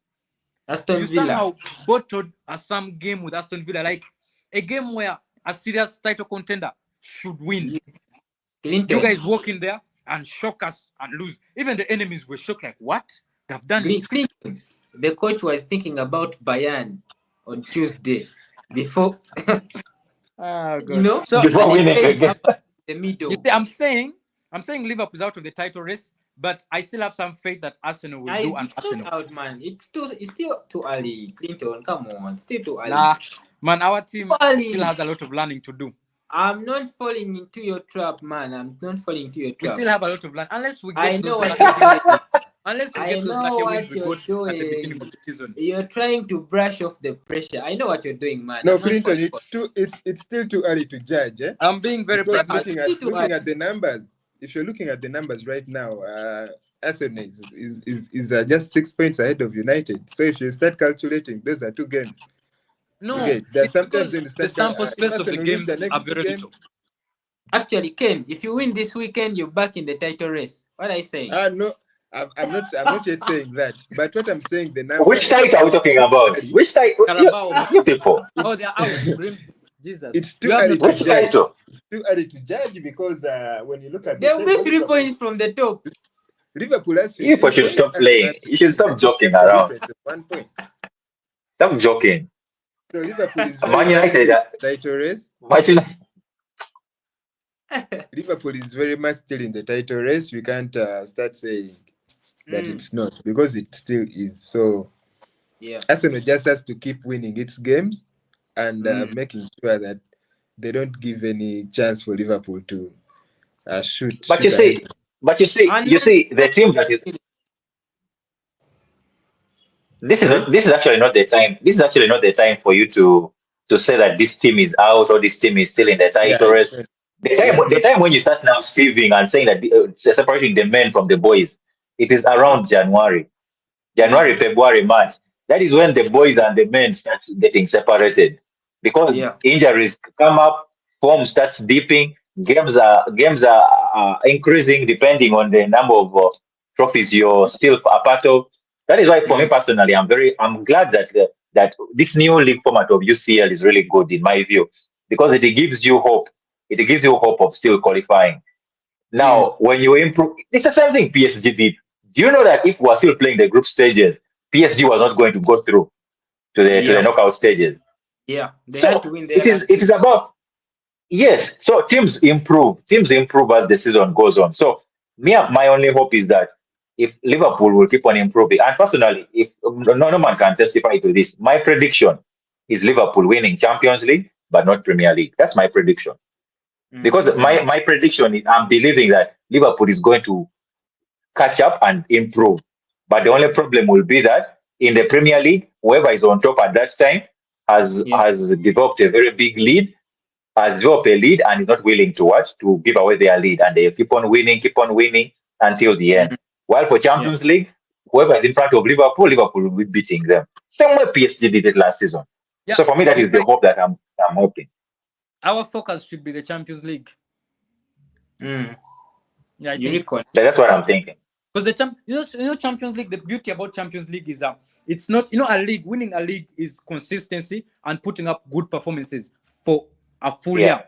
Aston Villa. You somehow bottled some game with Aston Villa, like a game where a serious title contender should win. Clinton. You guys walk in there and shock us and lose. Even the enemies were shocked, like, what? They've done it. Clinton. The coach was thinking about Bayern on Tuesday before. Oh, God. You know, so before winning again. The middle. You see, I'm saying Liverpool is out of the title race, but I still have some faith that Arsenal will do. It's Arsenal. not out, man. It's still too early. Clinton, come on, it's still too early. Nah, man, our team still has a lot of learning to do. I'm not falling into your trap, man. I'm not falling into your trap. We still have a lot of learning, unless we get I know those what you're doing. Unless we I get those know lucky what wins we you're got doing. at the beginning of the season. You're trying to brush off the pressure. I know what you're doing, man. No, Clinton, it's still too early to judge. I'm being very because pragmatic. looking at the numbers. If you're looking at the numbers right now, Arsenal is just 6 points ahead of United. So if you start calculating, those are 2 games. No, okay. There's sometimes in the sample space of the games are very little. Actually, Ken, if you win this weekend, you're back in the title race. What are you saying? No, I'm not yet saying that. But what I'm saying, the numbers. Which title are we talking about? Which title? You people. Oh, they're out. Jesus. It's too early to Which judge. title? It's too early to judge because when you look at they'll be 3 points from the top. Liverpool has You should stop playing. You should stop joking around. 1 point. Stop joking. So Liverpool is Man United. title race. Liverpool is very much still in the title race. We can't start saying that it's not, because it still is. So Yeah. Arsenal just has to keep winning its games and making sure that they don't give any chance for Liverpool to But you shoot ahead. see, but you see, And you Man see the team that is this is Sorry? not this is actually not the time. This is actually not the time for you to say that this team is out or this team is still in the Yeah, title it's race. not. Yeah. The time when you start now sieving and saying that separating the men from the boys, it is Mhm. around January, Mhm. February, March. That is when the boys and the men start getting separated because Yeah. injuries come up, form starts dipping, games are increasing depending on the number of trophies you're still a part of. That is why, for me Mm. personally, I'm glad that this new league format of UCL is really good in my view because it gives you hope. It gives you hope of still qualifying. Mm. Now, when you improve, it's the same thing PSG did. Do you know that if we're still playing the group stages, PSG was not going to go through to the Yeah. knockout stages? Yeah. They had to So win it their is last it game. is about yes. So teams improve as the season goes on. So my only hope is that if Liverpool will keep on improving, and personally, if no man can testify to this, my prediction is Liverpool winning Champions League, but not Premier League. That's my prediction because Mm. my prediction is I'm believing that Liverpool is going to catch up and improve. But the only problem will be that in the Premier League, whoever is on top at that time Yeah. has developed a very big lead, has developed a lead and is not willing to watch to give away their lead, and they keep on winning until the end. Mm. While for Yeah. Champions League, whoever is in front of Liverpool will be beating them. Same way PSG did it last season. Yeah, So for me, that you're is the right. hope that I'm hoping. Our focus should be the Champions League. Mm. Yeah, I think. Unique one. That's what I'm thinking. Because Champions League. The beauty about Champions League is it's not a league. Winning a league is consistency and putting up good performances for a full Yeah, year.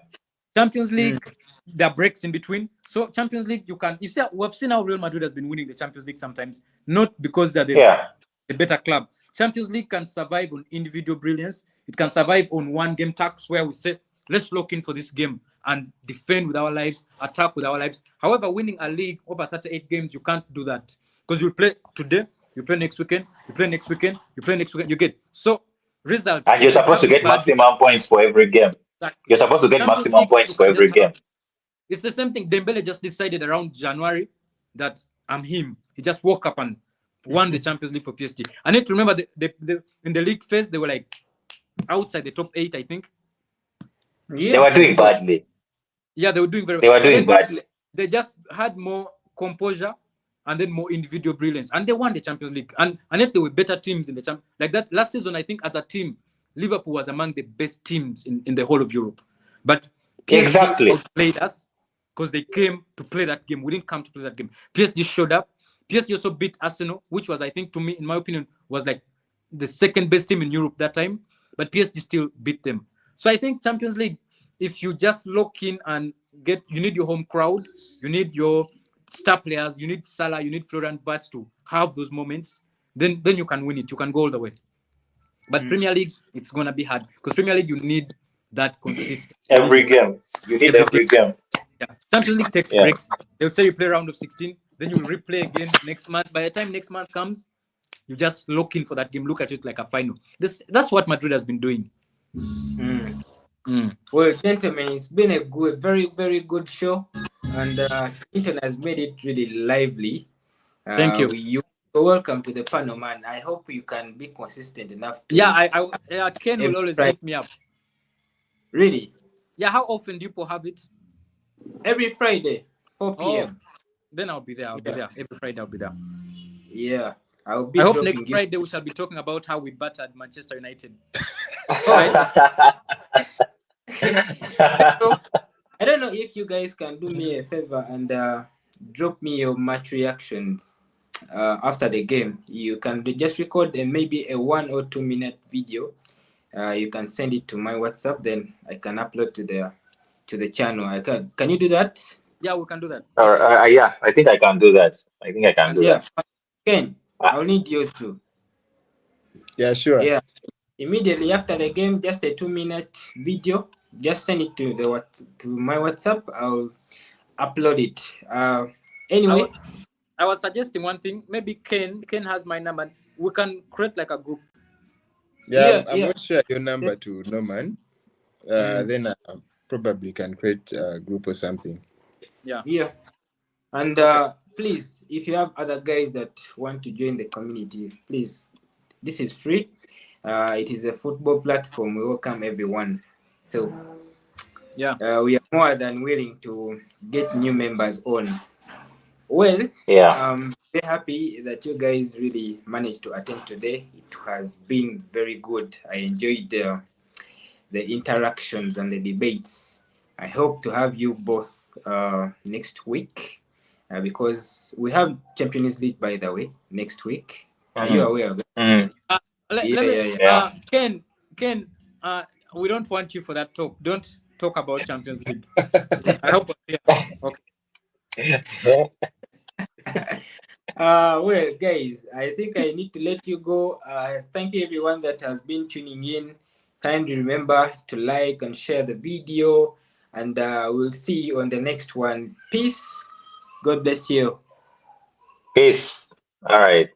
Champions Mm. League, there are breaks in between. So Champions League, you see, we've seen how Real Madrid has been winning the Champions League sometimes, not because they're yeah. the better club. Champions League can survive on individual brilliance. It can survive on one game tax where we say, let's lock in for this game and defend with our lives, attack with our lives. However, winning a league over 38 games, you can't do that because you play today, you play next weekend, you play next weekend, you play next weekend. You get so results. And You you're can supposed have to a get bad week. maximum points for every game. Exactly. You're supposed to get Champions maximum League, points you for can every just have game. a. It's the same thing. Dembele just decided around January that I'm him. He just woke up and won the Champions League for PSG. I need to remember in the league phase they were like outside the top 8, I think. They Yeah, were of doing course. badly. Yeah, they were doing very They well. were But doing then badly. they just had more composure and then more individual brilliance, and they won the Champions League. And if there were better teams in the champ like that last season, I think as a team, Liverpool was among the best teams in the whole of Europe. But PSG Exactly. outplayed us because they came to play that game. We didn't come to play that game. PSG showed up. PSG also beat Arsenal, which was, I think, to me, in my opinion, was like the second best team in Europe that time. But PSG still beat them. So I think Champions League, if you just lock in and you need your home crowd, you need your star players, you need Salah, you need Florian Wirtz to have those moments, then you can win it. You can go all the way. But Mm. Premier League, it's gonna be hard because Premier League you need that consistency. You need Every it game. You need every game. every game. Yeah. Champions League takes Yeah. breaks. They'll say you play round of 16, then you'll replay again next month. By the time next month comes, you just look in for that game, look at it like a final. That's what Madrid has been doing. Mm. Mm. Well, gentlemen, it's been a very, very good show, and internet has made it really lively. Thank you. You're welcome to the panel, man. I hope you can be consistent enough Yeah, to Ken will every always Friday. hit me up. Really, Yeah, how often do you have it? every Friday, 4 Oh, p.m. then I'll be there. I'll be Yeah, there. Every Friday I'll be there. yeah. I'll I be hope next dropping you. Friday we shall be talking about how we battered Manchester United. Oh, so I don't know if you guys can do me a favor and drop me your match reactions after the game. You can just record maybe a 1 or 2 minute video. You can send it to my WhatsApp, then I can upload to the channel. I can. Can you do that? Yeah, we can do that. Or, yeah, I think I can do that. I think I can do Yeah. that. Ken, Uh, I'll need yours too. Yeah, sure. Yeah. Immediately after the game, just a 2 minute video. Just send it to to my WhatsApp. I'll upload it. Anyway, I was suggesting one thing. Maybe Ken has my number. We can create like a group. Yeah, yeah, I'm yeah, going to share your number to Norman. Then I probably can create a group or something. Yeah. yeah. And Okay. please, if you have other guys that want to join the community, please, this is free. It is a football platform. We welcome everyone. So Yeah. we are more than willing to get new members on. Well, Yeah. I'm very happy that you guys really managed to attend today. It has been very good. I enjoyed the interactions and the debates. I hope to have you both next week because we have Champions League, by the way, next week. Are you Mm. aware of that? Mm. Let Yeah, me yeah, yeah. Yeah. Ken, we don't want you for that talk. Don't talk about Champions League. I hope we're clear. Okay. Well, guys, I think I need to let you go. Thank you, everyone that has been tuning in. Kindly remember to like and share the video, and we'll see you on the next one. Peace. God bless you. Peace. All right.